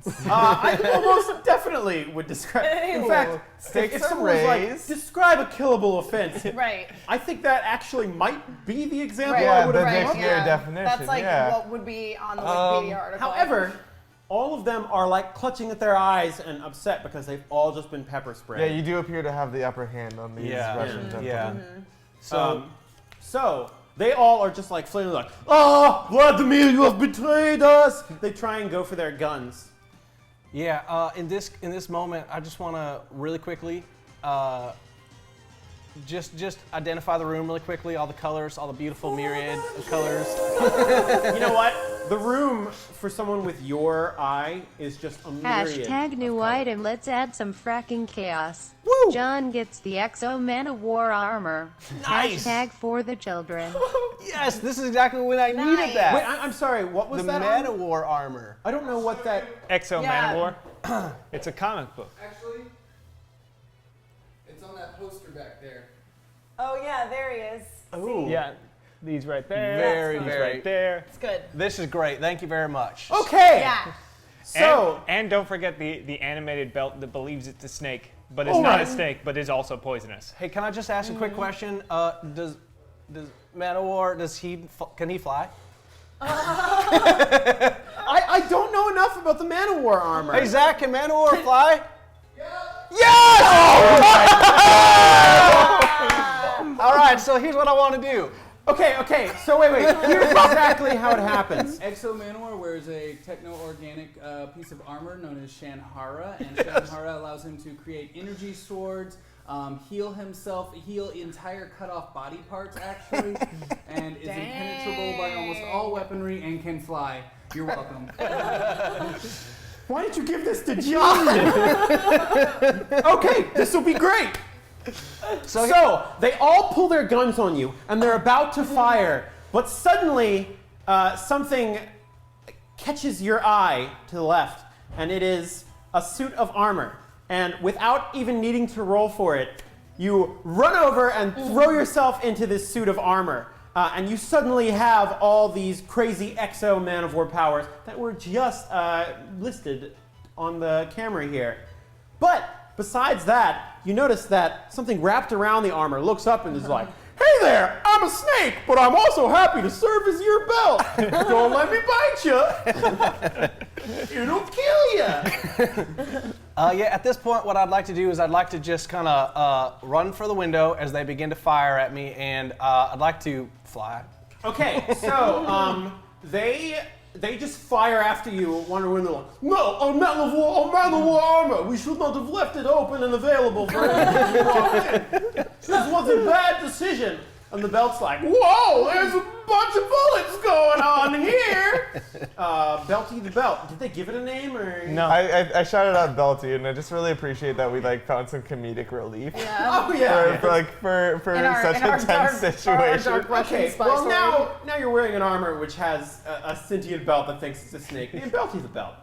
sense. I almost definitely would describe. In fact, if someone was like, describe a killable offense, Right. I think that actually might be the example Right. I would have Right. come up Your definition. That's like what would be on the Wikipedia article. However, all of them are like clutching at their eyes and upset because they've all just been pepper sprayed. Yeah, you do appear to have the upper hand on these Russian gentlemen. Yeah. So they all are just like flailing like, "Oh, Vladimir, you have betrayed us!" They try and go for their guns. Yeah. In this moment, I just want to really quickly, just identify the room really quickly. All the colors, all the beautiful myriad of colors. You know what? The room for someone with your eye is just a myriad. Hashtag new item, let's add some fracking chaos. Woo! John gets the Exo Man of War armor. Nice. Hashtag for the children. Yes, this is exactly when I needed that. Wait, I'm sorry. What was the that? Man of War armor. I don't know what that. Exo Yeah. Man of War. It's a comic book. Actually, it's on that poster back there. Oh yeah, there he is. Ooh. Yeah, these right there. Very, these very. right there. It's good. This is great. Thank you very much. Okay. Yeah. So and don't forget the animated belt that believes it's a snake, but is Oh, not right. a snake, but is also poisonous. Hey, can I just ask a quick question? Does Man of War, can he fly? I don't know enough about the Man of War armor. Hey Zach, can Man of War fly? All right, so here's what I want to do. Okay. So wait. Here's exactly how it happens. Exo Manowar wears a techno-organic piece of armor known as Shanhara, and Shanhara allows him to create energy swords, heal himself, heal entire cut-off body parts actually, and is impenetrable by almost all weaponry and can fly. You're welcome. Why did you give this to John? Okay, this will be great. So they all pull their guns on you, and they're about to fire, but suddenly something catches your eye to the left, and it is a suit of armor. And without even needing to roll for it, you run over and throw yourself into this suit of armor. And you suddenly have all these crazy Exo Man of War powers that were just listed on the camera here. But besides that, you notice that something wrapped around the armor looks up and is like, "Hey there, I'm a snake, but I'm also happy to serve as your belt. Don't let me bite you. It'll kill you." Yeah, at this point, what I'd like to do is I'd like to just kind of run for the window as they begin to fire at me, and I'd like to fly. Okay, so they just fire after you, wondering when they're like, "No, a Man of War armor. We should not have left it open and available for anyone to walk in. This was a bad decision." And the belt's like, "Whoa, there's a bunch of bullets going on here." Belty the Belt. Did they give it a name or? No. I shouted out Belty, and I just really appreciate that we found some comedic relief Oh yeah. for such a tense situation. Okay, well now you're wearing an armor which has a sentient belt that thinks it's a snake. Named Belty the Belt.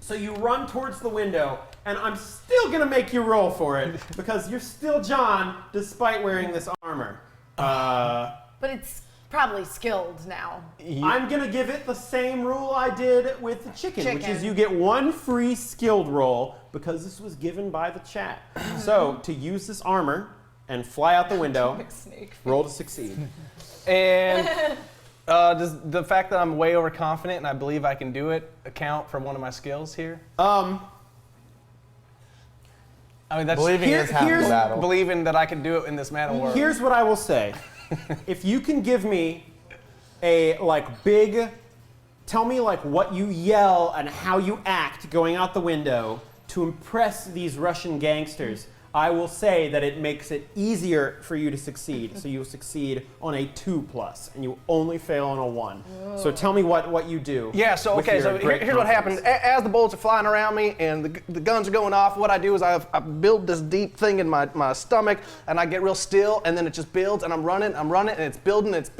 So you run towards the window, and I'm still gonna make you roll for it because you're still John despite wearing this armor. But it's probably skilled now. I'm gonna give it the same rule I did with the chicken, which is Chicken. you get one free skilled roll because this was given by the chat. So to use this armor and fly out the window, Snake. roll to succeed. And does the fact that I'm way overconfident and I believe I can do it account for one of my skills here? I mean, that's Believing is half the battle. believing that I can do it in this Man of War. Here's what I will say. If you can give me a big, tell me what you yell and how you act going out the window to impress these Russian gangsters, I will say that it makes it easier for you to succeed. So you'll succeed on a 2+, and you only fail on a 1. So tell me what you do. Yeah, so with okay, your so great here's what happens. confidence. As the bullets are flying around me and the guns are going off, what I do is I build this deep thing in my stomach, and I get real still, and then it just builds, and I'm running, and it's building. It's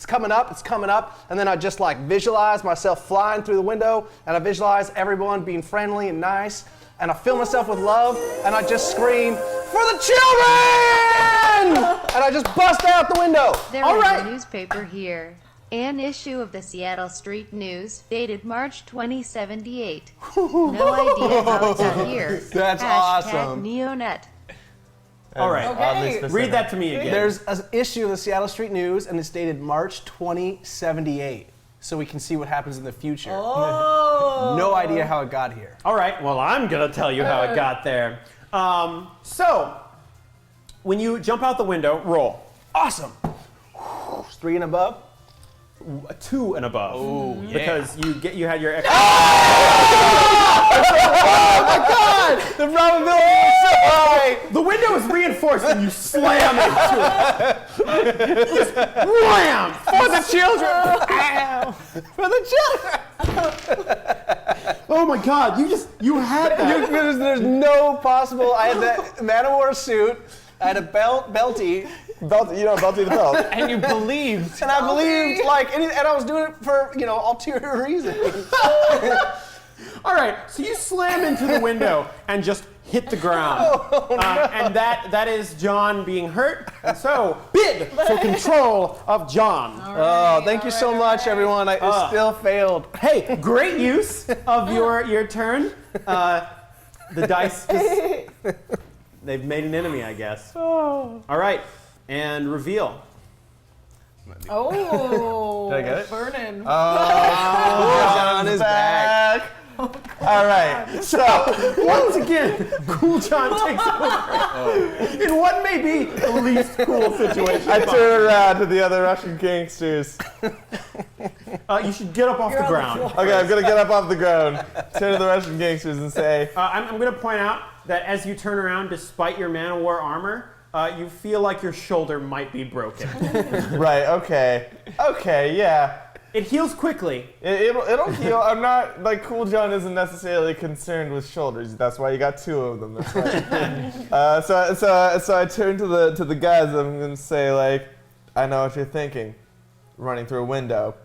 coming up, and then I just visualize myself flying through the window, and I visualize everyone being friendly and nice, and I fill myself with love, and I just scream, "For the children!" And I just bust out the window. There All is right. a newspaper here. An issue of the Seattle Street News, dated March 2078. No idea how it got here. That's awesome. Neonet. All right. Oddly Okay. specific. Read that to me again. There's an issue of the Seattle Street News, and it's dated March 2078. So we can see what happens in the future. Oh. No idea how it got here. All right, well, I'm going to tell you how it got there. So, when you jump out the window, roll. Awesome. 3 and above. 2 and above. Oh, because you had your extra. The probability is so high. The window is reinforced and you slam into it. Just wham! For the children! For the children. Oh my god, you had that. There's no possible. I had that Man-O-War suit. I had a belty. Belty the belt. And you believed. And I believed, and I was doing it for, ulterior reasons. All right, so you slam into the window and just hit the ground. And that is John being hurt. And so, bid for control of John. Thank you so much, everyone. I still failed. Hey, great use of your turn. The dice just, they've made an enemy, I guess. All right, and reveal. Oh. Did I get it? Burning. John is back. All right. So Once again, Cool John takes over in what may be the least cool situation. I turn around to the other Russian gangsters. You should get up off the ground. Okay, I'm gonna get up off the ground, turn to the Russian gangsters, and say, I'm going to point out that as you turn around, despite your Man-O-War armor, you feel like your shoulder might be broken. right, okay, yeah. It heals quickly. It'll heal. I'm not Cool John isn't necessarily concerned with shoulders. That's why you got 2 of them. That's right. So I turn to the guys. I'm gonna say I know what you're thinking. Running through a window,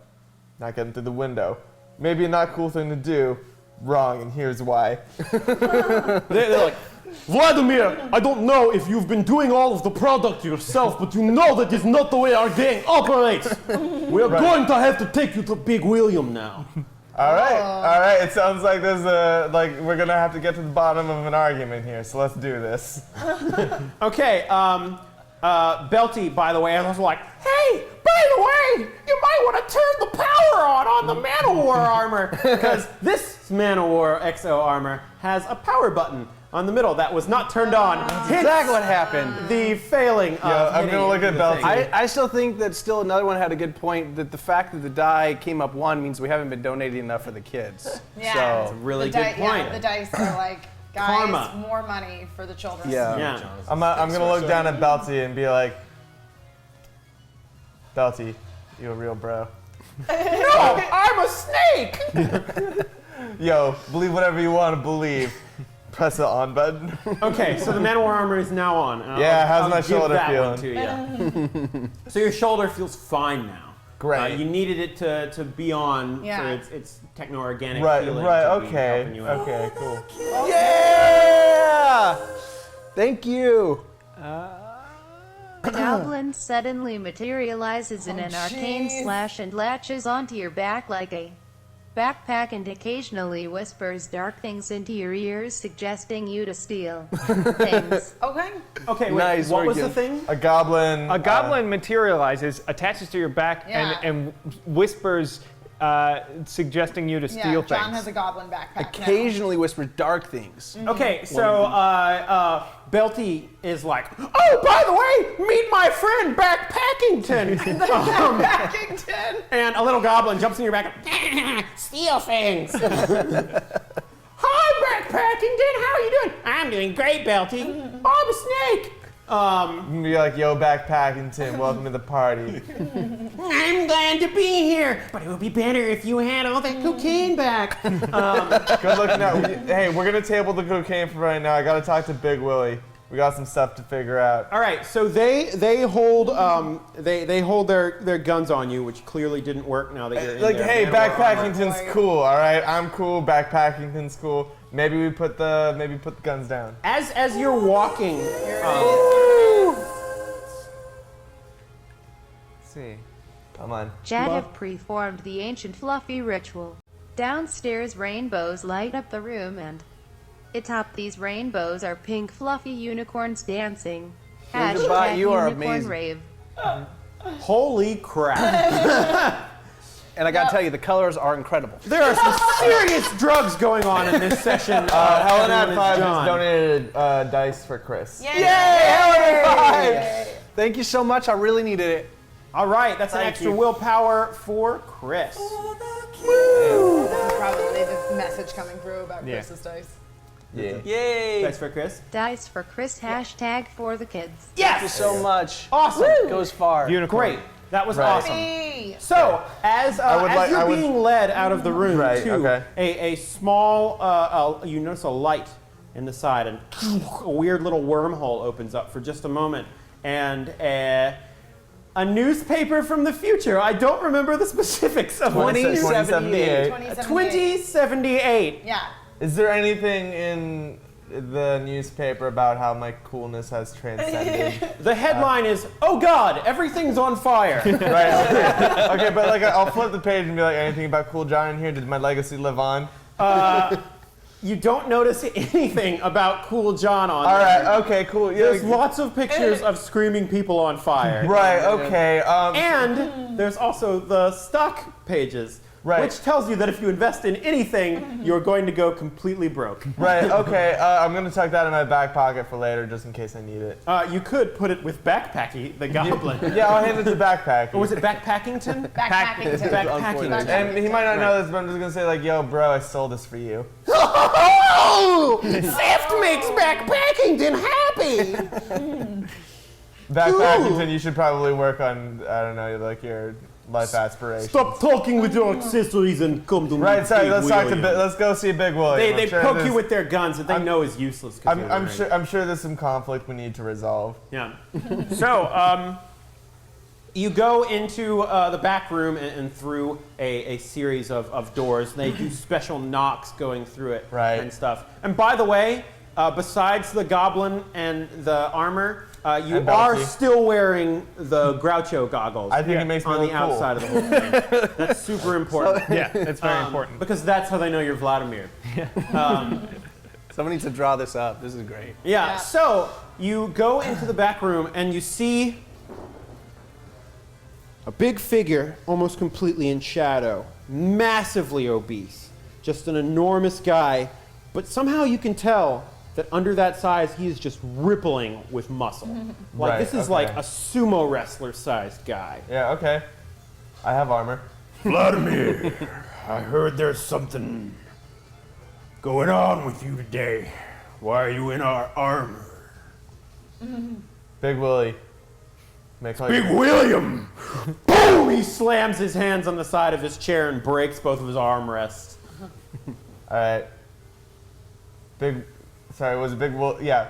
not getting through the window. Maybe a not cool thing to do. Wrong, and here's why. They're like, Vladimir, I don't know if you've been doing all of the product yourself, but you know that is not the way our gang operates. We are going to have to take you to Big William now. All right. It sounds like there's we're gonna have to get to the bottom of an argument here. So let's do this. Okay, Belty, by the way, I was like, hey, by the way, you might want to turn the power on the Man-O-War armor, because this Man-O-War XO armor has a power button on the middle that was not turned on. Hence Exactly what happened. the failing of I'm hitting gonna look at the Belty. thing. I still think that still another one had a good point that the fact that the die came up 1 means we haven't been donating enough for the kids. Yeah. So, Really The good point. Yeah, the dice are like, guys, Karma. more money for the children. Yeah. I'm gonna look down at Belty and be like, Belty, you a real bro. No, I'm a snake! Yo, believe whatever you want to believe. Press the on button. Okay, so the Man-O-War armor is now on. Yeah, how's I'll my give shoulder that feeling? one to you. So your shoulder feels fine now. Great. You needed it to be on Yeah. for its techno-organic Right, feeling right, to be okay. helping you out. Okay, cool. yeah! Thank you. The goblin suddenly materializes in an arcane slash and latches onto your back like a backpack and occasionally whispers dark things into your ears, suggesting you to steal things. Okay. Okay, wait, Nice, what very was the good. thing? A goblin. A goblin materializes, attaches to your back, Yeah. and whispers, suggesting you to steal Yeah, John things. has a goblin backpack Occasionally whispers dark things. Okay, so Belty is like, oh, by the way, meet my friend Backpackington. now. Backington. And a little goblin jumps in your back and steal things. Hi, Backpackington, how are you doing? I'm doing great, Belty. I'm a snake. Be like, yo, Backpackington, welcome to the party. I'm glad to be here, but it would be better if you had all that cocaine back. Good looking out. Hey, we're gonna table the cocaine for right now. I gotta talk to Big Willie. We got some stuff to figure out. All right, so they hold they hold their guns on you, which clearly didn't work now that you're in Like, there. hey, Man-O-War Backpackington's armor. cool, all right? I'm cool. Backpackington's cool. Maybe we put the guns down. As you're walking, Let's see. Come on. Chad have performed the ancient fluffy ritual. Downstairs rainbows light up the room and atop these rainbows are pink fluffy unicorns dancing. Goodbye, you are unicorn amazing. rave. Holy crap. And I gotta tell you, the colors are incredible. There are some serious drugs going on in this session. Helen at everyone is 5 John. has donated dice for Chris. Yay! Helen at 5! Thank you so much. I really needed it. All right, that's an Thank extra you. willpower for Chris. This is probably the message coming through about Yeah. Chris's dice. Yeah. Yay! Thanks for Chris. Dice for Chris hashtag for the kids. Thank you so much. Awesome. Goes far. Unicorn. Great. That was Right. awesome. Hey! So, as I you're would- being led out of the room Right, to okay. a small, you notice a light in the side, and a weird little wormhole opens up for just a moment, and a newspaper from the future. I don't remember the specifics of what it is. 2078. 2078. Yeah. Is there anything in the newspaper about how my coolness has transcended? The headline is, "Oh God, everything's on fire." Right, okay. Okay, but like I'll flip the page and be like, anything about Cool John in here? Did my legacy live on? You don't notice anything about Cool John on All there. right, okay, cool. Yeah, There's lots of pictures of screaming people on fire. right, okay. And there's also the stock pages, Right. which tells you that if you invest in anything, you're going to go completely broke. right, okay. I'm gonna tuck that in my back pocket for later, just in case I need it. You could put it with Backpacky, the goblin. Yeah, I'll hand it to Backpack. Or was it Backpackington? Backpacking. Backpackington. And he might not know this, but I'm just gonna say like, yo, bro, I stole this for you. Oh! Theft makes Backpackington happy! Backpackington, you should probably work on, I don't know, like your life aspirations. Stop talking with your accessories and come to me. Right, sorry. Big Let's talk to. William. Let's go see Big William. They I'm sure poke there's- you with their guns that they know is useless. 'Cause you're I'm wearing- sure. I'm sure there's some conflict we need to resolve. Yeah. So, you go into the back room and through a series of doors. They do special knocks going through it Right. and stuff. And by the way, besides the goblin and the armor, you And are Belty. still wearing the Groucho goggles. I think it makes me on look the cool. outside of the whole thing. That's super important. Yeah, it's very important. Because that's how they know you're Vladimir. Someone needs to draw this up. This is great. Yeah, so you go into the back room and you see a big figure almost completely in shadow, massively obese, just an enormous guy, but somehow you can tell that under that size he is just rippling with muscle. Like Right, this is okay. like a sumo wrestler sized guy. Yeah. Okay. I have armor. Vladimir, I heard there's something going on with you today. Why are you in our armor? Big Willie. May I call Big you- William! Boom! He slams his hands on the side of his chair and breaks both of his armrests. All right. Big. Sorry, was it Big Will? Yeah.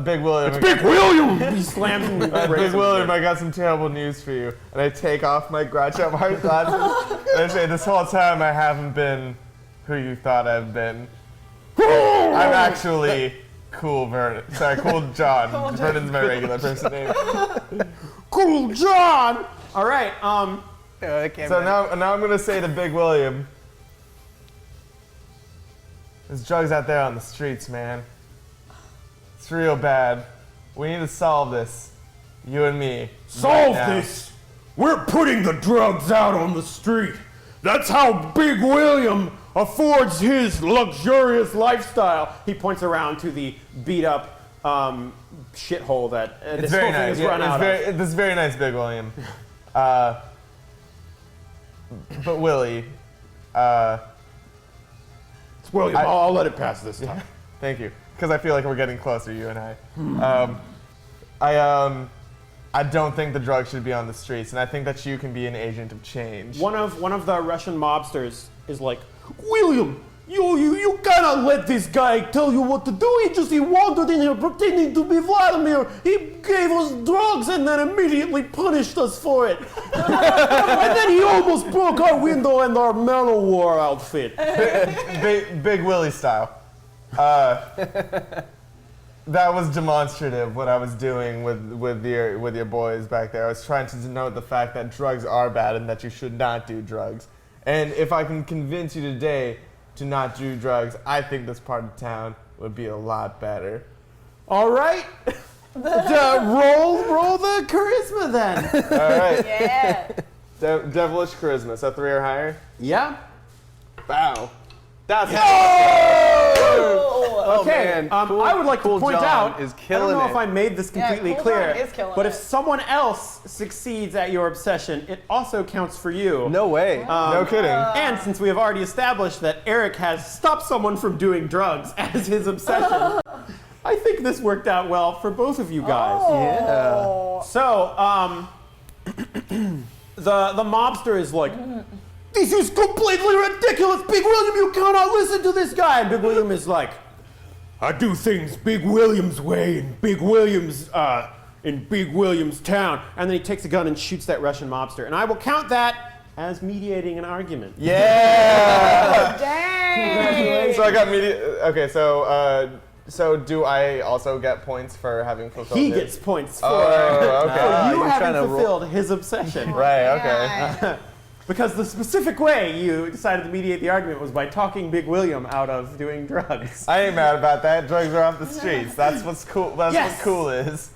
Big William. Big William! He slams and breaks Big him William, again. I got some terrible news for you. And I take off my Groucho Marx glasses. And I say, this whole time I haven't been who you thought I've been. I'm actually Cool Vernon. Sorry, Cool John. Vernon's my regular person name. Cool John! All right, I can't So now I'm gonna say to Big William, there's drugs out there on the streets, man. It's real bad. We need to solve this. You and me. Solve right now. this! We're putting the drugs out on the street. That's how Big William affords his luxurious lifestyle. He points around to the beat up shithole that It's this very whole thing nice. has run out of. This is very nice, Big William. But Willie, It's William. I'll let it pass this time. thank you, because I feel like we're getting closer, you and I. I don't think the drugs should be on the streets, and I think that you can be an agent of change. One of the Russian mobsters is like, William, you cannot let this guy tell you what to do. He wandered in here pretending to be Vladimir. He gave us drugs and then immediately punished us for it. And then he almost broke our window and our Manowar outfit. Big Willie style. That was demonstrative. What I was doing with your boys back there. I was trying to denote the fact that drugs are bad and that you should not do drugs. And if I can convince you today to not do drugs, I think this part of town would be a lot better. All right. Roll the charisma then. All right. Yeah. Devilish charisma. So 3 or higher. Yeah. Bow. That's Okay. man. I would like Cool to point John out. is I killing don't know it. if I made this completely Cool clear. John is killing but it. if someone else succeeds at your obsession, it also counts for you. No way. no kidding. And since we have already established that Eric has stopped someone from doing drugs as his obsession, I think this worked out well for both of you guys. Oh. So, the mobster is like, this is completely ridiculous, Big William, you cannot listen to this guy. And Big William is like, I do things Big William's way in Big William's town. And then he takes a gun and shoots that Russian mobster. And I will count that as mediating an argument. Yeah. Dang. So I got media. Okay, so do I also get points for having fulfilled He it? gets points for, Oh, okay. for you you're having trying to fulfilled his obsession. Right. Okay. Yeah. Because the specific way you decided to mediate the argument was by talking Big William out of doing drugs. I ain't mad about that. Drugs are off the streets. That's what's cool. That's Yes. what cool is.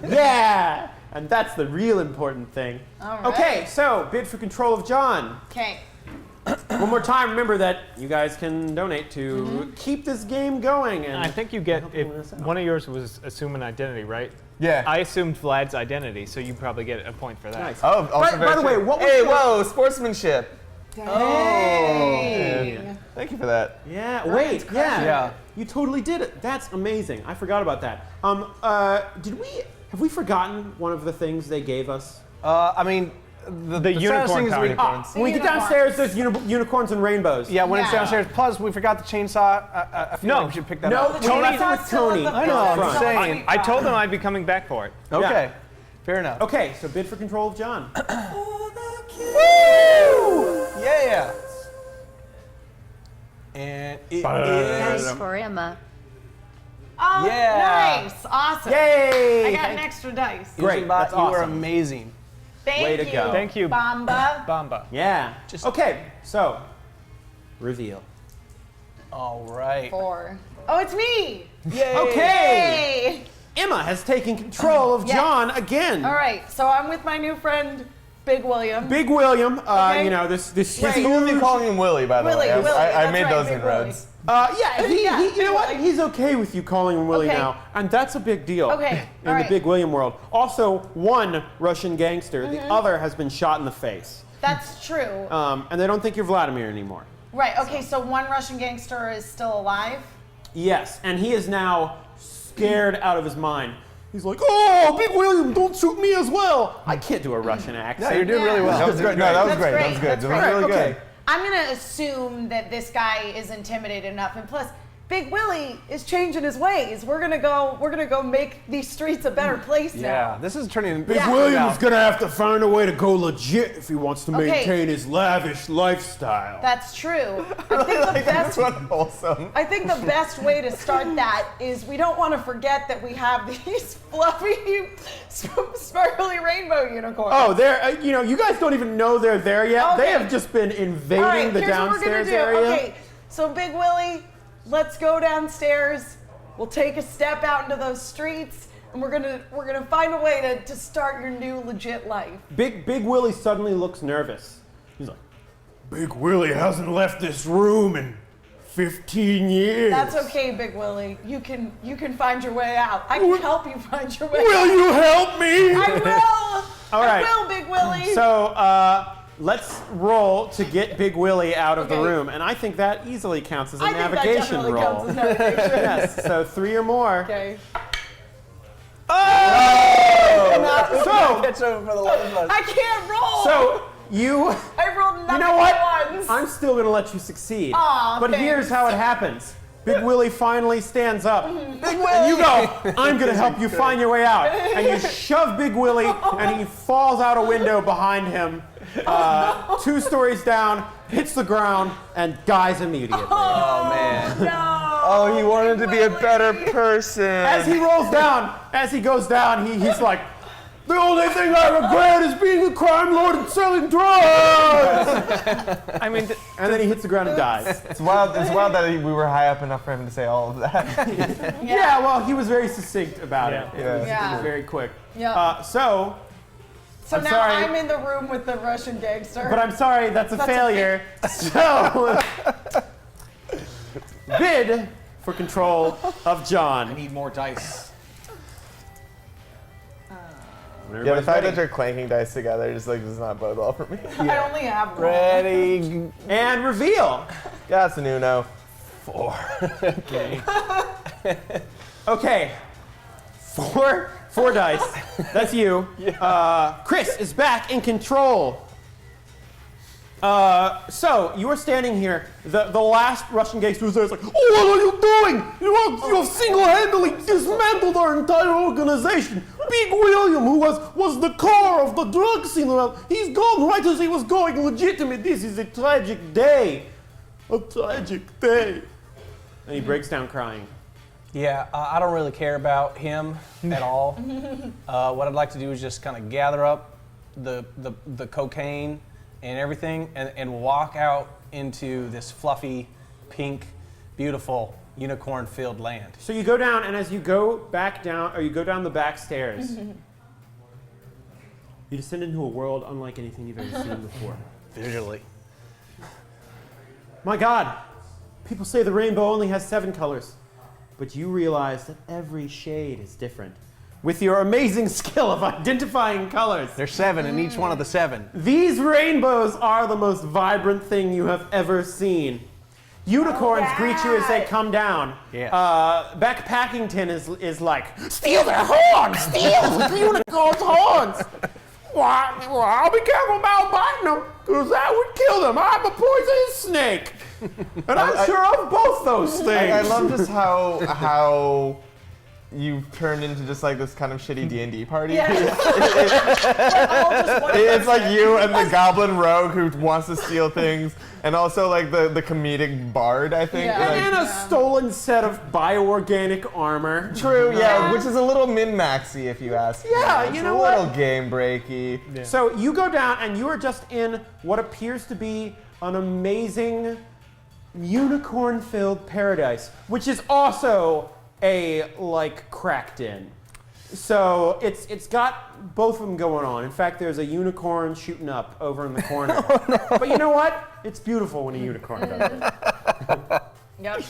Yeah! And that's the real important thing. All right. Okay, so bid for control of John. Okay. One more time, remember that you guys can donate to keep this game going. And I think you get, if Helping us out. one of yours was assume an identity, right? Yeah. I assumed Vlad's identity, so you probably get a point for that. Nice. Oh, also By the way, very what true. was Hey, the- whoa, sportsmanship. Dang. Thank you for that. Yeah, wait, yeah. Yeah. You totally did it. That's amazing. I forgot about that. Have we forgotten one of the things they gave us? I mean, the unicorn saddest thing is we, unicorns. When we get Unicorns. downstairs, there's unicorns and rainbows. yeah, when it's Yeah. downstairs. Plus, we forgot the chainsaw. I feel like we should pick that No, up. we left it with Tony. I know, I'm just saying. I told them I'd be coming back for it. Okay, fair enough. Okay, so bid for control of John. Yeah. And it Dice is. for Emma. Oh, Yeah. nice. Awesome. Yay! I got an extra dice. Great, Bot, that's you are awesome. amazing. Thank Way to you. go. Thank you. Bamba. Bamba. Yeah. Okay, so reveal. All right. 4. Oh, it's me. Yay. Okay. Yay. Emma has taken control of Yes. John again. All right. So I'm with my new friend, Big William. Big William, Okay. you know, this Right. You will be calling him Willie, by the Willie, way. Willie, I that's made right, those Big inroads. Yeah, he, Yeah, you know what? like- He's okay with you calling him Willie Okay. now, and that's a big deal. Okay, In all the right. Big William world. Also, one Russian gangster, the other has been shot in the face, That's true. and they don't think you're Vladimir anymore. Right. Okay. So one Russian gangster is still alive. Yes, and he is now scared out of his mind. He's like, "Oh, Big William, don't shoot me as well." I can't do a Russian accent. No, you're doing really well. That was great. No, that was That's great. That great. was good. That's That was great. really Okay. good. I'm gonna assume that this guy is intimidated enough, and plus, Big Willie is changing his ways. We're gonna go make these streets a better place Yeah, now. this is turning. Big Yeah. William's gonna have to find a way to go legit if he wants to Okay. maintain his lavish lifestyle. That's true. I think the This best. one wholesome. I think the best way to start that is we don't want to forget that we have these fluffy, sparkly rainbow unicorns. Oh, they're, you guys don't even know they're there yet. They Okay. have just been invading All right, the here's what we're gonna downstairs do. area. Okay, so Big Willie, let's go downstairs. We'll take a step out into those streets, and we're gonna find a way to start your new legit life. Big Willie suddenly looks nervous. He's like, Big Willie hasn't left this room in 15 years. That's okay, Big Willie. You can find your way out. I can help you find your way Will out. you help me? I will. All right. I will, Big Willie. so let's roll to get Big Willie out of the Okay. room, and I think that easily counts as a I think that navigation definitely roll. counts as navigation. Yes, so 3 or more. Okay. So, Catch over for the last one. I can't roll. so you. I rolled nothing You know what? at once. I'm still gonna let you succeed. Aw, but here's thanks. how it happens. Big Willie finally stands up. Mm-hmm. Big Willie! And you go, I'm gonna help you find your way out. And you shove Big Willie, and he falls out a window behind him, 2 stories down, hits the ground, and dies immediately. Oh man. No. Oh, he wanted to be a better person. As he goes down, he's like, the only thing I regret is being a crime lord and selling drugs. I mean, And then he hits the ground and dies. It's wild that we were high up enough for him to say all of that. Yeah, well, he was very succinct about it. Yeah. It was very quick. Yeah. So I'm now sorry. I'm in the room with the Russian gangster. But I'm sorry, that's a failure. So, bid for control of John. Need more dice. Yeah, the fact that you're clanking dice together just like does not bode well for me. I only have one. Ready? And reveal. That's an Uno. 4. Okay. Four dice. That's you. Chris is back in control. So you are standing here. The last Russian gangster was there. It's like, oh, what are you doing? You have single-handedly dismantled our entire organization. Big William, who was the core of the drug scene, well, he's gone right as he was going legitimate. This is a tragic day. A tragic day. And he breaks down crying. Yeah, I don't really care about him at all. What I'd like to do is just kind of gather up the cocaine and everything and walk out into this fluffy, pink, beautiful, unicorn-filled land. So you go down, and as you go back down, or you go down the back stairs, you descend into a world unlike anything you've ever seen before. Visually. My God, people say the rainbow only has 7 colors, but you realize that every shade is different. With your amazing skill of identifying colors, There's 7 in each one of the 7. these rainbows are the most vibrant thing you have ever seen. Unicorns greet you as they come down. Yeah. Beck Packington is like, steal their horns! Steal the unicorn's horns! Well, I'll be careful about biting them, because that would kill them. I'm a poisonous snake. And I'm sure of both those things. I love just how you've turned into just like this kind of shitty D&D party. Yeah. It's like you and the goblin rogue who wants to steal things, and also like the comedic bard, I think. Yeah. Like, And a stolen set of bioorganic armor. true, yeah, which is a little min-maxy if you ask me. Yeah, It's you know a what? little game breaky. So you go down and you are just in what appears to be an amazing unicorn-filled paradise, which is also cracked in. So it's got both of them going on. In fact, there's a unicorn shooting up over in the corner. But you know what? It's beautiful when a unicorn does it. Yep.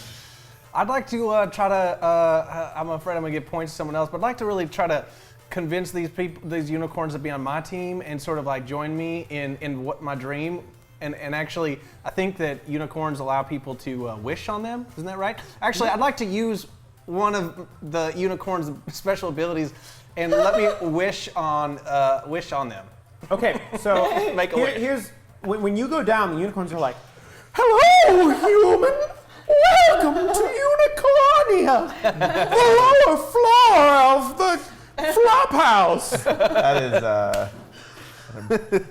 I'd like to try to, I'm afraid I'm going to get points to someone else, but I'd like to really try to convince these unicorns to be on my team and sort of like join me in what my dream. And actually, I think that unicorns allow people to wish on them. Isn't that right? Actually, I'd like to use one of the unicorn's special abilities and let me wish on them. Okay, so Make a wish. here's when you go down, the unicorns are like, "Hello, human! Welcome to Unicornia, the lower floor of the flop house." That is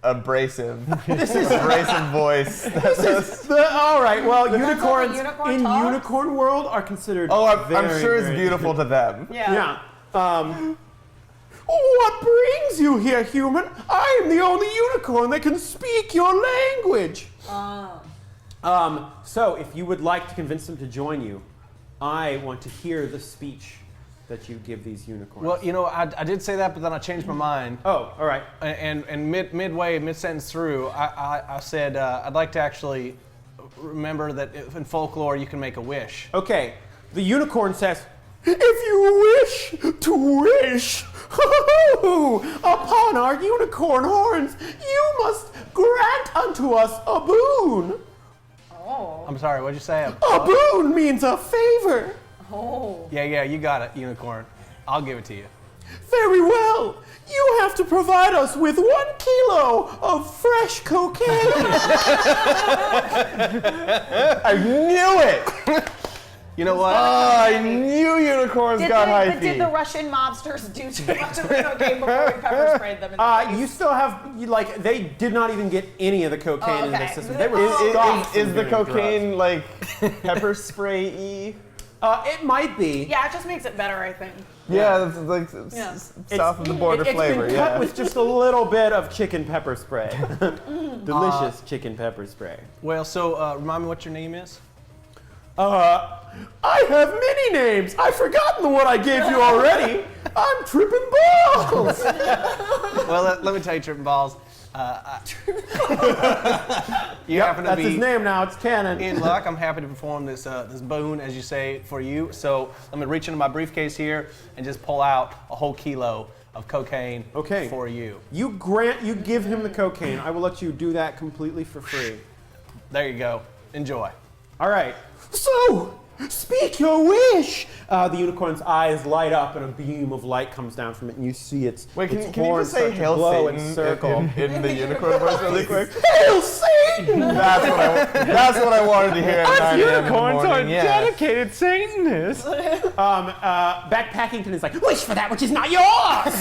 abrasive. This is Abrasive voice. all right. Well, how the unicorns unicorn in talks? unicorn world are considered. Oh, I'm very, sure it's very- beautiful to them. Yeah. What brings you here, human? I am the only unicorn that can speak your language. So, if you would like to convince them to join you, I want to hear the speech that you give these unicorns. Well, you know, I did say that, but then I changed my mind. Oh, all right. And mid-sentence through, I said I'd like to actually remember that in folklore you can make a wish. Okay. The unicorn says, "If you wish to wish upon our unicorn horns, you must grant unto us a boon." Oh. I'm sorry, what'd you say? A boon means a favor. Oh. Yeah, you got it, unicorn. I'll give it to you. Very well. You have to provide us with 1 kilo of fresh cocaine. I knew it! You know what? Oh, I knew unicorns got hyphy. But did the Russian mobsters do too much of the cocaine before we pepper sprayed them in the face? You still have, they did not even get any of the cocaine in their okay. system. They were stopped Is from the doing cocaine like pepper spray-y? It might be. Yeah, it just makes it better, I think. Yeah, it's like Yeah. south of the border flavor. It's been cut Yeah. with just a little bit of chicken pepper spray. Delicious chicken pepper spray. Well, so remind me what your name is. I have many names. I've forgotten the one I gave you already. I'm Trippin' Balls. Well, let me tell you, Trippin' Balls. You happen to That's be his name now. It's canon. in luck. I'm happy to perform this this boon, as you say, for you. So let me reach into my briefcase here and just pull out a whole kilo of cocaine for you. You give him the cocaine. I will let you do that completely for free. There you go. Enjoy. All right. So, speak your wish. The unicorn's eyes light up, and a beam of light comes down from it, and you see its Wait, its can you horns just say start to Hail glow Satan and circle. in the unicorn voice really quick? Hail Satan! That's what I wanted to hear at 9 a.m. in the Unicorns are morning. Yeah. dedicated Satanists. Backpackington is like, wish for that which is not yours.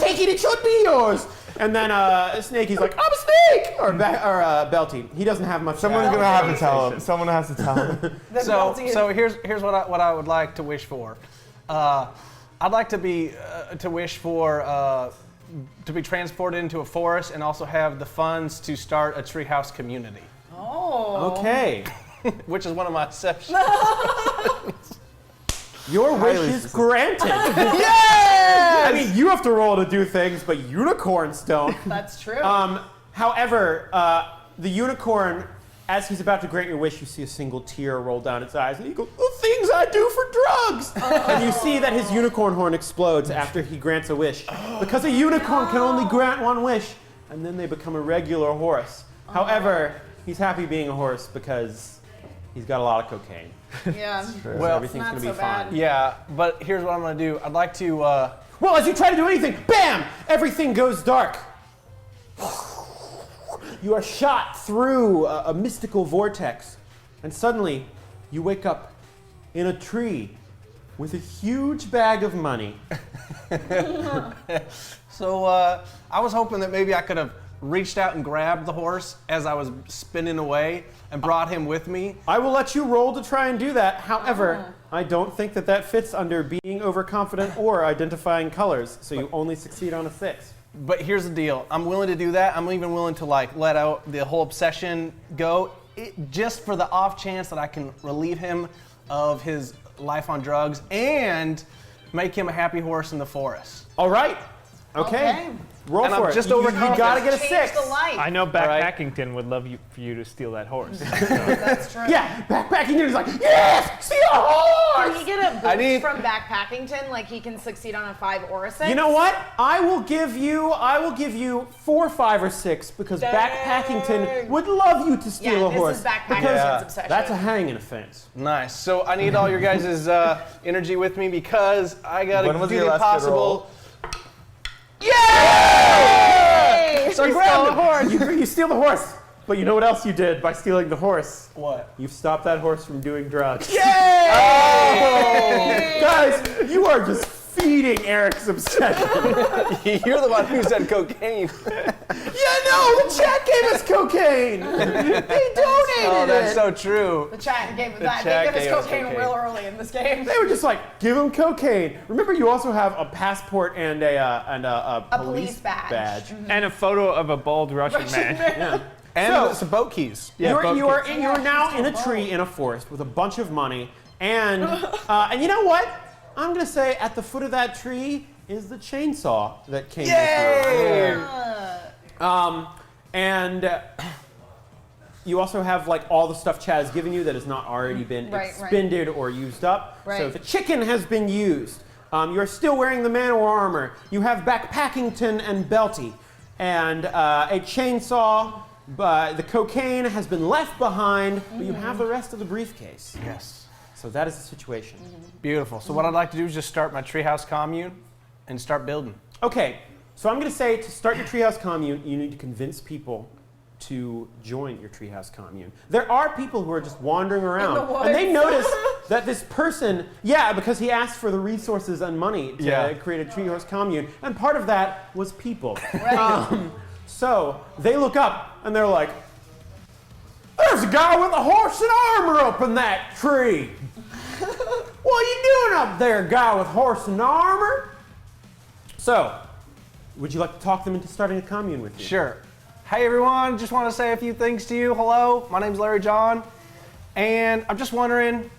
Take it should be yours. And then Snakey's like, I'm a snake! Or Belty. He doesn't have much. Someone's gonna have to tell him. Someone has to tell him. So here's what I would like to wish for. I'd like to wish for to be transported into a forest and also have the funds to start a treehouse community. Oh. Okay. Which is one of my exceptions. Your wish is granted. Yes! I mean, you have to roll to do things, but unicorns don't. That's true. However, the unicorn, as he's about to grant your wish, you see a single tear roll down its eyes, and he goes, "The things I do for drugs!" And you see that his unicorn horn explodes after he grants a wish, because a unicorn can only grant one wish, and then they become a regular horse. However, he's happy being a horse because he's got a lot of cocaine. Yeah. So Well, everything's not gonna be so bad. fine. Yeah, but here's what I'm gonna do. I'd like to. Well, as you try to do anything, bam! Everything goes dark. You are shot through a mystical vortex, and suddenly you wake up in a tree with a huge bag of money. So I was hoping that maybe I could have reached out and grabbed the horse as I was spinning away and brought him with me. I will let you roll to try and do that. However, I don't think that fits under being overconfident or identifying colors, so you only succeed on a 6. But here's the deal. I'm willing to do that. I'm even willing to let out the whole obsession go, just for the off chance that I can relieve him of his life on drugs and make him a happy horse in the forest. All right. Okay. Roll And for I'm it. just You overconfident. gotta get a Change 6. the light. I know right. Backpackington would love for you to steal that horse. That's true. Yeah, backpacking is like, yes, see a horse! Can he get a I boost need- from Backpackington? Like he can succeed on a 5 or a 6? You know what? I will give you 4, 5, or 6 because Dang. Backpackington would love you to steal Yeah, a this horse. is Backpackington's because obsession. that's a hanging offense. Nice. So I need all your guys' energy with me because I gotta When was do your the last good impossible. roll? Hey! So you grab the horse. You steal the horse. But you know what else you did by stealing the horse? What? You've stopped that horse from doing drugs. Yay! Guys, you are just feeding Eric's obsession. You're the one who said cocaine. Yeah, no, the chat gave us cocaine. They donated Oh, that's it. so true. The chat gave The that. chat They gave gave us us cocaine cocaine. real early in this game. They were just like, give him cocaine. Remember, you also have a passport and a police badge. And a photo of a bald Russian man. Yeah. And So- some boat keys. You're now in a tree in a forest with a bunch of money, and you know what? I'm gonna say at the foot of that tree is the chainsaw that came with you. And you also have like all the stuff Chad has given you that has not already been Right, expended or used up. So Right. the chicken has been used. You're still wearing the man-o' armor. You have Backpackington and Belty, and a chainsaw. But the cocaine has been left behind, but you have the rest of the briefcase. Yes. So that is the situation. Beautiful. So what I'd like to do is just start my treehouse commune and start building. Okay, so I'm going to say to start your treehouse commune, you need to convince people to join your treehouse commune. There are people who are just wandering the around, woods. and they notice that this person, because he asked for the resources and money to create a treehouse commune, and part of that was people. Right. So they look up and they're like, "There's a guy with a horse and armor up in that tree. What are you doing up there, guy with horse and armor?" So, would you like to talk them into starting a commune with you? Sure. Hey everyone, just want to say a few things to you. Hello, my name's Larry John, and I'm just wondering,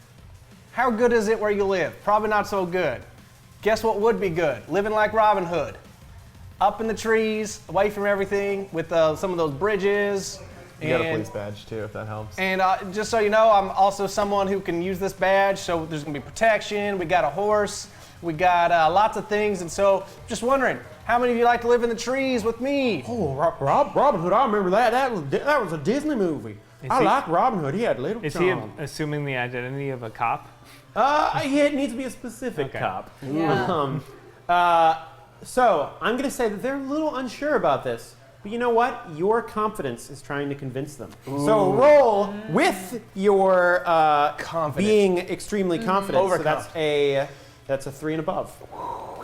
how good is it where you live? Probably not so good. Guess what would be good? Living like Robin Hood. Up in the trees, away from everything, with some of those bridges. You got a police badge too, if that helps. And just so you know, I'm also someone who can use this badge, so there's gonna be protection, we got a horse, we got lots of things, and so just wondering, how many of you like to live in the trees with me? Oh, Robin Hood, I remember that. That was a Disney movie. I like Robin Hood. He had little Is he charm. assuming the identity of a cop? It needs to be a specific cop. Yeah. So I'm going to say that they're a little unsure about this. But you know what? Your confidence is trying to convince them. So roll with your being extremely confident. So that's a 3 and above.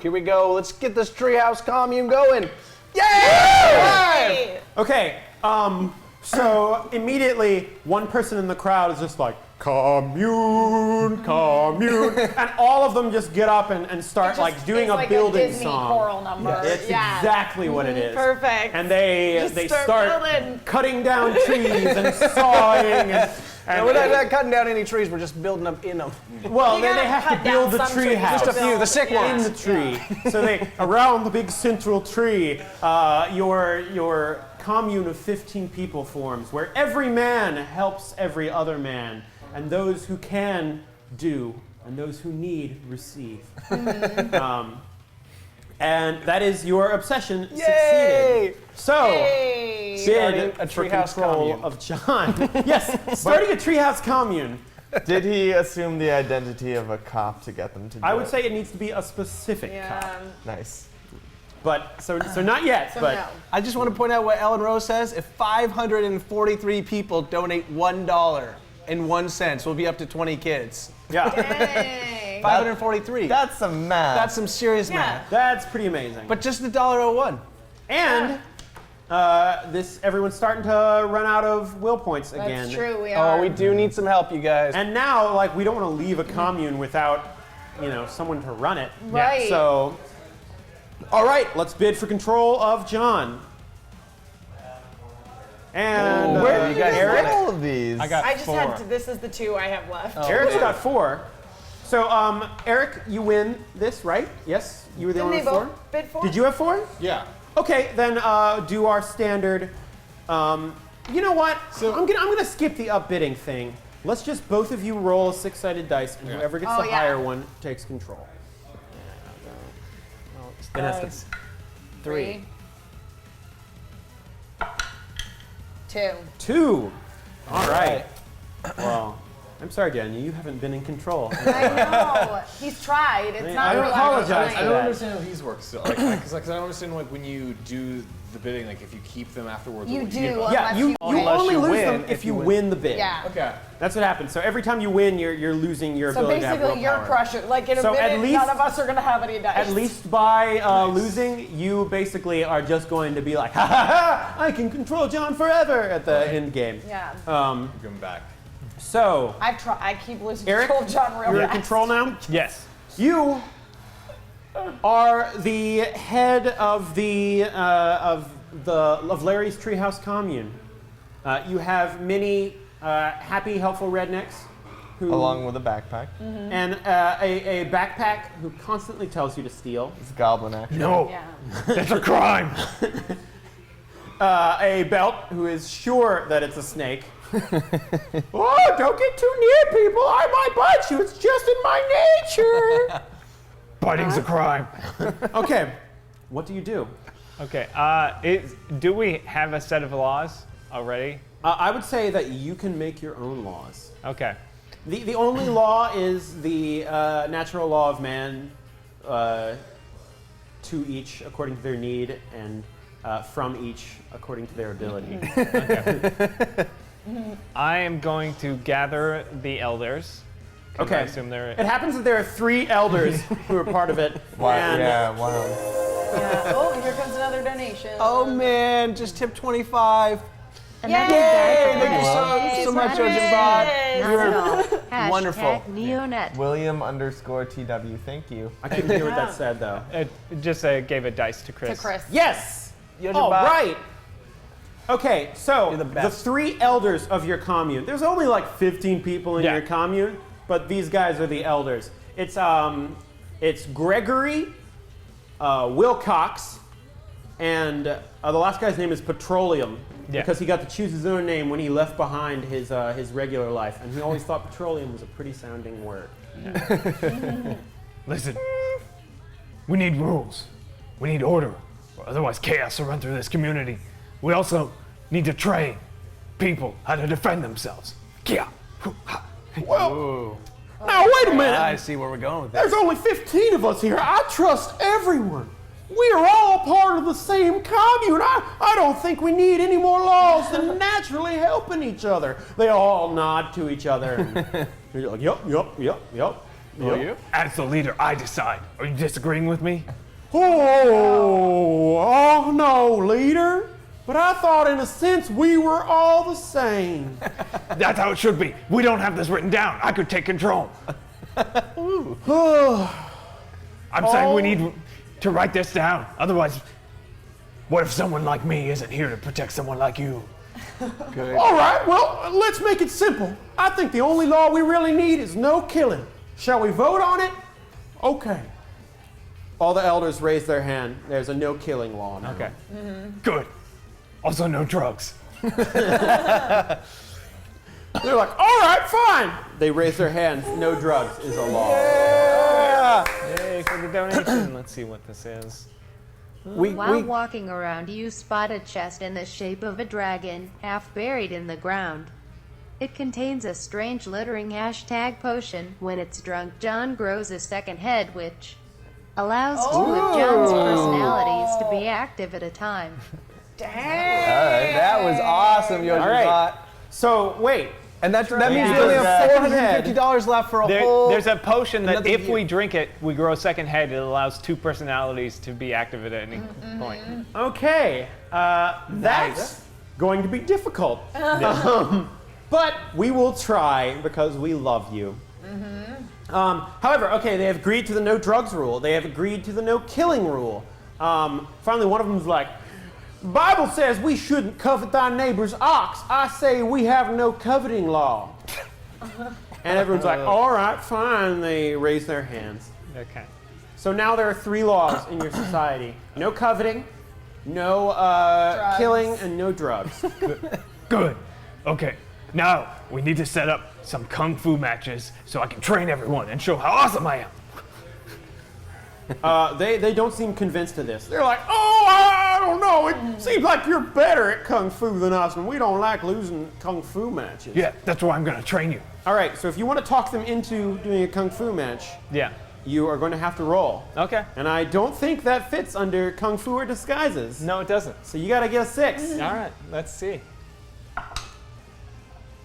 Here we go, let's get this treehouse commune going. Yay! Hey! Okay, so immediately one person in the crowd is just like, commune, commune, and all of them just get up and start doing it's a like building a Disney song. choral number. It's exactly what it is. Perfect. And they Just start building. cutting down trees and sawing and We're not cutting down any trees, we're just building them in them. well, You then they gotta have cut to build down the some tree trees. house. Just a few, the sick In ones. the tree. So they around the big central tree, your commune of 15 people forms, where every man helps every other man, and those who can do, and those who need receive. And that is your obsession succeeded. So, Yay! bid a for treehouse control commune. of John. Yes, starting a treehouse commune. Did he assume the identity of a cop to get them to do I would it? say it needs to be a specific cop. Yeah. Nice. But so not yet. So but no. I just want to point out what Ellen Rose says. If 543 people donate $1.01, we'll be up to 20 kids. yeah, Hey. 543. That's some math. That's some serious Yeah. math. that's pretty amazing. But just $1.01. And everyone's starting to run out of will points again. That's true, we are. Oh, we do need some help, you guys. And now, we don't want to leave a commune without, someone to run it. Right. So, all right, let's bid for control of John. And Where did you guys Eric? get all of these? I got I just 4. had to, this is the 2 I have left. Eric's got 4. So, Eric, you win this, right? Yes, you were the Didn't only they one with 4. both bid for? Did you have 4? Yeah. Okay, then do our standard. You know what? I'm gonna skip the upbidding thing. Let's just both of you roll a 6-sided dice, and whoever gets Oh, the yeah. higher one takes control. Guys. 3. 2. 2. All right. Well, I'm sorry, Daniel. You haven't been in control. I know. He's tried. It's not I really apologize I for don't that. understand how these work still. Because I don't understand when you do the bidding, if you keep them afterwards. or You what do. give them. Yeah, you Unless only you lose win, them if if you you win the bid. Yeah. Okay. That's what happens. So every time you win, you're losing your So ability to have basically, willpower. you're crushing. Like in a So at minute, least- none of us are gonna have any dice. At least by losing, you basically are just going to be like, ha ha ha! I can control John forever at the end game. Yeah. Um, Give them back. so I've tried. I keep losing Eric, control of John real you're in fast. control now. Yes. You are the head of of Larry's Treehouse Commune. You have many happy, helpful rednecks who, Along with a backpack. and a backpack who constantly tells you to steal. It's goblin action. No, Yeah. that's a crime. A belt who is sure that it's a snake. Oh, don't get too near, people! I might bite you. It's just in my nature. Biting's a crime. Okay, what do you do? Okay. Do we have a set of laws already? I would say that you can make your own laws. Okay. The only law is the natural law of man, to each according to their need, and from each according to their ability. I am going to gather the elders. 'Cause I Okay. assume they're. It happens that there are 3 elders who are part of it. and Yeah, wow. Yeah. Oh, here comes another donation. Oh man, just tip 25. Another Yay! guy Thank you today. so much, Yay! Ojibot. Not at all. Hashtag Wonderful. Neonet. William_TW, thank you. I couldn't hear what that said though. It just gave a dice to To Chris. Chris. Yes! Ojibot. All right. Okay, so You're the the best. 3 elders of your commune. There's only like 15 people in Yeah. your commune, but these guys are the elders. It's Gregory, Wilcox, and the last guy's name is Petroleum. Yeah. Because he got to choose his own name when he left behind his regular life, and he always thought petroleum was a pretty sounding word. Listen, we need rules. We need order. Or otherwise, chaos will run through this community. We also need to train people how to defend themselves. Yeah. Well, now wait a minute. I see where we're going with this. There's only 15 of us here. I trust everyone. We are all part of the same commune. I don't think we need any more laws than naturally helping each other. They all nod to each other. And you're like, yep. As the leader, I decide. Are you disagreeing with me? Oh no, leader. But I thought in a sense we were all the same. That's how it should be. We don't have this written down. I could take control. I'm saying we need to write this down. Otherwise, what if someone like me isn't here to protect someone like you? All right, well, let's make it simple. I think the only law we really need is no killing. Shall we vote on it? Okay. All the elders raise their hand. There's a no killing law now. Okay. Good. Also, no drugs. They're like, all right, fine. They raise their hands. No drugs is a law. Yay for the donation. Let's see what this is. While walking around, you spot a chest in the shape of a dragon, half buried in the ground. It contains a strange littering #potion. When it's drunk, John grows a second head, which allows 2 of John's personalities to be active at a time. Dang. Alright, that was awesome, Ojibot. All right. So, wait. And that means Yeah. we only have Second head. $450 left for a whole. There's a potion that another if year. we drink it, we grow a second head. It allows 2 personalities to be active at any point. Okay. That's going to be difficult. But we will try because we love you. However, okay, they have agreed to the no drugs rule. They have agreed to the no killing rule. Finally, one of them's like, Bible says we shouldn't covet thy neighbor's ox. I say we have no coveting law. And everyone's like, all right, fine. They raise their hands. Okay. So now there are 3 laws in your society. No coveting, no killing, and no drugs. Good. Okay. Now, we need to set up some kung fu matches so I can train everyone and show how awesome I am. They don't seem convinced of this. They're like, oh, I don't know. It seems like you're better at kung fu than us, and we don't like losing kung fu matches. Yeah, that's why I'm going to train you. All right, so if you want to talk them into doing a kung fu match, Yeah. you are going to have to roll. Okay. And I don't think that fits under kung fu or disguises. No, it doesn't. So you got to get a 6. All right. Let's see.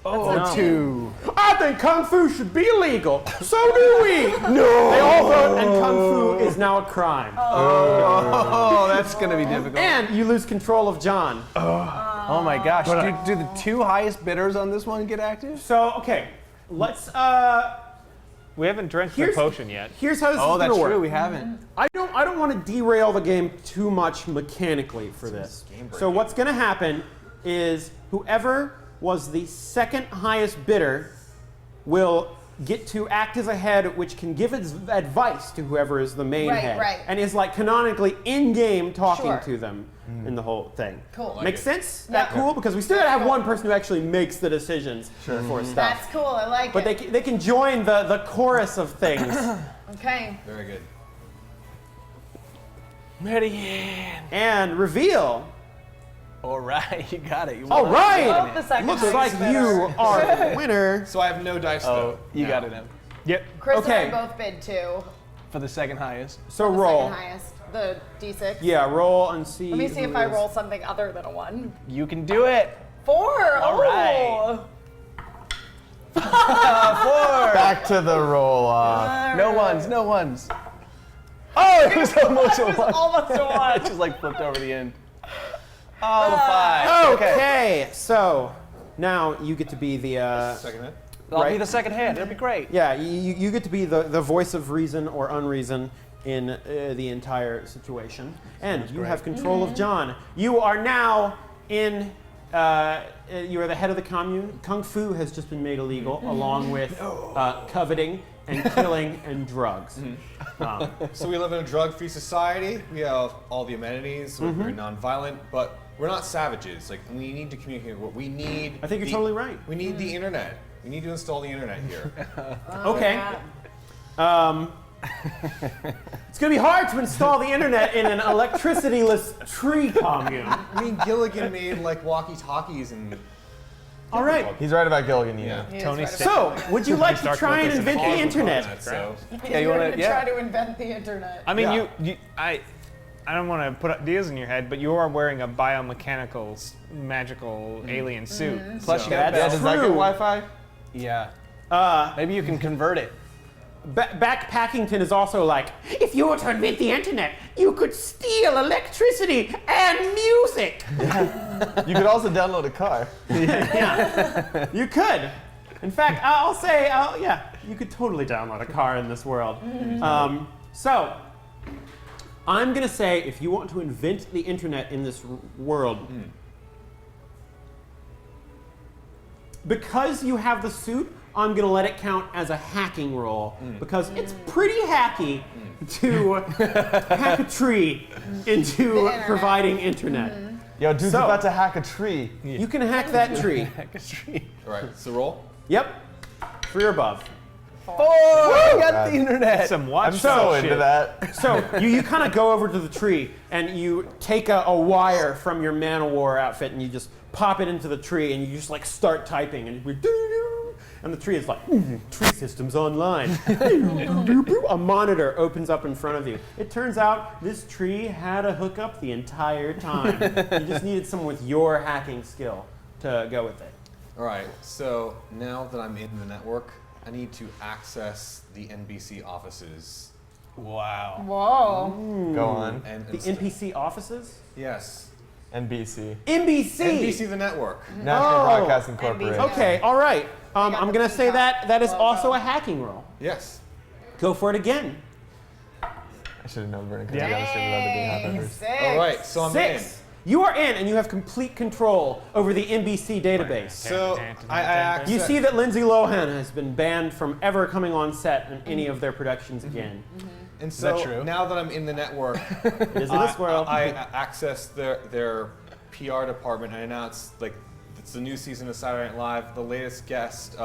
Oh, No. 2. I think kung fu should be illegal. So do we. No. They all vote, and kung fu is now a crime. Oh, that's gonna be difficult. And you lose control of John. Oh my gosh, do the 2 highest bidders on this one get active? So okay, let's. We haven't drenched the Here's- potion yet. Here's how this is Oh, gonna that's work. true, we haven't. I don't want to derail the game too much mechanically for this. So what's going to happen is whoever was the second highest bidder will get to act as a head, which can give advice to whoever is the main Right, head, right. and is like canonically in game talking Sure. to them in the whole thing. Cool. Makes sense? That cool? Because we still gotta have one person who actually makes the decisions for stuff. That's cool. I like But it. they can join the chorus of things. Okay. Very good. And reveal. All right, you got it. You All won. right. Love the second Looks highest like bidder. you are the winner. So I have no dice though. You got it, Em. Yep. Chris Okay. and I both bid 2. For the second highest. So The roll. second highest. the d6? Yeah, roll and see. Let me see who if I is- roll something other than a 1. You can do it. 4. All right. Back to the roll off. No ones, no ones. Oh, it was almost a It was one. almost a 1. It just like flipped over the end. Oh, the 5. Okay, so now you get to be the. Second hit. I'll be right. the second hand. It'll be great. Yeah, you get to be the voice of reason or unreason in the entire situation. And you have control of John. You are now in, you are the head of the commune. Kung Fu has just been made illegal, along with coveting and killing and drugs. So we live in a drug-free society. We have all the amenities. We're very non-violent, but we're not savages. Like, we need to communicate. What we need. I think you're totally right. We need the internet. We need to install the internet here. Okay. It's going to be hard to install the internet in an electricity-less tree commune. I mean, Gilligan made like walkie-talkies and. All right. He's right about Gilligan, yeah. Tony So, would you like to Stark try and Lucas and invent the Paul internet? So Yeah, you want to? Yeah. Try to invent the internet. I mean, Yeah. I don't want to put ideas in your head, but you are wearing a biomechanical, magical alien suit. Plus, so- you got That's Yeah, bells. does that get true. Wi-Fi? Yeah. Maybe you can convert it. Back Packington is also like, if you were to invent the internet, you could steal electricity and music. You could also download a car. Yeah, you could. In fact, I'll say, yeah, you could totally download a car in this world. So, I'm gonna say, if you want to invent the internet in this world, because you have the suit, I'm gonna let it count as a hacking roll because it's pretty hacky to hack a tree into internet. providing internet. Yo, dude's So- about to hack a tree. You can hack that tree. all right. So roll. Yep, 3 or above. Oh, we got the internet. Some watch I'm so into shit. that. So you kind of go over to the tree and you take a wire from your Man of War outfit and you just pop it into the tree and you just like start typing and we're doo-doo, and the tree is like, tree systems online. A monitor opens up in front of you. It turns out this tree had a hookup the entire time. You just needed someone with your hacking skill to go with it. All right. So now that I'm in the network, I need to access the NBC offices. Wow. Whoa. Go on. And The NPC offices? Yes. NBC. NBC! NBC the network. National Broadcasting Corporation. Okay, all right. I'm the going to say peacock that is logo. also a hacking roll. Yes. Go for it again. I should have known Vernon because Yeah. you gotta say without it being half members. 6. All right. So I'm 6. You are in, and you have complete control over the NBC database. So I access. You see that Lindsay Lohan has been banned from ever coming on set in any of their productions again. And so that true? now that I'm in the network, It is in this world. I access their PR department. I announce like it's the new season of Saturday Night Live. The latest guest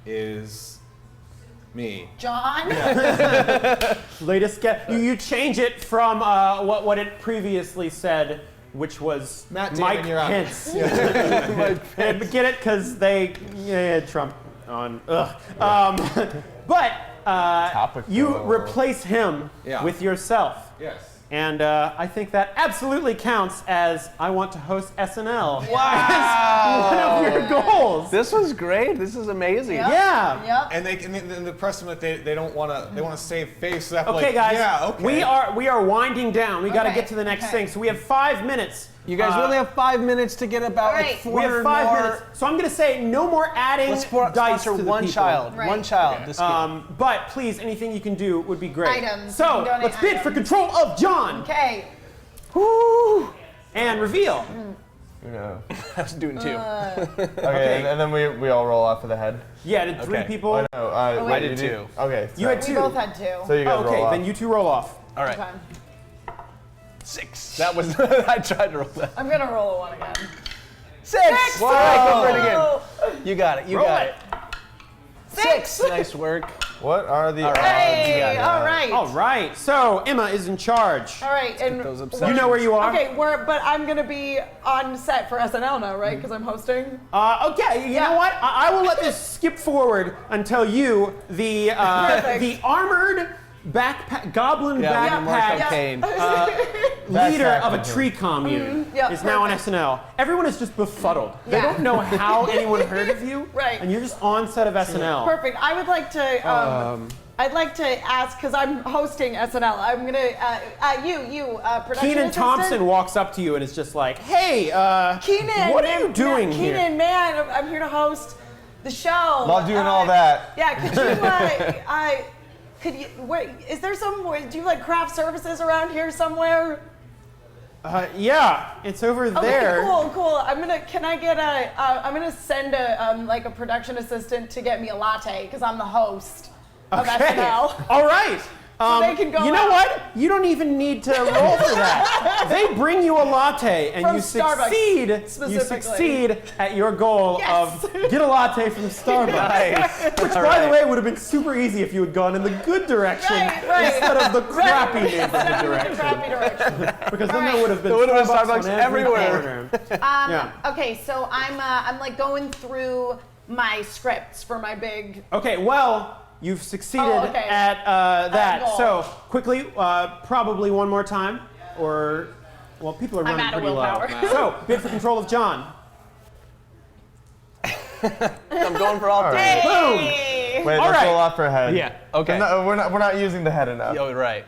is me. John? Latest you change it from what it previously said, which was Matt Damon, Mike you're out. Pence. Get it? Because Trump on. Ugh. But Topical. you replace him Yeah. with yourself. Yes. And I think that absolutely counts as I want to host SNL. Wow. One of your goals. This was great. This is amazing. Yep. Yeah. Yep. And the press them that they don't want to. They want to save face. So they have to, Okay, like, guys. Yeah. Okay. We are winding down. We got to Okay, get to the next okay. thing. So we have 5 minutes. You guys really have 5 minutes to get about All like right. 400 We have 5 more. minutes. So I'm going to say no more adding Let's dice sponsor to the one people. child. Right. One child. This game. But please, anything you can do would be great. Items. You So can donate let's bid for items. control of John. Okay. Woo. And reveal. You know. I was doing 2. Okay, and then we all roll off of the head. Yeah, did 3 Okay. people? Oh, no, wait. I did 2. Okay. You had We 2. both had 2. So you guys Oh, okay, roll off. then you 2 roll off. All right. Okay. 6. That was. I tried to roll that. I'm gonna roll a 1 again. 6. All right, go for it again. Whoa. You got it. You Roll got it. it. 6. Nice work. What are the All right. odds? You got Hey, it. all right. All right. So Emma is in charge. All right, and those You obsessions. know where you are? okay, but I'm gonna be on set for SNL now, right? Because I'm hosting. Okay, you Yeah. know what? I will let this skip forward until you, the Perfect. the armored goblin backpack cocaine. leader of a tree commune yeah, is now on perfect. SNL. Everyone is just befuddled. They Yeah. don't know how anyone heard of you, Right. and you're just on set of SNL. Perfect. I would like to. I'd like to ask because I'm hosting SNL. I'm gonna production Keenan assistant. Thompson walks up to you and is just like, "Hey, Keenan, what are you doing here?" Keenan, man, I'm here to host the show. Love doing all that. Yeah, could you? Could you? Wait, is there some? Do you like craft services around here somewhere? Yeah, it's over there. Okay, cool. I'm gonna send a production assistant to get me a latte because I'm the host of SNL. All right. they can go you know out. what? You don't even need to roll for that. They bring you a latte, and From you Starbucks, succeed. You specifically. succeed at your goal Yes. of get a latte from Starbucks. Nice. Which, by the way, would have been super easy if you had gone in the good direction Right. instead of the crappy neighborhood The direction. crappy direction. Because then there would have been There would have been Starbucks Starbucks on every everywhere. corner. Yeah. Okay, so I'm like going through my scripts for my big. Okay, well, you've succeeded okay. at that. goal. So, quickly, probably one more time, or, well, people are I'm running out of pretty low. willpower. So, bid for control of John. I'm going for all three. Hey! Wait, All let's right. roll off for head. Yeah. Okay. We're not using the head enough. Yo, right.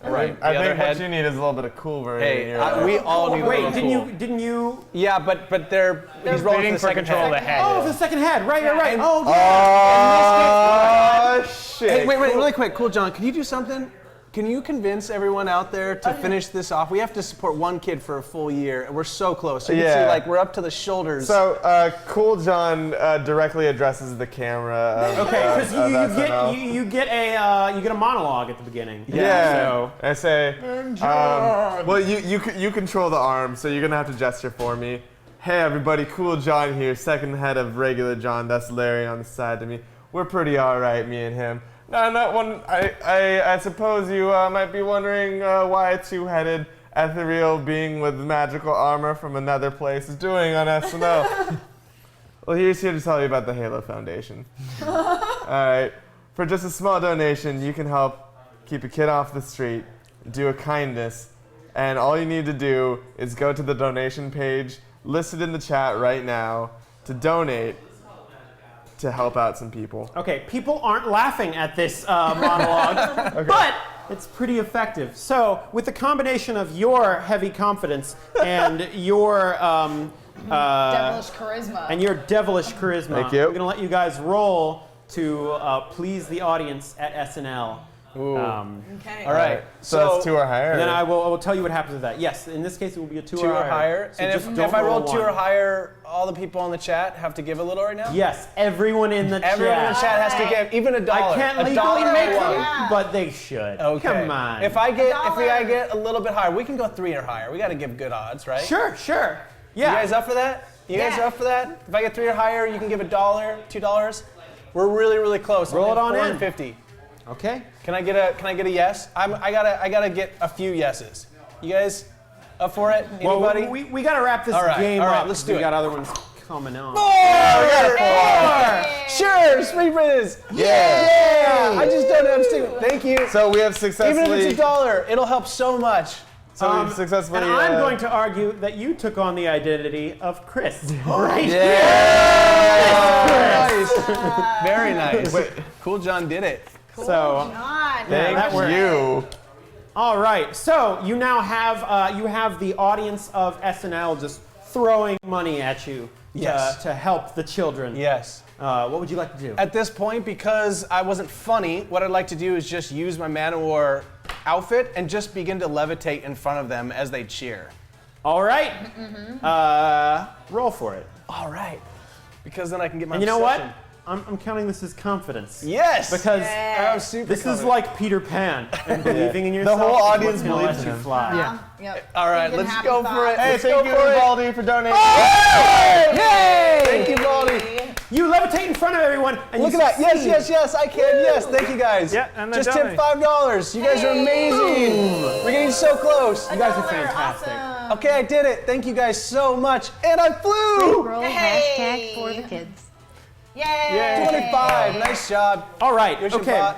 Right. I The other think what head. you need is a little bit of cool version. Hey, we all need a Wait, little didn't you? Yeah, but he's rolling for bidding the for second control of the head. head. Oh, for the second head. Right. and- Oh, yeah. Oh shit! Hey, wait, really quick. Cool, John, can you do something? Can you convince everyone out there to finish this off? We have to support one kid for a full year, and we're so close. So you can see, Yeah. like, we're up to the shoulders. So, Cool John directly addresses the camera. Okay, because SNL. you get a monologue at the beginning. Yeah. So, I say, well, you control the arm, so you're gonna have to gesture for me. Hey, everybody, Cool John here, second head of regular John. That's Larry on the side to me. We're pretty all right, me and him. No, not one. I suppose you might be wondering why a two-headed ethereal being with magical armor from another place is doing on SNL. Well, he's here to tell you about the Halo Foundation. All right. For just a small donation, you can help keep a kid off the street, do a kindness, and all you need to do is go to the donation page listed in the chat right now to donate to help out some people. okay, people aren't laughing at this monologue, but it's pretty effective. So, with the combination of your heavy confidence and your Devilish charisma. and your devilish charisma, Thank you. I'm gonna let you guys roll to please the audience at SNL. Okay. All right. So that's two or higher. And then I will tell you what happens with that. Yes, in this case it will be a two, Two or higher. So And just if don't I roll roll two one. or higher, all the people in the chat have to give a little right now? Yes, everyone in the Everyone in the chat. chat has to give even a dollar. I can't a legally dollar make or them, one. but they should. Okay. Come on. If I get $1. a little bit higher, we can go 3 or higher. We got to give good odds, right? Sure. You Yeah. guys up for that? You guys Yeah. are up for that? If I get 3 or higher, you can give $1, $2. We're really, really close. Roll it on in. 450. Okay. Can I get a yes? I gotta get a few yeses. You guys up for it? Anybody? Well, we got to wrap this All right, game all right, up. let's 'cause do we it. got other ones coming on. Sure, sweet Riz. Yeah. I just don't understand. Thank you. So we have Even successfully. if it's $1, it'll help so much. So we've successfully. And I'm going to argue that you took on the identity of Chris. Right? Nice. Very nice. Cool John did it. So, God. yeah, Thank that worked. you. All right. So you now have the audience of SNL just throwing money at you Yes. to help the children. Yes. What would you like to do? At this point, because I wasn't funny, what I'd like to do is just use my Man-O-War outfit and just begin to levitate in front of them as they cheer. All right. Roll for it. All right. Because then I can get my And you know what? obsession. I'm counting this as confidence. Yes! Because I'm super this is confident. like Peter Pan and believing in yourself. whole is audience what's gonna believes let in you him. fly. Yep. All right, Thinking let's happy go for thoughts. it. Hey, Let's thank go you, for it. Baldy, for donating. Yay! Thank you, Baldy. You levitate in front of everyone and Look you at that. Yes, succeed. yes, I can. Yes, thank you guys. Yeah, and the just tip donate. $5. You guys are amazing. We're getting so close. You guys are $1. fantastic. Awesome. Okay, I did it. Thank you guys so much. And I flew. Roll Hey. hashtag for the kids. Yay. 25. Nice job. All right. Here's your Okay. bot.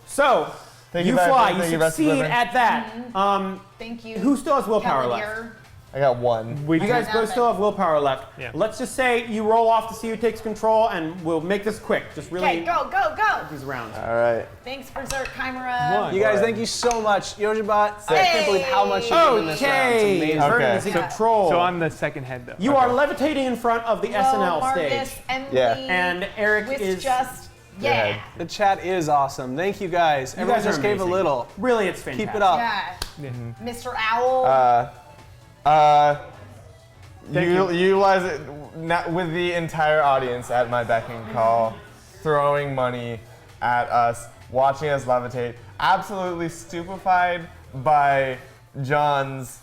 So Thank You Violet. fly. Thank You Rusty succeed Ribbon. at that. Thank you. Who still has willpower left? Cavalier. I got one. You guys both still have willpower left. Yeah. Let's just say you roll off to see who takes control, and we'll make this quick. Just really Okay, go, go, go. these rounds. All right. Thanks, Berserk Chimera. You guys, thank you so much. Yojibot, I can't believe how much you did in this round. It's Okay, amazing. Vernon Okay. is in Yeah. control. So I'm the second head though. You are levitating in front of the Whoa, SNL Marcus, stage, Emily, Yeah. and Eric with is just ahead. yeah. The chat is awesome. Thank you guys. You Everyone guys are just gave a amazing. little. Really, it's fantastic. Keep it up. Yeah. Mr. Owl. Utilize it with the entire audience at my beck and call, throwing money at us, watching us levitate, absolutely stupefied by John's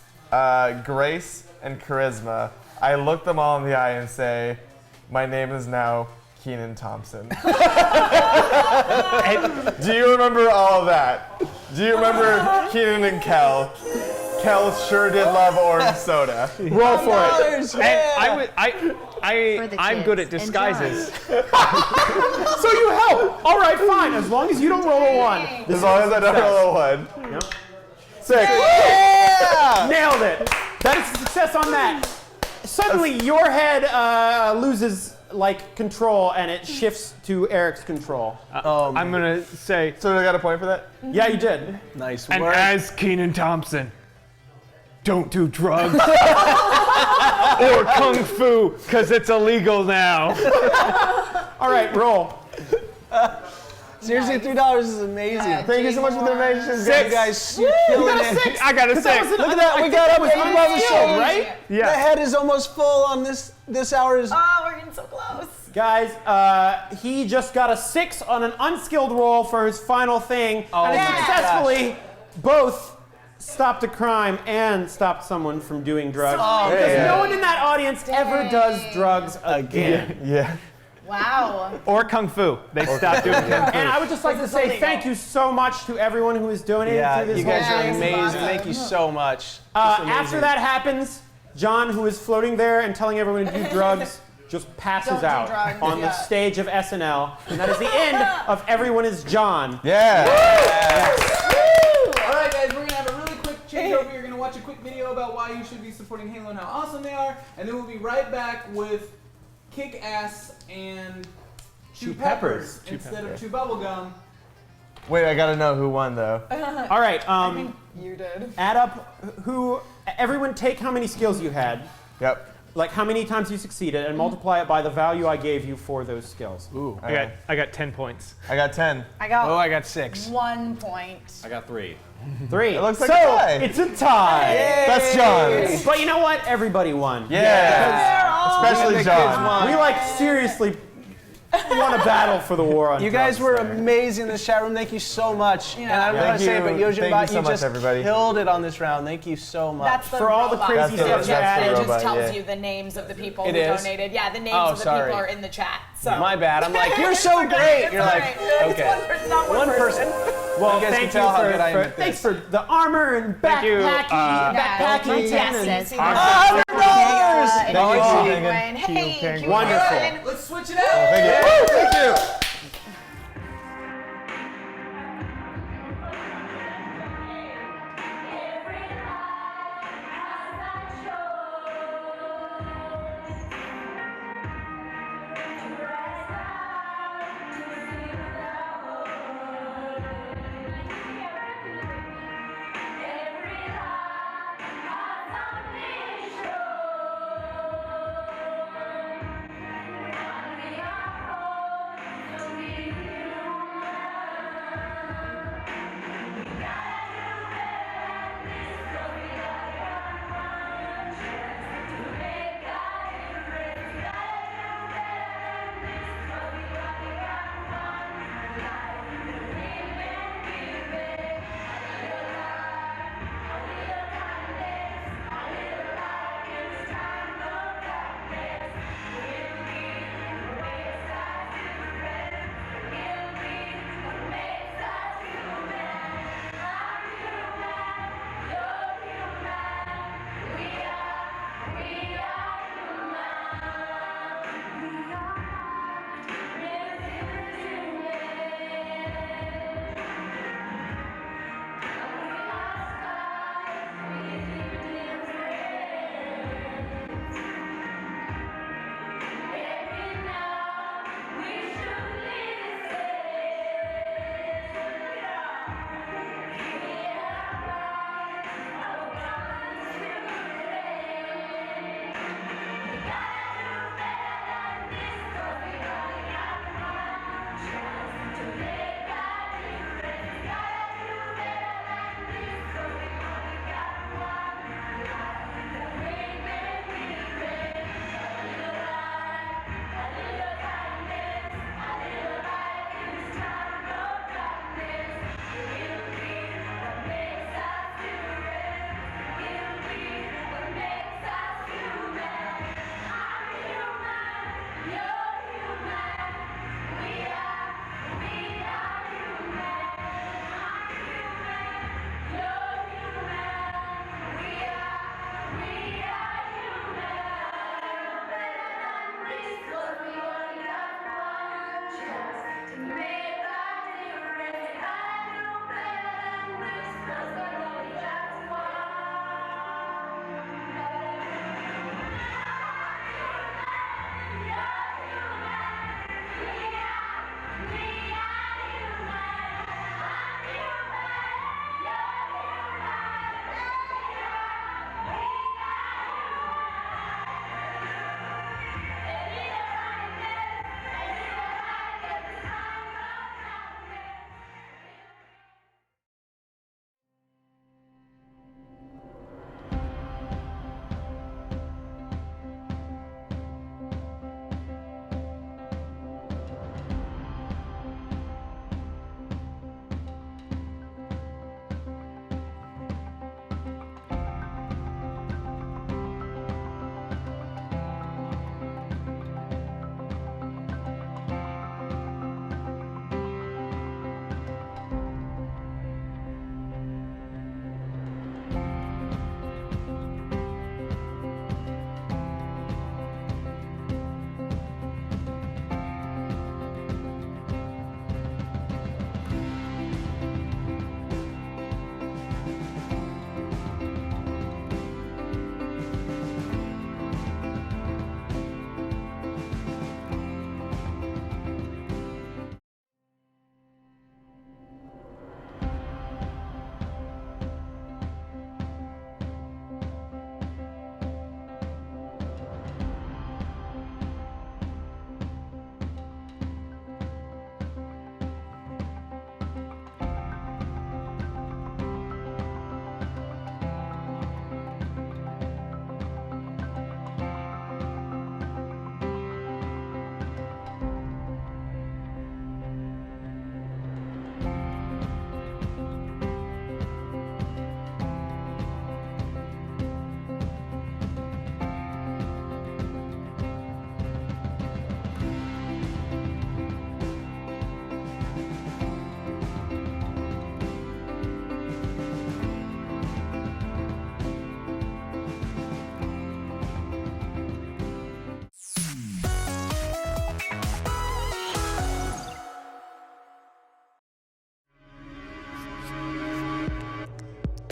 grace and charisma. I look them all in the eye and say, my name is now Keenan Thompson. Do you remember all of that? Do you remember Keenan and Kel? Kel sure did love orange soda. Roll for it. And For the I'm good at kids. disguises. So you help. All right, fine. As long as you don't roll a one. As long as I don't roll a one. Yep. Sick. Nailed it. That is a success on that. Suddenly, your head loses like control, and it shifts to Eric's control. I'm gonna say, So I got a point for that? Yeah, you did. Nice And work. as Keenan Thompson, don't do drugs or kung fu, because it's illegal now. All right, roll. Seriously, $3 is amazing. Thank you so much for the donations, You guys, you're killing it. I got a 6. Look at that, we got up above the shoulder, right? The Yeah. head is almost full on this hour's. Oh, we're getting so close. Guys, he just got a 6 on an unskilled roll for his final thing, and my successfully both stopped a crime and stopped someone from doing drugs. Because yeah. no one in that audience ever does drugs again. Yeah. Wow. Or kung fu. They stopped doing kung fu. And I would just like to say illegal. thank you so much to everyone who is donating Yeah, through this you guys whole are thing. amazing. Awesome. Thank you so much. Just After amazing. that happens, John, who is floating there and telling everyone to do drugs, just passes Don't do out drugs, on the yeah. stage of SNL. And that is the end of Everyone is John. Yeah. All right, guys, we're gonna have a really quick changeover. You're gonna watch a quick video about why you should be supporting Halo and how awesome they are, and then we'll be right back with Kick Ass and Chew Peppers instead of Chew Bubblegum. Wait, I gotta know who won though. All right, You did. add up who, everyone take how many skills you had, Yep. like how many times you succeeded, and multiply it by the value I gave you for those skills. Ooh. I got 10 points. I got 10. I got Oh, I got 6. 1 point. I got 3. 3. It looks like so, a tie. it's a tie. That's John's. But you know what? Everybody won. Yeah. Especially John. We like seriously want to battle for the war on You guys drugs were there. amazing in this chat room. Thank you so much. And I don't Thank want to say it, but you. Yojin Thank Bot, you so you much, just everybody. killed it on this round. Thank you so much. That's the For all the robot. crazy It's stuff you just- added. It just robot, tells yeah. you the names of the people It who is? donated. Yeah, the names Oh, of the sorry. people are in the chat. So. My bad. I'm like, you're so It's okay, great. it's You're all like, right. It's okay. one person, not one person. Well, You guys thank can you tell how for, good I am at thanks this. for the armor and you, backpacking, Yes, and yes, $100. $100. Thank you, Hey, Penguin. Penguin. Wonderful. Let's switch it out. Thank you. Thank you.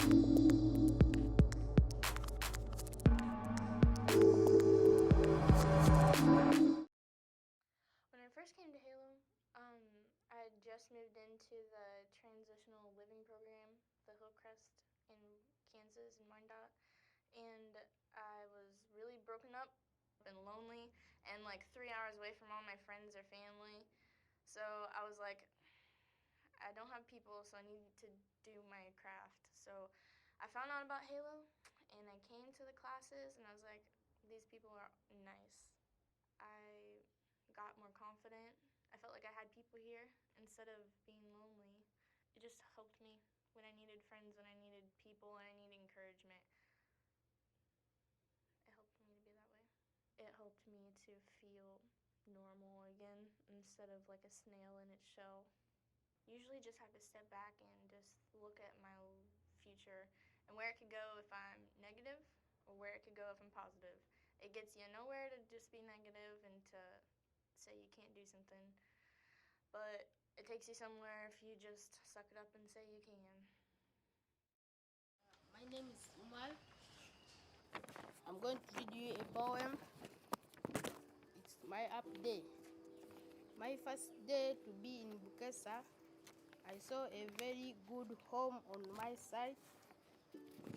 When I first came to Halo, I had just moved into the transitional living program, the Hillcrest in Kansas in Wyandotte, and I was really broken up and lonely and like 3 hours away from all my friends or family. So I was like, I don't have people, so I need to do my craft. So I found out about Halo, and I came to the classes, and I was like, these people are nice. I got more confident. I felt like I had people here instead of being lonely. It just helped me when I needed friends, when I needed people, and I needed encouragement. It helped me to be that way. It helped me to feel normal again instead of like a snail in its shell. Usually just have to step back and just look at my future and where it could go if I'm negative or where it could go if I'm positive. It gets you nowhere to just be negative and to say you can't do something, but it takes you somewhere if you just suck it up and say you can. My name is Umar. I'm going to read you a poem. It's my up day. My first day to be in Bukesa, I saw a very good home on my side.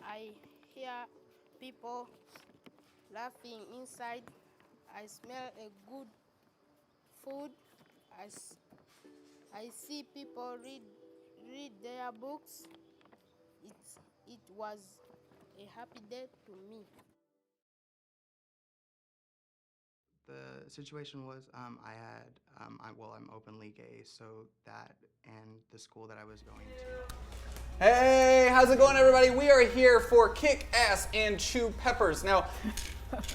I hear people laughing inside. I smell a good food. I see people read their books. It was a happy day to me. The situation was I'm openly gay, so that and the school that I was going to. Hey, how's it going, everybody? We are here for Kick Ass and Chew Peppers. Now,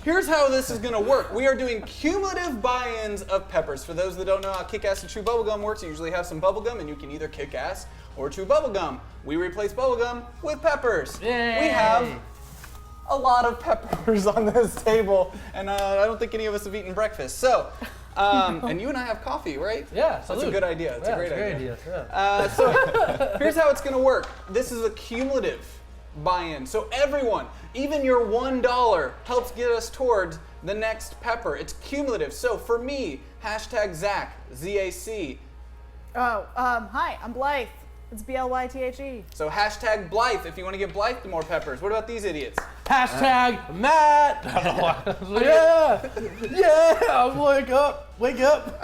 here's how this is going to work. We are doing cumulative buy-ins of peppers. For those that don't know how Kick Ass and Chew Bubblegum works, you usually have some bubblegum, and you can either kick ass or chew bubblegum. We replace bubblegum with peppers. Yay. We have a lot of peppers on this table, and I don't think any of us have eaten breakfast. So, and you and I have coffee, right? Yeah, that's a good idea. It's a great idea. Yeah. So here's how it's going to work. This is a cumulative buy-in. So everyone, even your $1 helps get us towards the next pepper. It's cumulative. So for me, hashtag Zach, Z-A-C. Hi, I'm Blythe. It's B-L-Y-T-H-E. So hashtag Blythe if you want to get Blythe more peppers. What about these idiots? Hashtag Matt. Yeah. Wake up. I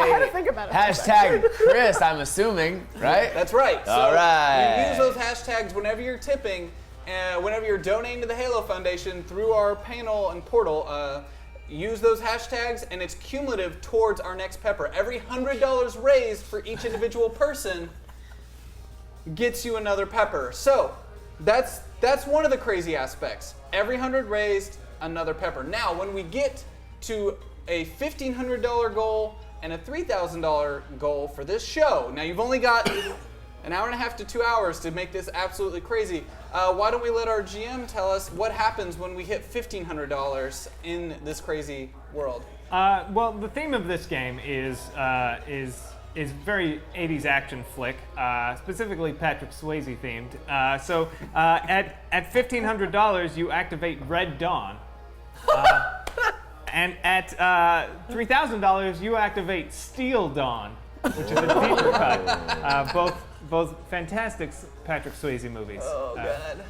had to think about it. Hashtag Chris, I'm assuming, right? That's right. So All right. you use those hashtags whenever you're tipping, whenever you're donating to the Halo Foundation through our panel and portal. Use those hashtags, and it's cumulative towards our next pepper. Every $100 raised for each individual person gets you another pepper. So that's one of the crazy aspects. Every 100 raised, another pepper. Now, when we get to a $1,500 goal and a $3,000 goal for this show, now you've only got an hour and a half to 2 hours to make this absolutely crazy. Why don't we let our GM tell us what happens when we hit $1,500 in this crazy world? Well, the theme of this game is very 80s action flick, specifically Patrick Swayze themed. So at $1,500, you activate Red Dawn. And at $3,000, you activate Steel Dawn, which is a deeper cut. Both fantastic Patrick Swayze movies. Oh, God.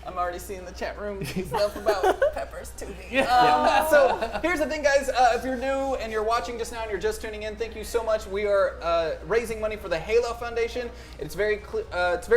I'm already seeing the chat room stuff about peppers too. So here's the thing, guys. If you're new and you're watching just now and you're just tuning in, thank you so much. We are raising money for the Halo Foundation. It's very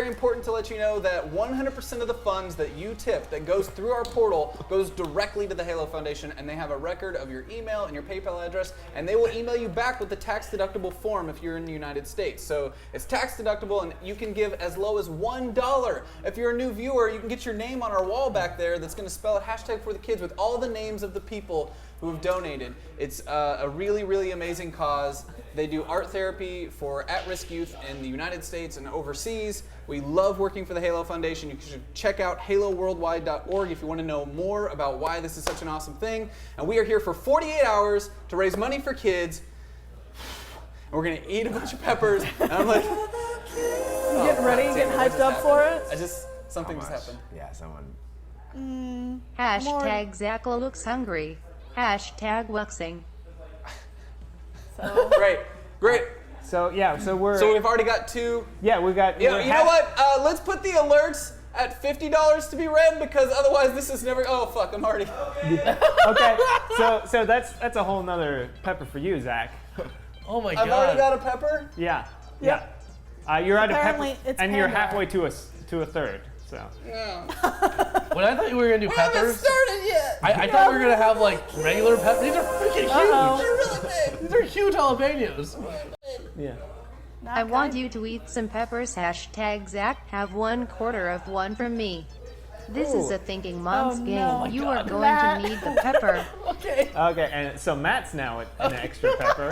important to let you know that 100% of the funds that you tip that goes through our portal goes directly to the Halo Foundation, and they have a record of your email and your PayPal address, and they will email you back with the tax-deductible form if you're in the United States. So it's tax-deductible, and you can give as low as $1. If you're a new viewer, you can get your name on our wall back there that's going to spell it hashtag for the kids with all the names of the people who have donated. It's a really, really amazing cause. They do art therapy for at-risk youth in the United States and overseas. We love working for the Halo Foundation. You should check out haloworldwide.org if you want to know more about why this is such an awesome thing. And we are here for 48 hours to raise money for kids. And we're going to eat a bunch of peppers. And I'm like, You getting ready? You getting hyped up for it? Something just happened. Yeah, someone. Hashtag Zach looks hungry. Hashtag wuxing. Great. So yeah, so we've already got 2. Yeah, we've got. You know what? Let's put the alerts at $50 to be read because otherwise this is never. Oh fuck! I'm already. Okay, so that's a whole nother pepper for you, Zach. Oh my god! I've already got a pepper. Yeah. You're at Apparently, a pepper, it's and you're panda. halfway to a third. So. When I thought you were gonna do We haven't peppers, started yet. I thought we were gonna have like regular peppers. These are freaking huge. Uh-oh. They're really big. These are huge jalapenos. Yeah. I want you to eat some peppers. Hashtag Zach, have 1/4 of one from me. This is a thinking mom's game. no. You Oh my are God, going Matt. to need the pepper. Okay. Okay, and so Matt's now an extra pepper.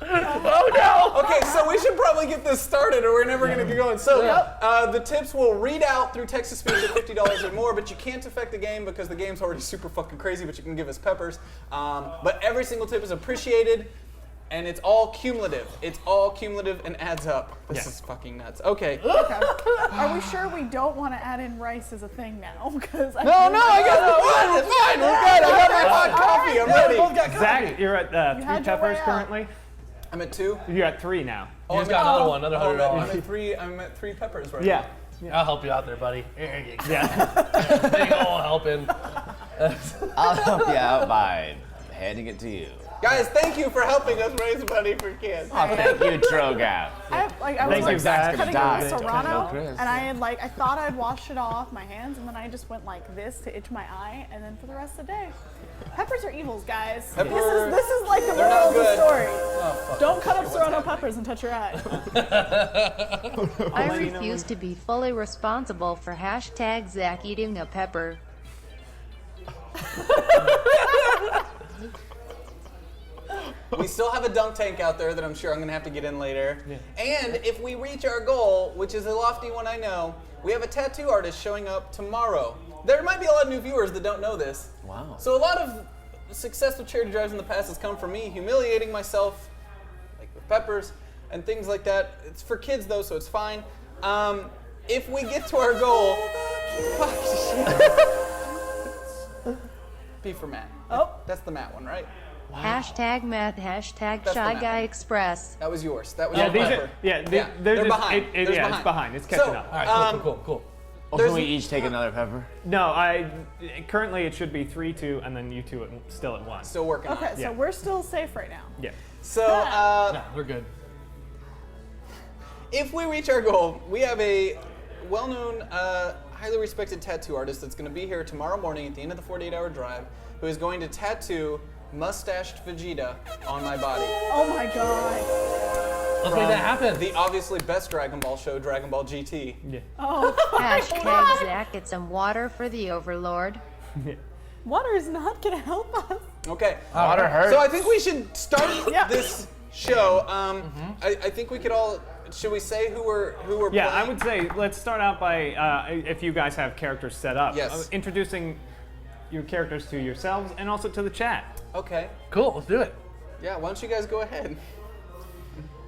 Oh no! Okay, so we should probably get this started or we're never going to get going. So the tips will read out through text-to-speech at $50 or more, but you can't affect the game because the game's already super fucking crazy, but you can give us peppers. But every single tip is appreciated, and it's all cumulative. It's all cumulative and adds up. This is fucking nuts. Okay. Are we sure we don't want to add in rice as a thing now? Because No, I got one. It's fine. We're good. I got my hot coffee. I'm ready. Zach, you're at had 3 your peppers way out. currently. I'm at 2. You're at 3 now. Oh, He's got another one, another Oh, no, $100. I'm at 3 peppers right Yeah. now. I'll help you out there, buddy. Here you go. Yeah. Big ol' helping. I'll help you out by handing it to you. Guys, thank you for helping us raise money for kids. Oh, thank you, Trogout. I was Thank you, like Zach. cutting Die. a serrano, Chris. and I thought I'd washed it all off my hands, and then I just went like this to itch my eye, and then for the rest of the day, peppers are evils, guys. This is like the They're moral not of the good. story. Oh, fuck. Don't cut up serrano peppers and touch your eye. I refuse to be fully responsible for hashtag Zach eating a pepper. We still have a dunk tank out there that I'm sure I'm going to have to get in later. Yeah. And if we reach our goal, which is a lofty one I know, we have a tattoo artist showing up tomorrow. There might be a lot of new viewers that don't know this. Wow. So a lot of success with charity drives in the past has come from me humiliating myself, like with peppers and things like that. It's for kids though, so it's fine. If we get to our goal, P for Matt. Oh. That's the Matt one, right? Hashtag math, hashtag That's Shy the Guy map. Express. That was yours. That was Yeah, your these pepper. are, they're they're just, behind. It's behind. It's catching up. All right, cool. Oh, can we each take another pepper? No, currently it should be 3-2, and then you two still at 1. Still working on Okay, it. so we're still safe right now. Yeah. So, Yeah, we're good. if we reach our goal, we have a well-known, highly respected tattoo artist that's going to be here tomorrow morning at the end of the 48-hour drive, who is going to tattoo mustached Vegeta on my body. Oh my god. Let's make that happen. The obviously best Dragon Ball show, Dragon Ball GT. Yeah. Oh. Hashtag Zach, get some water for the Overlord. Water is not gonna help us. Okay. Water hurts. So I think we should start Yeah. this show. I think we could all. Should we say who we're Yeah, playing? I would say let's start out by, if you guys have characters set up, Yes. introducing your characters to yourselves and also to the chat. Okay. Cool, let's do it. Yeah. Why don't you guys go ahead?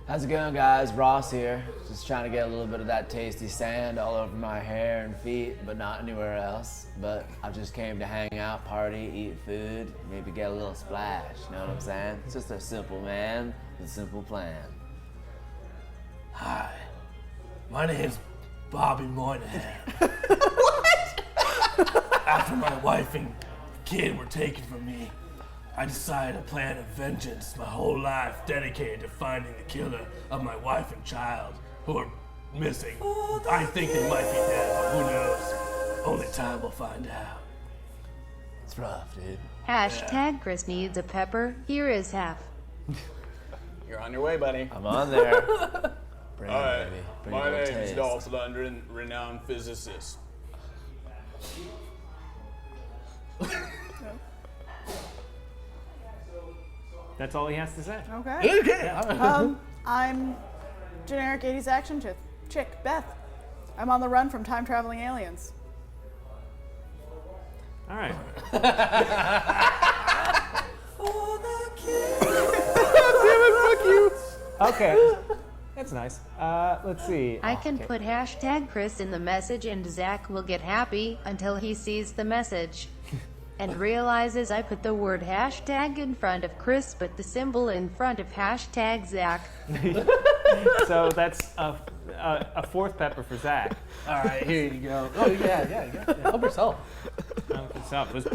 How's it going, guys? Ross here. Just trying to get a little bit of that tasty sand all over my hair and feet, but not anywhere else. But I just came to hang out, party, eat food, maybe get a little splash. You know what I'm saying? It's just a simple man with a simple plan. Hi, my name's Bobby Moynihan. After my wife and kid were taken from me, I decided to plan a vengeance my whole life dedicated to finding the killer of my wife and child who are missing. I think they might be dead, but who knows? Only time will find out. It's rough, dude. Hashtag Chris needs a pepper. Here is half. You're on your way, buddy. I'm on there. Bring it, Alright, baby. Bring my it name with is taste. Dolph Lundgren, renowned physicist. That's all he has to say. Okay. Okay. I'm generic 80s action chick, Beth. I'm on the run from time traveling aliens. All right. Okay. That's nice. Let's see. I can put hashtag Chris in the message and Zach will get happy until he sees the message. And realizes I put the word hashtag in front of Chris but the symbol in front of hashtag Zach. So that's a fourth pepper for Zach. All right, here you go. Oh, yeah. Help yourself. Help yourself. There's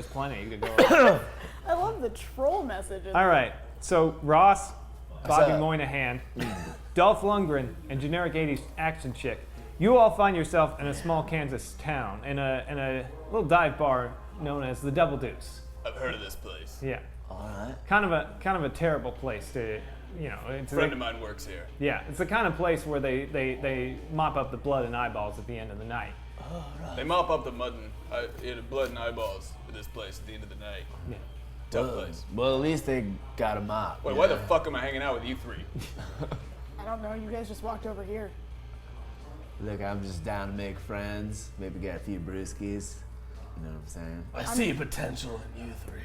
plenty. You could go. I love the troll messages. All right. So Ross, Bobby up? Moynihan, Dolph Lundgren, and generic 80s action chick. You all find yourself in a small Kansas town in a little dive bar known as the Double Deuce. I've heard of this place. Yeah. All right. Kind of a terrible place to, it's A friend of mine works here. Yeah, it's the kind of place where they mop up the blood and eyeballs at the end of the night. Oh, right. They mop up the mud and blood and eyeballs at this place at the end of the night. Yeah. Tough place. Well, at least they got a mop. Wait, why the fuck am I hanging out with you three? I don't know. You guys just walked over here. Look, I'm just down to make friends, maybe get a few brewskis. You know what I'm saying? I see potential in you three.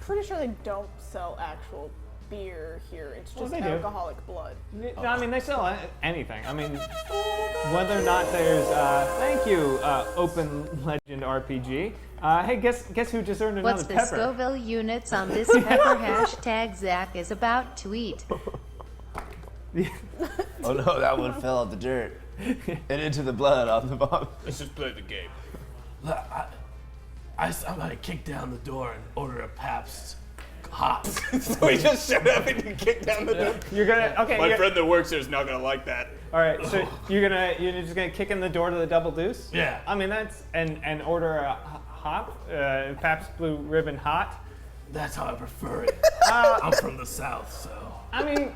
Pretty sure they don't sell actual beer here. It's just they do. alcoholic blood. I mean, they sell anything. I mean, whether or not there's, thank you, Open Legend RPG. Hey, guess who just earned another What's the pepper? Scoville units on this pepper hashtag Zach is about to eat? Oh no, that one fell out the dirt and into the blood on the bottom. Let's just play the game. I'm gonna kick down the door and order a Pabst hot. So we just showed up and you kicked down the door. You're gonna My friend that works here is not gonna like that. All right, so you're just gonna kick in the door to the Double Deuce? Yeah. I mean that's and order a hot, Pabst Blue Ribbon hot. That's how I prefer it. I'm from the South, so. I mean,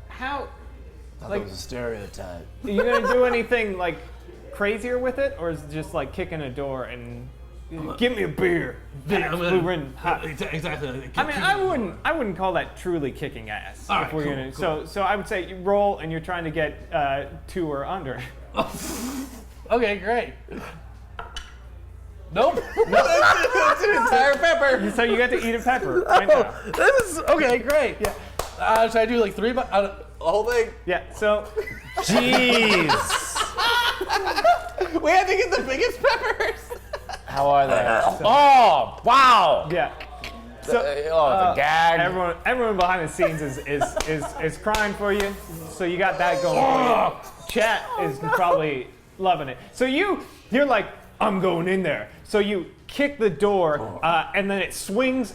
how? That was a stereotype. Are you gonna do anything like crazier with it, or is it just like kicking a door and give me a beer? Yeah, Blue Ribbon hot. Exactly. I mean, I wouldn't call that truly kicking ass. All if right, we're cool, gonna, cool. So I would say you roll and you're trying to get 2 or under. Okay, great. Nope. That's an entire pepper. So you get to eat a pepper right now. This is okay. Great. Yeah. Should I do like 3? The whole thing. Yeah. So, jeez. We had to get the biggest peppers. How are they? Oh, wow. Yeah. So, the gag. Everyone behind the scenes is crying for you. So you got that going for you. Chat is probably loving it. So you're like, I'm going in there. So you kick the door, and then it swings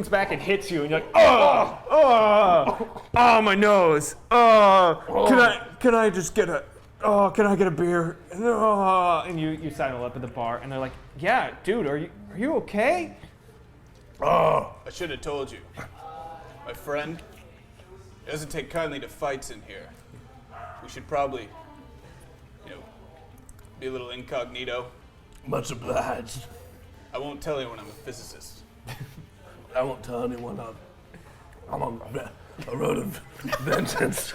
back and hits you, and you're like, oh, my nose. Can I just get can I get a beer? And you sidle up at the bar, and they're like, yeah, dude, are you okay? I should have told you. My friend doesn't take kindly to fights in here. We should probably, be a little incognito. Much obliged. I won't tell anyone I'm a physicist. I won't tell anyone I'm on a road of vengeance.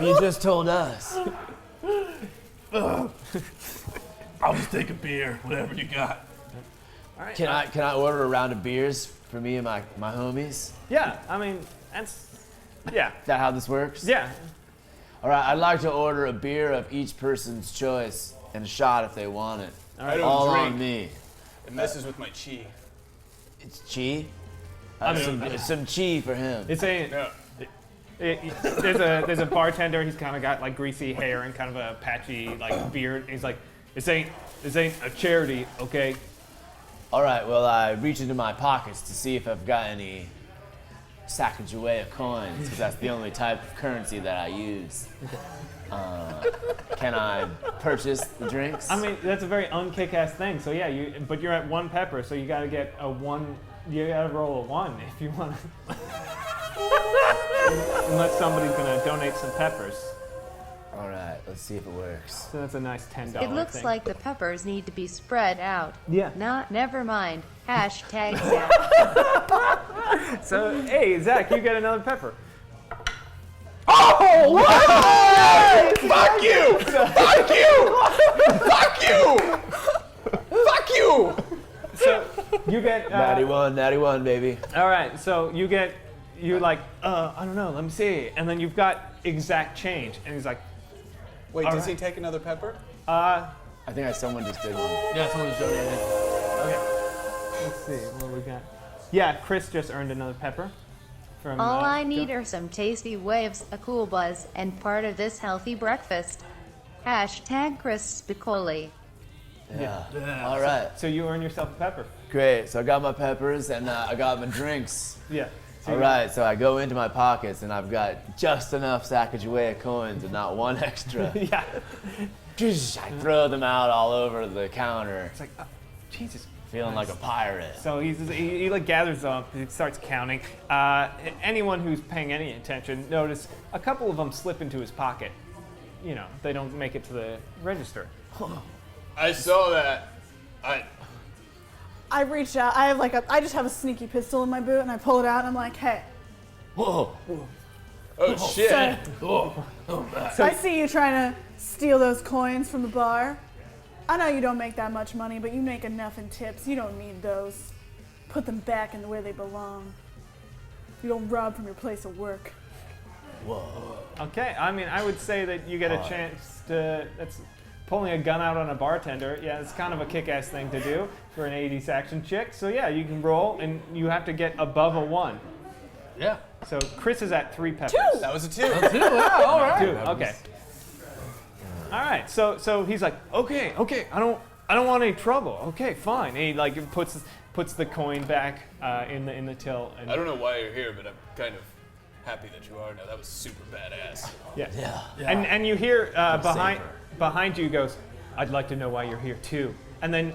You just told us. I'll just take a beer, whatever you got. All right. Can I order a round of beers for me and my homies? Yeah, I mean, yeah. Is that how this works? Yeah. All right, I'd like to order a beer of each person's choice and a shot if they want it. I don't All drink. on me. It messes with my chi. It's chi? Some chi for him. It's there's a bartender. He's kind of got like greasy hair and kind of a patchy like beard. He's like, this ain't a charity, okay? All right, well, I reach into my pockets to see if I've got any Sacagawea coins, because that's the only type of currency that I use. Can I purchase the drinks? I mean, that's a very unkick-ass thing. So yeah, but you're at 1 pepper, so you gotta get a 1. You gotta roll a 1 if you want to. Unless somebody's gonna donate some peppers. All right, let's see if it works. So that's a nice $10 It looks thing. like the peppers need to be spread out. Yeah. Never mind. Hashtag Zach. So hey, Zach, you get another pepper. Oh! What? Fuck you! Fuck you! Fuck you! Fuck you! So you get natty one, baby. All right, so you get you're like, I don't know, let me see. And then you've got exact change. And he's like, Wait, all does he right. take another pepper? I think someone just did one. Yeah, someone just donated. Okay. Let's see what we got. Yeah, Chris just earned another pepper. From, All I need are some tasty waves, a cool buzz, and part of this healthy breakfast. Hashtag Chris Spicoli. Yeah. All right. So you earn yourself a pepper. Great. So I got my peppers and I got my drinks. Yeah. All right. So I go into my pockets and I've got just enough Sacagawea coins and not one extra. Yeah. I throw them out all over the counter. It's like, oh, Jesus. Feeling like a pirate. So he like gathers up, he starts counting. Anyone who's paying any attention notice a couple of them slip into his pocket. You know, they don't make it to the register. I saw that. I reach out. I just have a sneaky pistol in my boot, and I pull it out, and I'm like, hey. Whoa. Oh shit. So I see you trying to steal those coins from the bar. I know you don't make that much money, but you make enough in tips. You don't need those. Put them back in where they belong. You don't rob from your place of work. Whoa. Okay, I mean, I would say that you get a chance to. That's pulling a gun out on a bartender. Yeah, it's kind of a kick-ass thing to do for an 80s action chick. So yeah, you can roll, and you have to get above a 1. Yeah. So Chris is at 3 peppers. 2. That was a 2. Yeah, all right. 2. Okay. All right. So he's like, okay, I don't want any trouble. Okay, fine. And he like puts the coin back in the till. And I don't know why you're here, but I'm kind of happy that you are now. That was super badass. Yeah. And you hear behind you goes, I'd like to know why you're here too. And then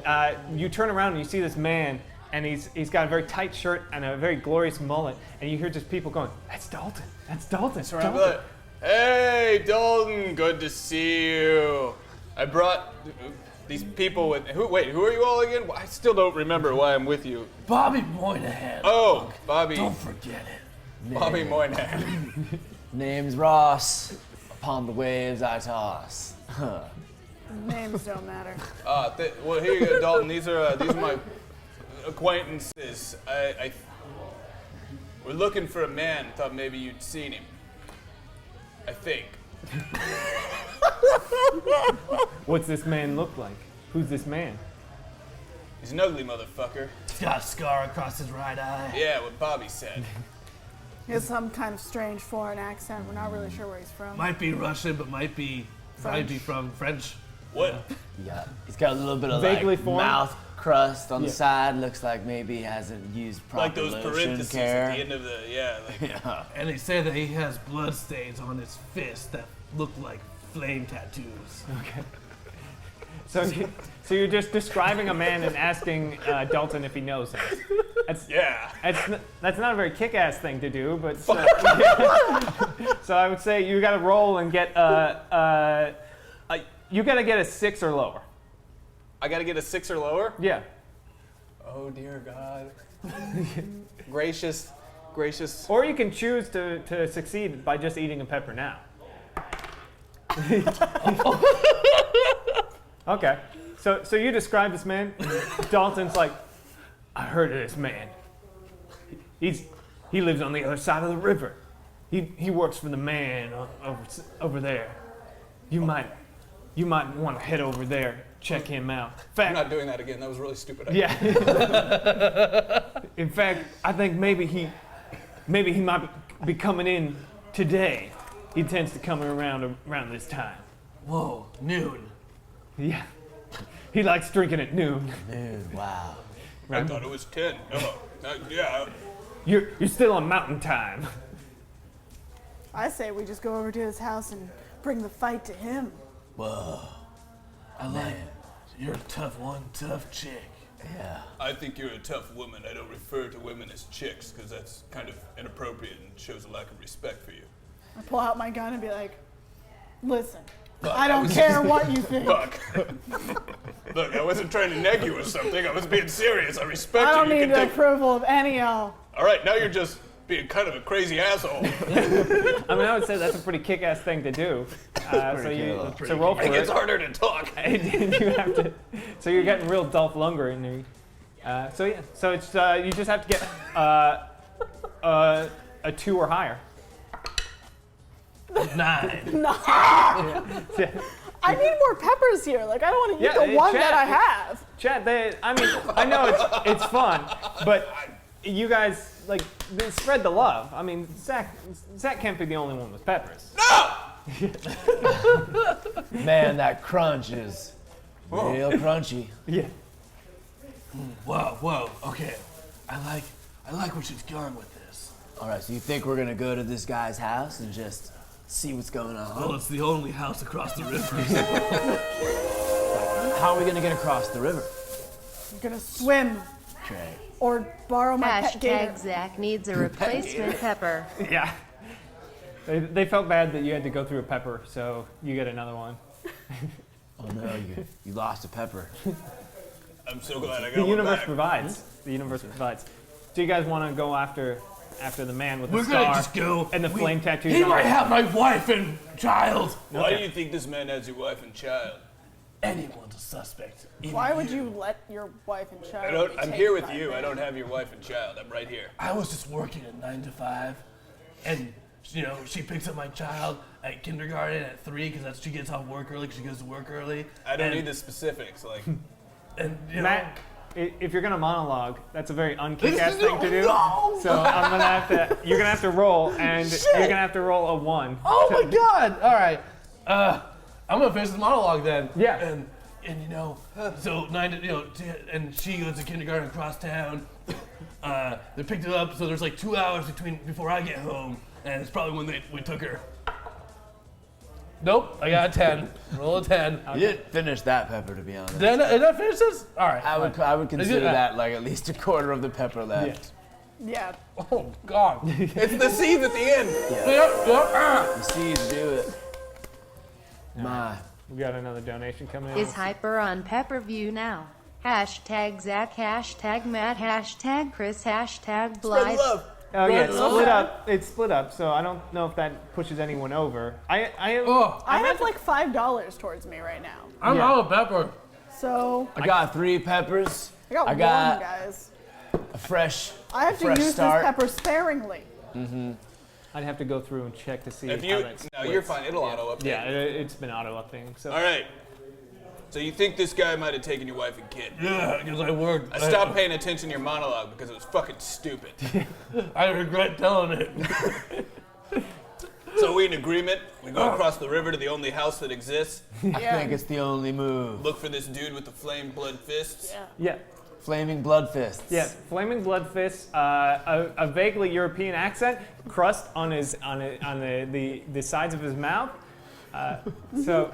you turn around and you see this man, and he's got a very tight shirt and a very glorious mullet, and you hear just people going, that's Dalton. That's Dalton. So I'm like, hey, Dalton, good to see you. I brought these people with. Who are you all again? I still don't remember why I'm with you. Bobby Moynihan. Oh, Bobby. Don't forget it. Bobby Moynihan. Name's Ross. Upon the waves I toss. Names don't matter. Well, here you go, Dalton. These are my acquaintances. We're looking for a man. Thought maybe you'd seen him. I think. What's this man look like? Who's this man? He's an ugly motherfucker. He's got a scar across his right eye. Yeah, what Bobby said. He has some kind of strange foreign accent. We're not really sure where he's from. Might be Russian, but might be from French. What? Yeah. He's got a little bit of Vaguely like formed? mouth crust on the side. Looks like maybe he hasn't used proper Like those lotion parentheses care. at the end of the Yeah. And they say that he has blood stains on his fist that look like flame tattoos. Okay. So you're just describing a man and asking Dalton if he knows him. That's not a very kick-ass thing to do, but so I would say you got to roll and get you got to get a 6 or lower. I got to get a 6 or lower? Yeah. Oh dear God. Gracious. Or you can choose to succeed by just eating a pepper now. Okay. So you describe this man. Dalton's like, I heard of this man. He lives on the other side of the river. He works for the man over there. You might want to head over there, check him out. I'm not doing that again. That was really stupid. Yeah. In fact, I think maybe he might be coming in today. He tends to come around this time. Whoa, noon. Yeah. He likes drinking at noon. Noon, wow. I thought it was 10. Yeah. You're still on mountain time. I say we just go over to his house and bring the fight to him. Whoa. I like it. You're a tough one, tough chick. Yeah. I think you're a tough woman. I don't refer to women as chicks because that's kind of inappropriate and shows a lack of respect for you. I pull out my gun and be like, listen, Look, I don't care what you think. Look, I wasn't trying to neg you or something. I was being serious. I respect you. I don't You need can the take... approval of any y'all. All right, now you're just being kind of a crazy asshole. I mean, I would say that's a pretty kick-ass thing to do. So roll for it. It gets harder to talk. And you have to. So you're getting real Dolph Lundgren in there. So it's you just have to get a a 2 or higher. 9. Yeah. I need more peppers here. Like, I don't want to eat the one that I have. Chat, I mean, I know it's fun, but you guys, like, spread the love. I mean, Zach can't be the only one with peppers. No! Man, that crunch is real crunchy. Yeah. Whoa, okay. I like where she's going with this. All right, so you think we're gonna go to this guy's house and just see what's going on? Well, it's the only house across the river. How are we gonna get across the river? I'm gonna swim. Okay. Or borrow my pet gator. Hashtag Zach needs a replacement pepper. Yeah. They felt bad that you had to go through a pepper, so you get another one. Oh no, you lost a pepper. I'm so glad I got The one universe back. provides. The universe provides. Do you guys want to go after the man with the We're scar gonna just go. and the flame tattoos? He on might him? have my wife and child. Why do you think this man has your wife and child? Anyone's a suspect. Even Why would you let your wife and child be I'm here with you. I don't have your wife and child. I'm right here. I was just working at 9 to 5, and she picks up my child at kindergarten at 3 because she gets off work early because she goes to work early. I don't need the specifics. Like, and Matt, if you're gonna monologue, that's a very unkick-ass This is- thing to do. no! So you're gonna have to roll, and you're gonna have to roll a 1. Oh my God! All right, I'm gonna finish the monologue then. Yeah. And so 9 to and she goes to kindergarten across town. They picked it up, so there's like 2 hours before I get home, and it's probably when we took her. Nope, I got a 10. Roll a 10. You didn't finish that pepper, to be honest. Did I finish this? All right. I would consider that like at least a quarter of the pepper left. Yeah. Oh God. it's the seeds at the end. The seeds do it. My. We got another donation coming in. Is Hyper on pepper-view now? Hashtag Zach, hashtag Matt, hashtag Chris, hashtag Blythe. Oh yeah, it's split up. It's split up, so I don't know if that pushes anyone over. I have like $5 towards me right now. I'm out of pepper. So I got 3 peppers. I got one, guys. A fresh. I have to fresh use start. this pepper sparingly. Mm-hmm. I'd have to go through and check to see If how you, that no, splits. you're fine. It'll auto update. Yeah, it's been auto updating. So. All right. So you think this guy might have taken your wife and kid? Yeah, because I worked. I stopped paying attention to your monologue because it was fucking stupid. I regret telling it. So we in agreement? We go across the river to the only house that exists. I think it's the only move. Look for this dude with the flame blood fists. Yeah. Flaming blood fists. Yeah, flaming blood fists, a vaguely European accent, crust on the sides of his mouth. So.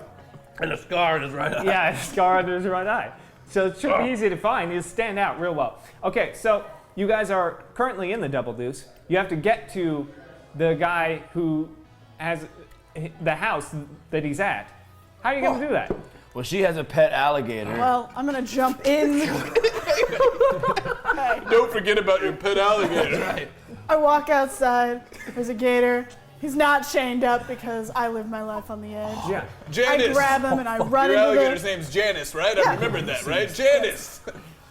And a scar in his right eye. Yeah, a scar under his right eye. So it should be easy to find. He'll stand out real well. Okay, so you guys are currently in the Double Deuce. You have to get to the guy who has the house that he's at. How are you going to do that? Well, she has a pet alligator. Well, I'm gonna jump in. Don't forget about your pet alligator. Right. I walk outside. There's a gator. He's not chained up because I live my life on the edge. Yeah. Janice. I grab him and I run Your into alligator's name's Janice, right? Yeah. I remembered that, right? Janice.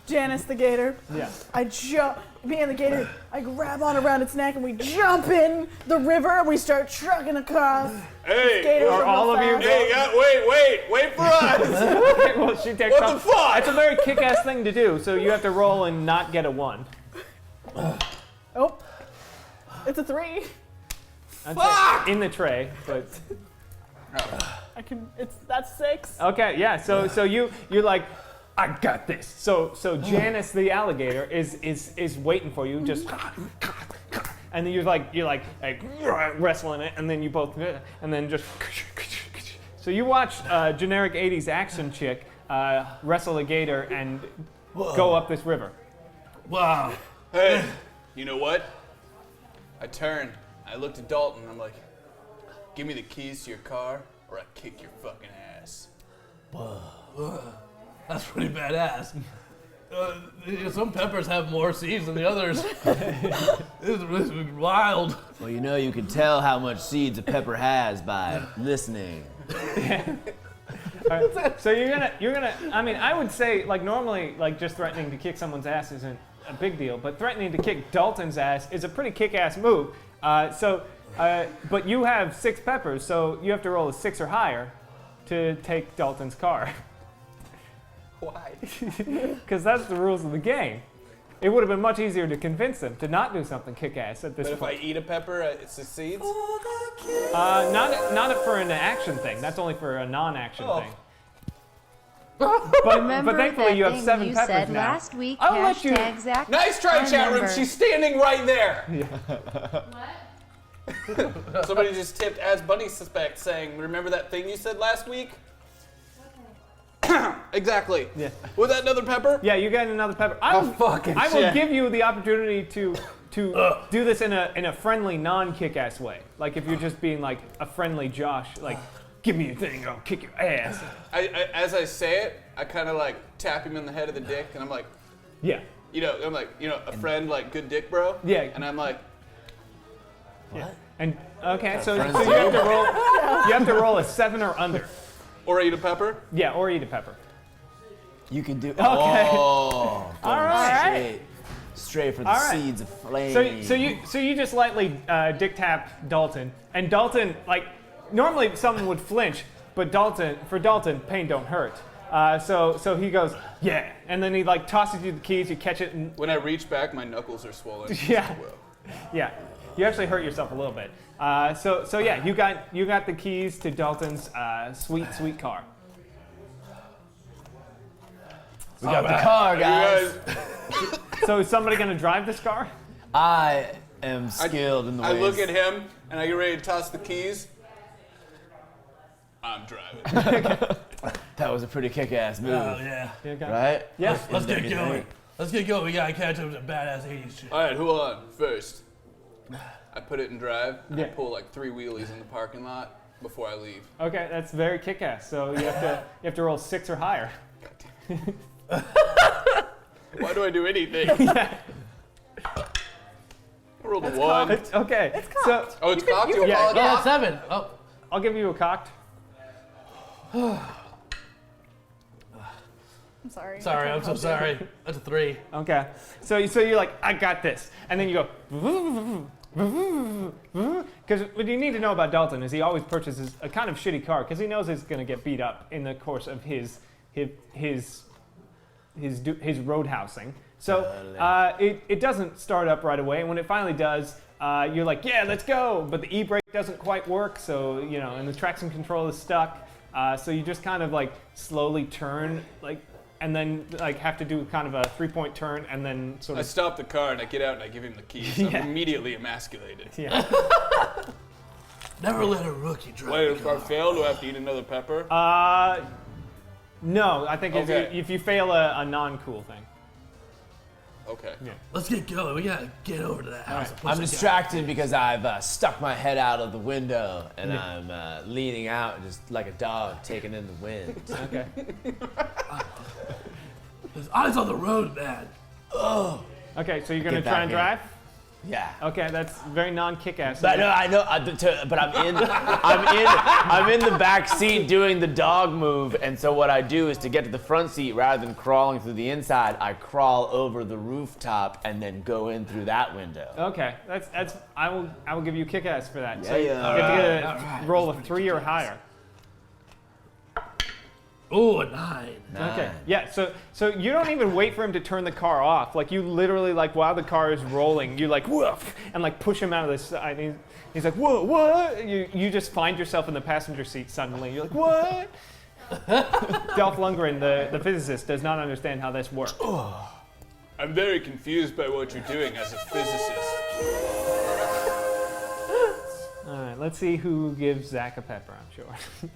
Janice the gator. Yeah. I jump, me and the gator, I grab on around its neck and we jump in the river and we start trucking across. Hey, Gators are real all of you- fast. Hey, wait for us. Okay, well, she takes What off. the fuck? It's a very kick-ass thing to do, so you have to roll and not get a 1. Oh, it's a 3. That's in the tray, but That's 6. okay, yeah. So you're like, I got this. So Janice the alligator is waiting for you, just, and then you're like wrestling it, and then you both, and then just. So you watch generic 80s action chick wrestle a gator and go up this river. Wow. Hey, you know what? I turned. I looked at Dalton. I'm like, give me the keys to your car, or I kick your fucking ass. That's pretty badass. Some peppers have more seeds than the others. This is wild. Well, you can tell how much seeds a pepper has by listening. All right, so you're gonna. I mean, I would say like normally like just threatening to kick someone's ass isn't a big deal, but threatening to kick Dalton's ass is a pretty kick-ass move. But you have 6 peppers, so you have to roll a 6 or higher to take Dalton's car. Why? Because that's the rules of the game. It would have been much easier to convince them to not do something kick-ass at this But if point. I eat a pepper, it succeeds? Not for an action thing. That's only for a non-action thing. Remember but thankfully that you have thing 7 you peppers said now. last week, I'll let you. Zach. Nice try, chat room. Remember. She's standing right there. What? Somebody just tipped as Bunny Suspect saying, remember that thing you said last week? Exactly. Yeah. Was that another pepper? Yeah, you got another pepper. I will give you the opportunity to do this in a friendly, non-kick-ass way. Like if you're just being like a friendly Josh, like give me your thing, I'll kick your ass. As I say it, I kind of like tap him in the head of the dick, and I'm like, yeah. I'm like, a friend, like, good dick, bro. Yeah. And I'm like, What? And okay, so you have to roll. You have to roll a 7 or under. Or eat a pepper. Yeah, or eat a pepper. You can do. Okay. Oh, All right. Straight for the All right. seeds of flame. So you just lightly dick tap Dalton, and Dalton, like normally someone would flinch, but for Dalton, pain don't hurt. So he goes, yeah, and then he like tosses you the keys, you catch it, and when I reach back, my knuckles are swollen. yeah, yeah, you actually hurt yourself a little bit. So yeah, you got the keys to Dalton's sweet car. We got the car, guys. So is somebody gonna drive this car? I am skilled in the ways. I look at him and I get ready to toss the keys. I'm driving. That was a pretty kick-ass move. Oh, yeah. Right? Yeah. Let's get going. Let's get going. We gotta catch up to badass 80s shit. All right, hold on. First, I put it in drive. And I Yeah. pull like 3 wheelies in the parking lot before I leave. Okay, that's very kick-ass. So you have to roll 6 or higher. Why do I do anything? Yeah. I rolled It's a 1. cocked. Okay. It's So, cocked. Oh, it's cocked? You yeah, apologize? Yeah, 7. Oh. I'll give you a cocked. I'm sorry. Sorry, I'm so sorry. That's a 3. Okay. So you're like, I got this, and then you go. Because what you need to know about Dalton is he always purchases a kind of shitty car because he knows it's going to get beat up in the course of his road housing. So it doesn't start up right away, and when it finally does, you're like, yeah, let's go. But the e-brake doesn't quite work, so and the traction control is stuck. So you just kind of like slowly turn, and then like have to do kind of a 3-point turn, and then sort I of. stop the car and I get out and I give him the keys. Yeah. I'm immediately emasculated. Yeah. Never let a rookie drive. Wait, if I fail, do I have to eat another pepper? No, I think Okay. if you fail a non-cool thing. Okay. Yeah. Let's get going. We gotta get over to that house. and push I'm that guy. distracted because I've stuck my head out of the window and I'm leaning out just like a dog taking in the wind. Okay. His eyes on the road, man. Oh. Okay, so you're gonna Get try back and in. drive? Yeah. Okay, that's very non-kick-ass. But no, I know. But I'm in the back seat doing the dog move, and so what I do is to get to the front seat, rather than crawling through the inside, I crawl over the rooftop and then go in through that window. Okay, that's I will give you kick-ass for that. So Yeah. you have to get a Alright. roll of 3 or higher. Oh, a 9. Okay. Yeah. So you don't even wait for him to turn the car off. Like you literally like while the car is rolling, you like woof and like push him out of the side. He's like whoa what? You just find yourself in the passenger seat suddenly. You're like what? Dolph Lundgren, the physicist, does not understand how this works. I'm very confused by what you're doing as a physicist. All right. Let's see who gives Zach a pepper. I'm sure.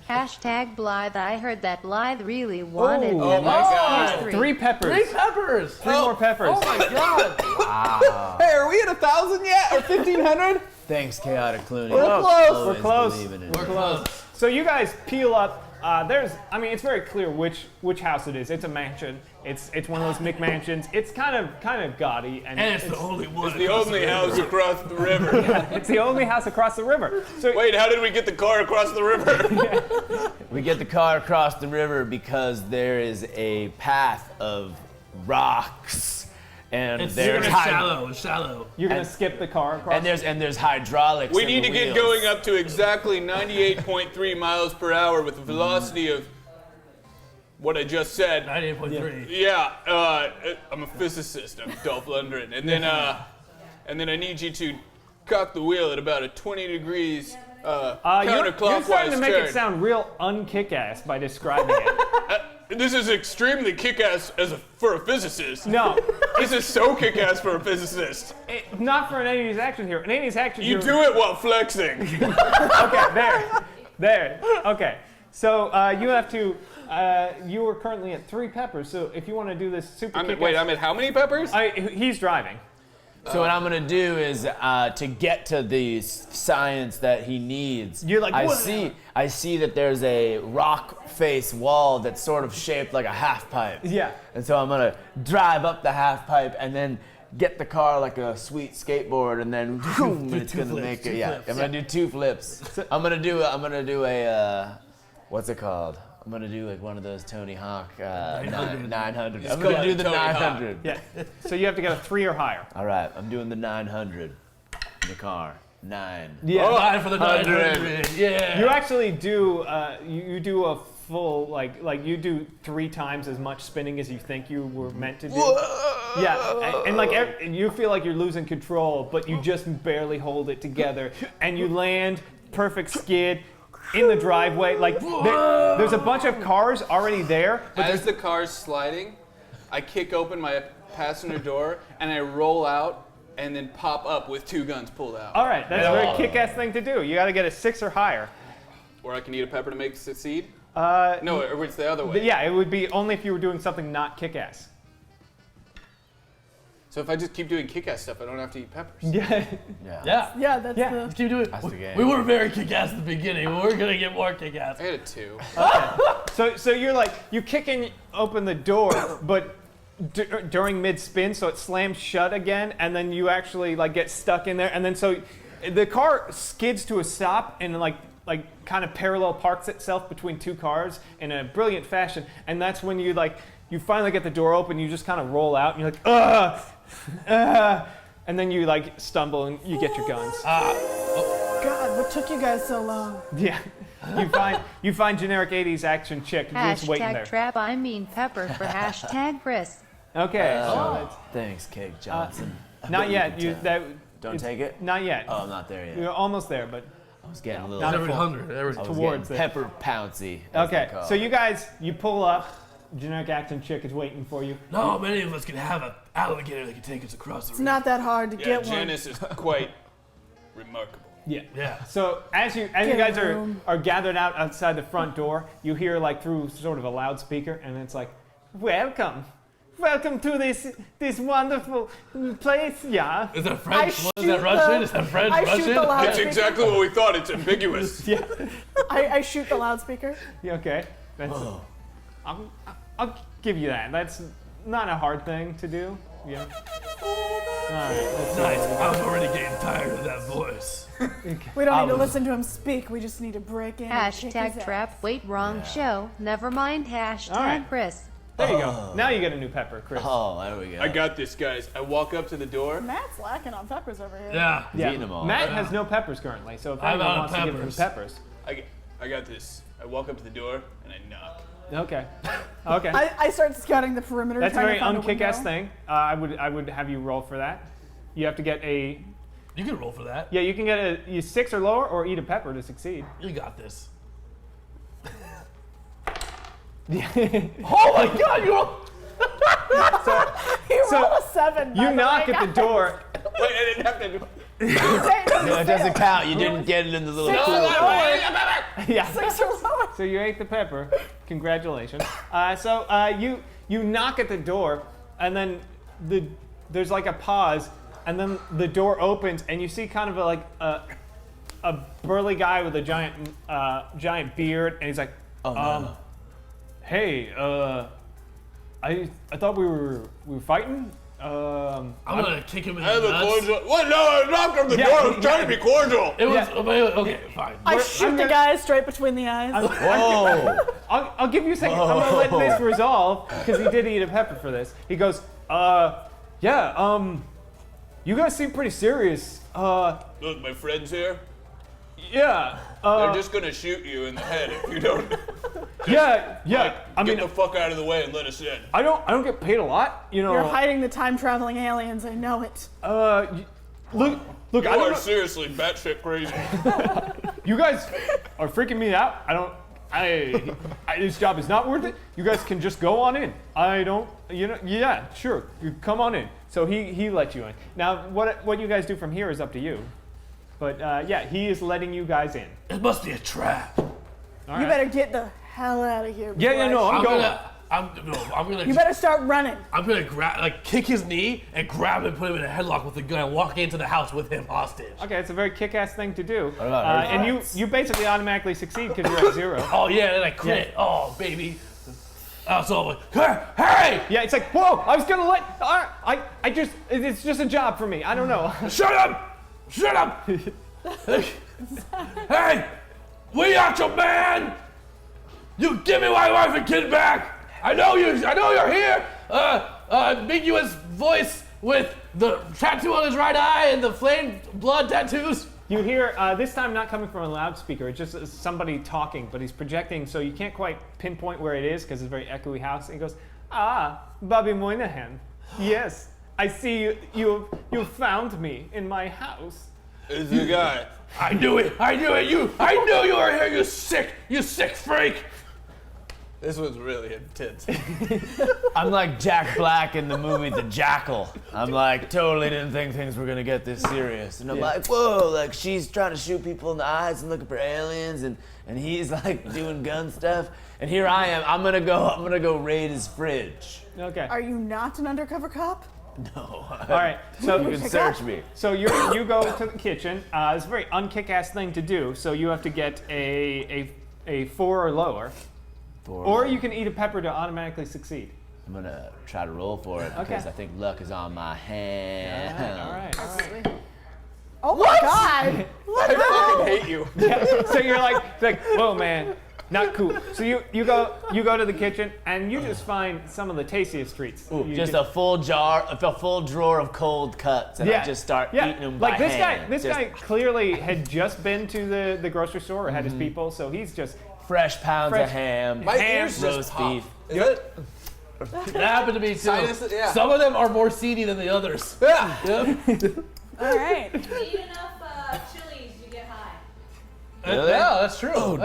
Hashtag Blythe. I heard that Blythe really wanted Oh them. my God. Here's 3 peppers. 3 peppers. 3 more peppers. Oh my god. Wow. Hey, are we at 1,000 yet? Or 1,500? Thanks, Chaotic Clooney. We're close. Always We're close. believing in it. We're close. So you guys peel up. It's very clear which house it is. It's a mansion. It's one of those McMansions. It's kind of gaudy, and And it's the only one. It's the across only river. house across the river. it's the only house across the river. So Wait, how did we get the car across the river? We get the car across the river because there is a path of rocks and It's there's shallow. You're gonna skip the car across. and there's hydraulics. We in need the to get wheels. going up to exactly 98.3 miles per hour with a velocity of what I just said. 98.3. Yeah, I'm a physicist. I'm Dolph Lundgren, and then I need you to cock the wheel at about a 20 degrees counterclockwise You're starting to make turn. it sound real unkick-ass by describing it. This is extremely kick-ass for a physicist. No. This is so kick-ass for a physicist. Not for an 80s action hero. An 80s action You hero. do it while flexing. Okay, there. Okay. So you have to. You are currently at 3 peppers. So if you want to do this super. I'm at how many peppers? He's driving. So what I'm gonna do is to get to the science that he needs. You're like, I what? see that there's a rock face wall that's sort of shaped like a half pipe. Yeah. And so I'm gonna drive up the half pipe and then get the car like a sweet skateboard and then boom, it's gonna make it. Yeah, I'm gonna do 2 flips. I'm gonna do a what's it called? I'm gonna do like one of those Tony Hawk 900. I'm gonna do the 900. Yeah. So you have to get a 3 or higher. All right, I'm doing the 900 in the car. 9. Yeah. Oh, 9 for the 900. Yeah. You actually do. You do a full like you do 3 times as much spinning as you think you were meant to do. Yeah, and like you feel like you're losing control, but you just barely hold it together, and you land perfect skid. In the driveway, like there's a bunch of cars already there. But As the car's sliding, I kick open my passenger door and I roll out and then pop up with 2 guns pulled out. All right, that's a very kick-ass thing to do. You got to get a 6 or higher. Or I can eat a pepper to make it succeed? No, No, or it's the other way. Yeah, it would be only if you were doing something not kick-ass. So if I just keep doing kick-ass stuff, I don't have to eat peppers. Yeah. Yeah, that's the. Let's keep doing it. That's the game. We were very kick-ass at the beginning, but we're gonna get more kick-ass. I had a 2. So you're like you kicking open the door, but during mid-spin, so it slams shut again, and then you actually like get stuck in there, and then so the car skids to a stop and like kind of parallel parks itself between 2 cars in a brilliant fashion, and that's when you finally get the door open, you just kind of roll out, and you're like and then you like stumble and you get your guns. God, what took you guys so long? Yeah. You find generic 80s action chick just waiting there. Trap, I mean pepper for hashtag Chris. Okay. So that's, Thanks, Cake Johnson. not yet. Don't take it? Not yet. Oh, I'm not there yet. You're almost there, but I was getting a little. not Every full. 100. I was towards getting it. pepper pouncy. as they Okay, call so it. you guys, you pull up. Generic action chick is waiting for you. No, many of us can have an alligator that can take us across the It's river. not that hard to Yeah, get one. Janice is quite remarkable. Yeah. Yeah. So as you guys are gathered outside the front door, you hear like through sort of a loudspeaker, and it's like, "Welcome to this wonderful place, yeah." Is that I French? What is shoot that Russian? the- Is that French? I shoot Russian? the That's loudspeaker. exactly what we thought. It's ambiguous. Yeah. I shoot the loudspeaker. Yeah, okay. That's. I'll give you that. That's not a hard thing to do. Yeah. All right. Let's Nice. I was already getting tired of that voice. We don't need to listen to him speak. We just need to break in. and kick Hashtag his trap. ass. Wait, wrong show. Never mind. Hashtag All right. Chris. There you go. Now you get a new pepper, Chris. Oh, there we go. I got this, guys. I walk up to the door. Matt's lacking on peppers over here. Yeah. He's eating them all. Matt has no peppers currently, so if I'm anyone out of wants to give him peppers. peppers. I got this. I walk up to the door and I knock. Okay. Okay. I start scouting the perimeter. That's a trying very to find unkick-ass window. thing. I would have you roll for that. You have to get a. You can roll for that. Yeah, you can get a 6 or lower, or eat a pepper to succeed. You got this. Oh my God! You roll. He So, rolled a 7. by You the knock way, at the guys. door. Wait, I didn't have to. No, it doesn't count. You didn't get it in the little Six cool. or lower. Yeah. 6 or lower. So you ate the pepper. Congratulations. You knock at the door, and then there's like a pause, and then the door opens, and you see kind of a burly guy with a giant beard, and he's like, "Hey, I thought we were fighting." I'm gonna kick him in I have the a nuts. cordial. What? No, I knocked on the door. I was trying to be cordial. It was Yeah. okay. Fine. I shoot the guy straight between the eyes. Whoa! I'll give you a second. I'm gonna let this resolve because he did eat a pepper for this. He goes, Yeah, you guys seem pretty serious. Look, my friends here, Yeah. they're just gonna shoot you in the head if you don't. Yeah. Get the fuck out of the way and let us in. I don't get paid a lot, you know. You're hiding the time traveling aliens. I know it. Look. You I don't are know. seriously batshit crazy. You guys are freaking me out. This job is not worth it. You guys can just go on in. Yeah, sure. You come on in. So he let you in. Now, what you guys do from here is up to you. But yeah, he is letting you guys in. It must be a trap. All You right. better get the hell out of here. Yeah, no, I'm going. I'm gonna. You better start running. I'm gonna kick his knee and grab him and put him in a headlock with the gun and walk into the house with him hostage. Okay, it's a very kick-ass thing to do. What about her? And you basically automatically succeed because you're at 0. Oh yeah, and then I crit. Yeah. Oh baby. So I'm like, hey! Yeah, it's like, whoa! I was gonna let. It's just a job for me. I don't know. Shut up! Shut up! Hey! We aren't your man! You give me my wife and kid back! I know you're here! Ambiguous voice with the tattoo on his right eye and the flame blood tattoos. You hear, this time not coming from a loudspeaker, it's just somebody talking, but he's projecting, so you can't quite pinpoint where it is because it's a very echoey house. And he goes, Bobby Moynihan. Yes, I see you found me in my house. It's the guy. I knew it! I knew it! I knew you were here, you sick freak! This was really intense. I'm like Jack Black in the movie The Jackal. I'm like, totally didn't think things were gonna get this serious. And I'm like, whoa, like she's trying to shoot people in the eyes and looking for aliens, and he's like doing gun stuff. And here I am, I'm gonna go raid his fridge. Okay. Are you not an undercover cop? No. All right, so you can search me. So you go to the kitchen. It's a very unkick-ass thing to do. So you have to get a 4 or lower, or you can eat a pepper to automatically succeed. I'm gonna try to roll for it because I think luck is on my hand. All right. Oh my God! I fucking hate you. Yeah, so you're like, whoa, man, not cool. So you go to the kitchen and you just find some of the tastiest treats. Ooh, just a full drawer of cold cuts, and I just start eating them by hand. This guy clearly had just been to the grocery store or had his people, so he's just fresh pounds of ham, roast beef. Is it? That happened to me too. Yeah. Some of them are more seedy than the others. Yeah. Yep. All right. If you eat enough chilies, you get high. Yeah, that's true. Oh,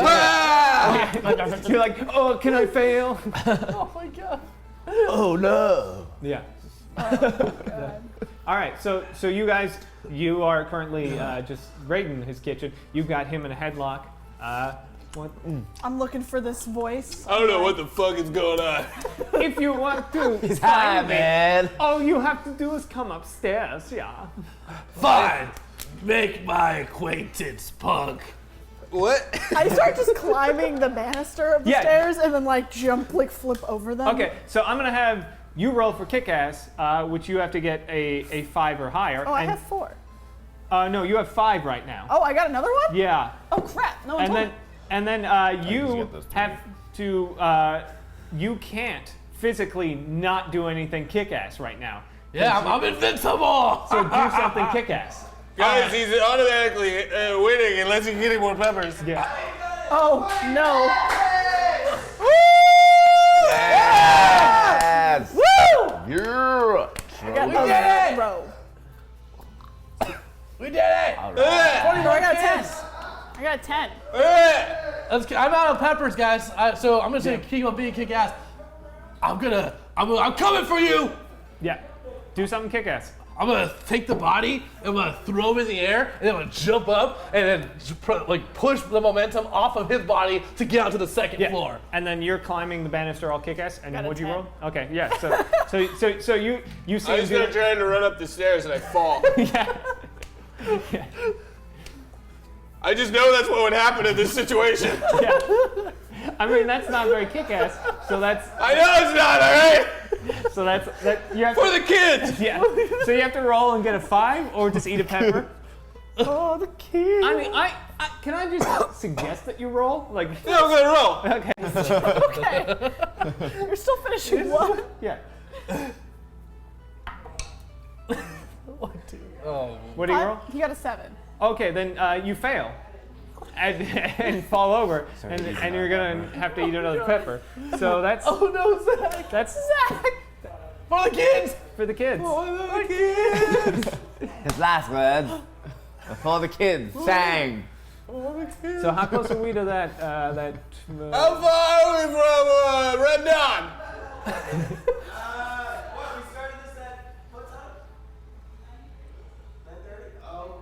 you're like, oh, can I fail? Oh my God. Oh no. Yeah. All right, so you guys, you are currently just raiding his kitchen. You've got him in a headlock. What? I'm looking for this voice. I don't know what the fuck is going on. If you want to He's high, find me, man. all you have to do is come upstairs, yeah. Fine. Make my acquaintance, punk. What? I start just climbing the banister of the Yeah. stairs and then flip over them. Okay, so I'm gonna have you roll for kick-ass, which you have to get a 5 or higher. Oh, I have 4. No, you have 5 right now. Oh, I got another one? Yeah. Oh crap! No one And told then me. and then you have to you can't physically not do anything kick-ass right now. Yeah, I'm invincible. So do something kick-ass. Guys, he's automatically winning unless you get him more peppers. Yeah. Oh no! Yes. Woo! Yeah. I got We did it! row. We did it. All right. 20 more. I got a 10. I got a 10. I'm out of peppers, guys. So I'm gonna keep on being kick-ass. I'm coming for you. Yeah. Do something kick-ass. I'm gonna take the body, I'm gonna throw him in the air, and then I'm gonna jump up and then push the momentum off of his body to get out to the second floor. And then you're climbing the banister all kick-ass. And Got a what'd you 10. roll? Okay, yeah. So you see I him was do gonna try to run up the stairs and I fall. Yeah. I just know that's what would happen in this situation. Yeah. I mean, that's not very kick-ass. So that's. I know it's not, all right? So that's you have For to, the kids. Yeah. So you have to roll and get a 5, or just eat a pepper. Oh, the kids. I mean, can I just suggest that you roll? Like. Yeah, I'm gonna roll. Okay. Okay. You're still finishing one. Yeah. Oh. What do you roll? He got a 7. Okay, then you fail. And fall over, and you're gonna have to eat another pepper. So that's. Oh no, Zach! That's Zach! For the kids! For the kids. For the kids! His last words. For the kids. Sang. So how close are we to that? How far are we from Red Dawn? What? We started this at what time? 9:30? Oh.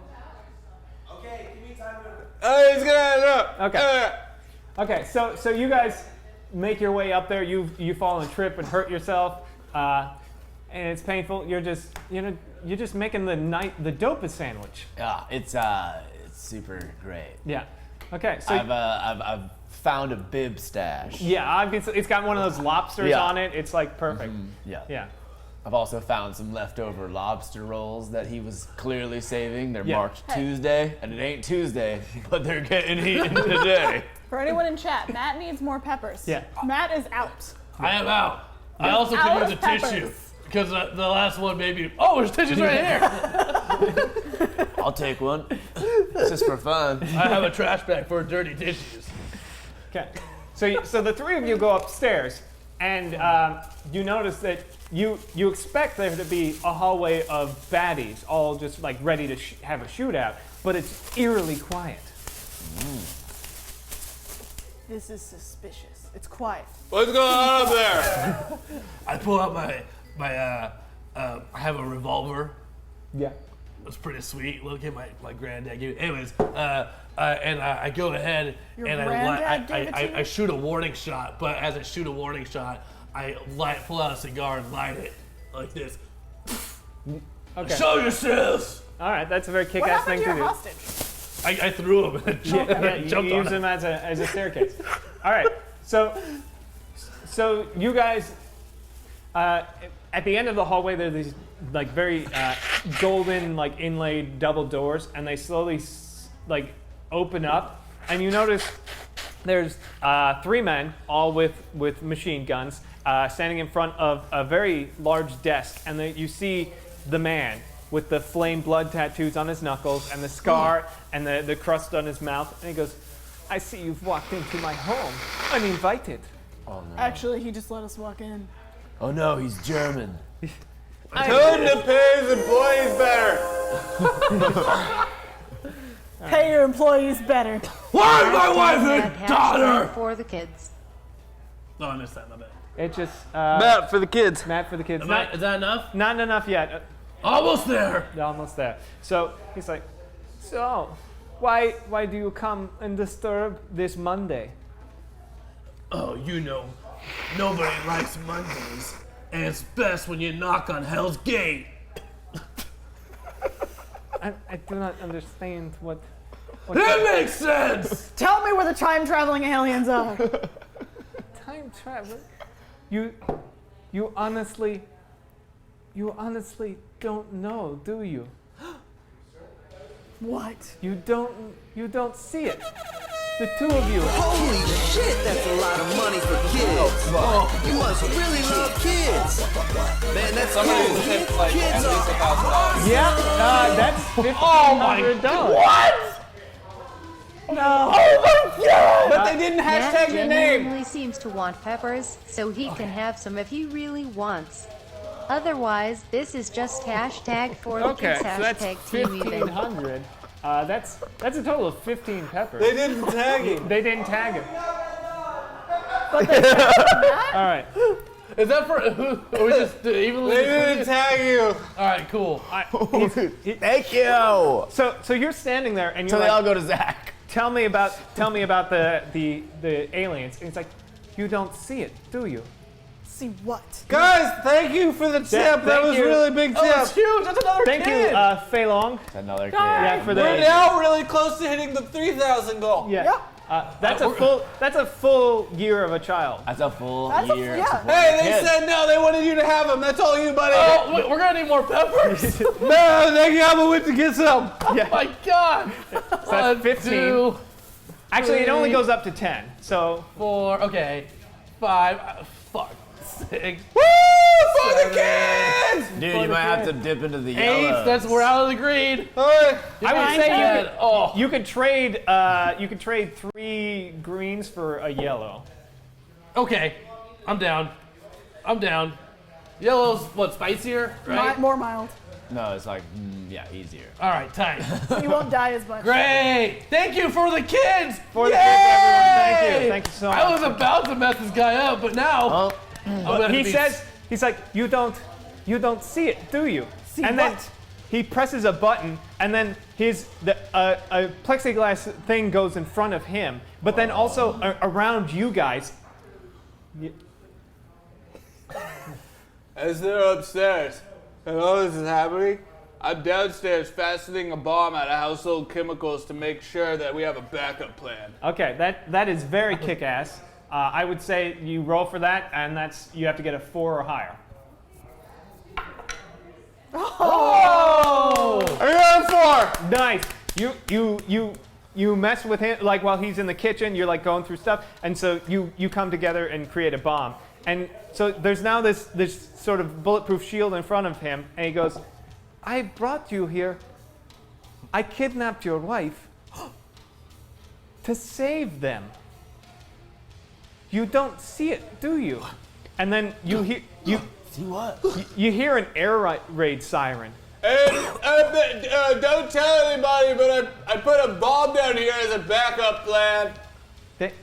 Okay, give me time to. He's gonna Okay. Okay. So you guys make your way up there. You fall and trip and hurt yourself, and it's painful. You're just making the dopest sandwich. Yeah, it's super great. Yeah. Okay. So I've found a bib stash. yeah, it's got one of those lobsters Yeah. on it. It's like perfect. Yeah. Yeah. I've also found some leftover lobster rolls that he was clearly saving. They're Yeah. marked Hey. Tuesday, and it ain't Tuesday, but they're getting eaten today. For anyone in chat, Matt needs more peppers. Yeah. Matt is out. I am out. I Yeah. also Out could of use a peppers. tissue because the last one maybe. Oh, there's tissues right here. I'll take one. It's just for fun. I have a trash bag for dirty tissues. Okay. So the three of you go upstairs, and you notice that you expect there to be a hallway of baddies, all just like ready to have a shootout, but it's eerily quiet. This is suspicious. It's quiet. What's going on up there? I pull out my I have a revolver. Yeah. It's pretty sweet. Look at my granddad gave it. Anyways, and I go ahead Your and granddad gave it to I you? shoot a warning shot. But as I shoot a warning shot, I pull out a cigar and light it like this. Okay. Show yourselves. All right, that's a very What kick-ass happened thing to to your do. hostage? I threw him and jumped, Yeah, you jumped on use him. them as a staircase. All right, so you guys, at the end of the hallway, there are these like very golden, like inlaid double doors, and they slowly like open up, and you notice there's three men, all with machine guns, standing in front of a very large desk, and you see the man with the flame blood tattoos on his knuckles and the scar and the crust on his mouth, and he goes, "I see you've walked into my home, uninvited." Oh no. Actually, he just let us walk in. Oh no, he's German. Tell him to pay his employees better. Pay your employees better. Where's my wife Hashtag and daughter? for the kids. No, I missed that. My bad. It just Matt for the kids. Matt for the kids. Is that enough? Not enough yet. Almost there. Almost there. So he's like, "So, why do you come and disturb this Monday?" Oh, you know, nobody likes Mondays, and it's best when you knock on Hell's Gate. I do not understand what. That makes sense. Tell me where the time traveling aliens are. Time travel. You honestly don't know, do you? What? You don't see it. The two of you. Holy shit, that's a lot of money for kids. You must really love kids. Man, that's Somebody cool. tipped like at Kids least are $1,000. Yeah, that's $1,500. What? No. Oh my god! But they didn't Matt hashtag your name. genuinely seems to want peppers, so he can have some if he really wants. Otherwise, this is just hashtag for the Okay, kids, so that's hashtag team eating. $1,500. That's a total of 15 peppers. They didn't tag him. They didn't tag him. All right. Is that for? Are we just evenly? They didn't tag you. All right, cool. Thank you. So you're standing there and So you're they like, all go to Zach. tell me about the aliens. And it's like, you don't see it, do you? See what? Guys, thank you for the tip. That thank was you. really big tip. Oh, it's huge. That's another Thank kid. you, Fei Long. Another kid. Yeah, for the We're now really close to hitting the 3,000 goal. yeah. That's a full year of a child. That's a full That's a- year yeah. of support. Hey, they Kid. said no. They wanted you to have them. That's all you, buddy. Oh, we're gonna need more peppers. No, they got me went to get some. Oh my god. So that's 15. 2, Actually, it only 3, goes up to 10. So 4. Okay. 5. Fuck. 6. Woo! For the kids! Dude, you might have to dip into the 8. yellow. That's we're out of the green. I would say Oh. you could trade 3 greens for a yellow. Okay, I'm down. Yellow's what, spicier, right? More mild. No, it's like, easier. All right, tight. You won't die as much. Great! Thank you for the kids! For the kids, everyone, thank you. Thank you so much. I was about to mess this guy up, but now He's like, you don't see it, do you? See and what? then he presses a button, and then a plexiglass thing goes in front of him, but then also around you guys. As they're upstairs, and all this is happening, I'm downstairs fastening a bomb out of household chemicals to make sure that we have a backup plan. Okay, that is very kick-ass. I would say you roll for that, and you have to get a 4 or higher. Oh! I got a 4! Nice. You mess with him like while he's in the kitchen. You're like going through stuff, and so you come together and create a bomb. And so there's now this sort of bulletproof shield in front of him, and he goes, "I brought you here. I kidnapped your wife to save them. You don't see it, do you?" And then you hear see what? You hear an air raid siren. Don't tell anybody, but I put a bomb down here as a backup plan.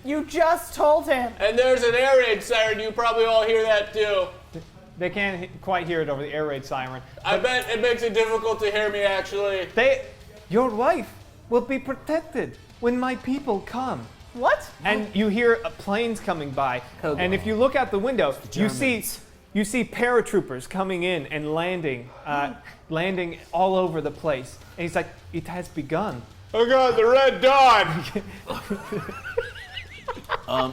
You just told him. And there's an air raid siren. You probably all hear that too. They can't quite hear it over the air raid siren. I bet it makes it difficult to hear me, actually. Your wife will be protected when my people come. What? And you hear planes coming by. And if you look out the window, you see paratroopers coming in and landing all over the place. And he's like, "It has begun." Oh God, the Red Dawn! I'm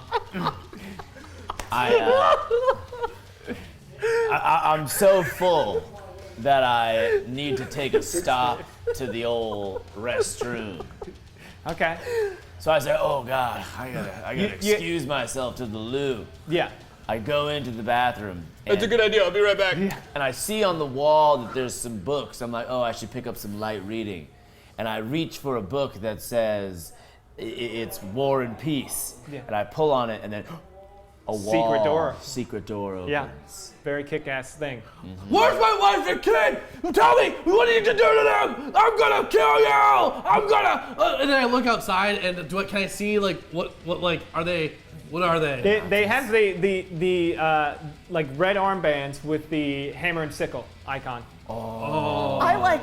so full that I need to take a stop to the old restroom. Okay. So I say, "Oh God, I gotta excuse myself to the loo." Yeah. I go into the bathroom. That's a good idea. I'll be right back. And I see on the wall that there's some books. I'm like, "Oh, I should pick up some light reading." And I reach for a book that says it's War and Peace. Yeah. And I pull on it, and then secret door opens. Yeah. Very kick-ass thing. Where's my wife and kid? Tell me, what do you need to do to them? I'm gonna kill you! I'm gonna. And then I look outside, and can I see what are they? What are they? They have the like red armbands with the hammer and sickle icon. Oh. I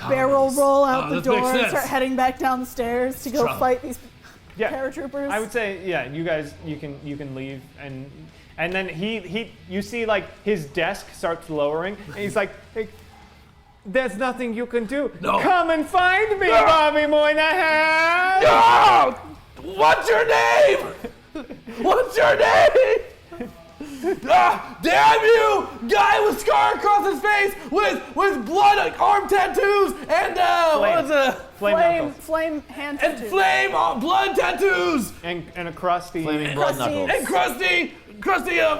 barrel roll out the this door makes and sense. start heading back down the stairs to go fight these paratroopers. I would say, yeah, you guys, you can leave, and then you see like his desk starts lowering, and he's like, "Hey, there's nothing you can do. No. Come and find me, Bobby Moynihan." No! What's your name? What's your name? Damn you! Guy with scar across his face with blood arm tattoos and flame hand and tattoos. flame blood tattoos and a crusty flaming blood knuckles and crusty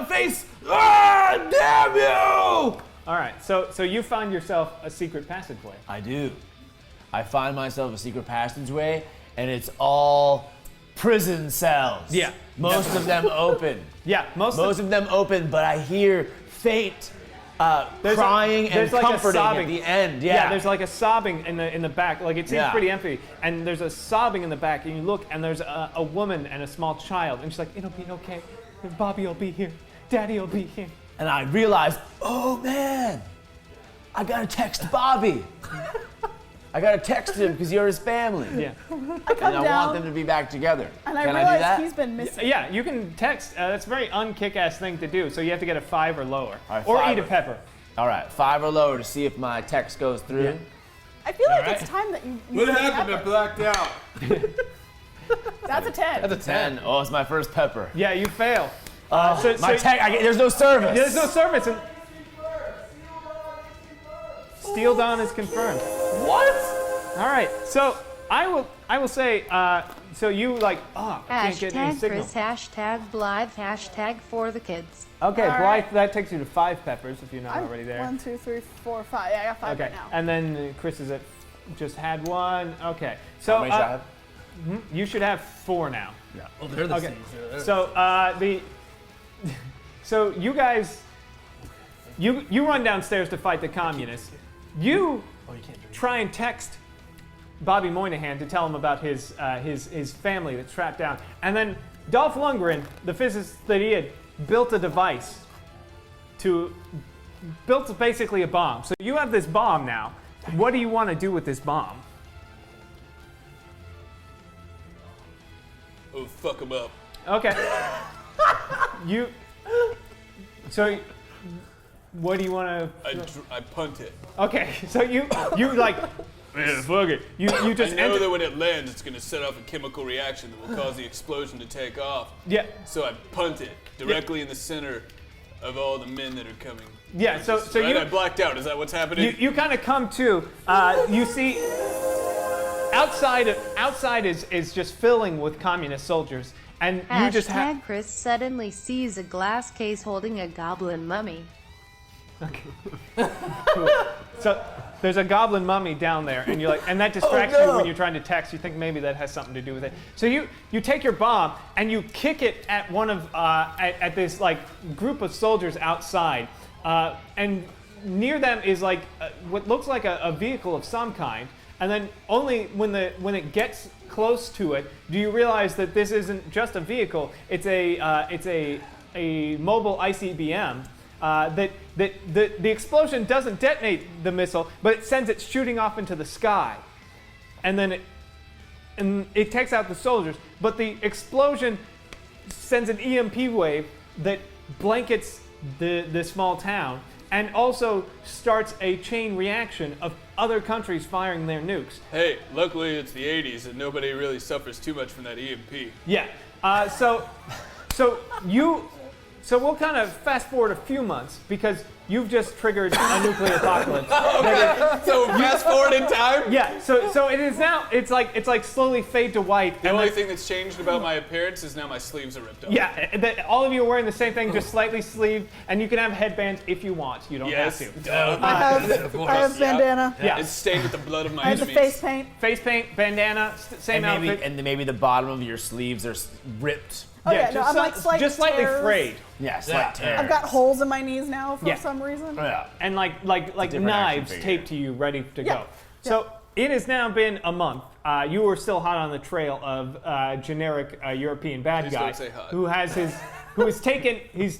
face. Damn you! All right, so you find yourself a secret passageway. I do. I find myself a secret passageway, and it's all prison cells. Yeah. Most of them open. Yeah, most of them open, but I hear faint crying and like comforting a sobbing at the end. Yeah, there's like a sobbing in the back. Like it seems Yeah. pretty empty, and there's a sobbing in the back. And you look, and there's a woman and a small child, and she's like, "It'll be okay. Bobby will be here. Daddy will be here." And I realize, oh man, I gotta text Bobby. I gotta text him because you're his family. Yeah. I come And I down, want them to be back together. and I Can I do realize that? he's been missing. Yeah, you can text. That's a very un-kick-ass thing to do. So you have to get a 5 or lower, All right, or 5 eat a pepper. All right, 5 or lower to see if my text goes through. Yeah. I feel like it's time that you. What happened? I blacked out. That's a 10. That's a 10. Oh, it's my first pepper. Yeah, you fail. There's no service. There's no service. And Steel Dawn is confirmed. What? All right, so I will say so you like, can't get any Hashtag signal. Chris, hashtag Blythe, hashtag for the kids. Okay, All Blythe, right. that takes you to 5 peppers if you're not already there. 1, 2, 3, 4, 5. Yeah, I got 5 Okay, right now. and then Chris is at just had 1. Okay, so How many should I have? You should have 4 now. Yeah. Oh, they're the Okay, seeds. so so you guys, you run downstairs to fight the communists. You try and text Bobby Moynihan to tell him about his family that's trapped down, and then Dolph Lundgren, the physicist that he had, built a device built basically a bomb. So you have this bomb now. What do you want to do with this bomb? Oh, fuck him up. Okay. So what do you want to? I punt it. Okay, so you like, man, fuck it. You just I know enter. that when it lands, it's gonna set off a chemical reaction that will cause the explosion to take off. Yeah. So I punt it directly in the center of all the men that are coming. Yeah. So Right? you I blacked out. Is that what's happening? you kind of come to. You see, outside is just filling with communist soldiers, and you just have. Hashtag Chris suddenly sees a glass case holding a goblin mummy. Okay. Cool. So there's a goblin mummy down there, and you're like, and that distracts you when you're trying to text. You think maybe that has something to do with it. So you take your bomb and you kick it at one of at this like group of soldiers outside, and near them is like what looks like a vehicle of some kind. And then only when it gets close to it do you realize that this isn't just a vehicle. It's a mobile ICBM. That the explosion doesn't detonate the missile, but it sends it shooting off into the sky, and then it takes out the soldiers. But the explosion sends an EMP wave that blankets the small town, and also starts a chain reaction of other countries firing their nukes. Hey, luckily it's the 80s and nobody really suffers too much from that EMP. Yeah. So we'll kind of fast forward a few months because you've just triggered a nuclear apocalypse. Okay, so fast forward in time? Yeah. So it is now. It's like slowly fade to white. The only thing that's changed about my appearance is now my sleeves are ripped off. Yeah. All of you are wearing the same thing, just slightly sleeved, and you can have headbands if you want. You don't Yes. have to. I have bandana. Yeah. It's stained with the blood of my I have the enemies. face paint. Face paint, bandana, same and maybe, outfit. And maybe the bottom of your sleeves are ripped. Oh yeah, no, I'm like slight just slightly tears. frayed. Yeah, slight tears. I've got holes in my knees now for Yeah. some reason. Yeah. And like different knives action figure. taped to you, ready to Yeah. go. So it has now been a month. You are still hot on the trail of generic European bad Please guy don't say hot. who's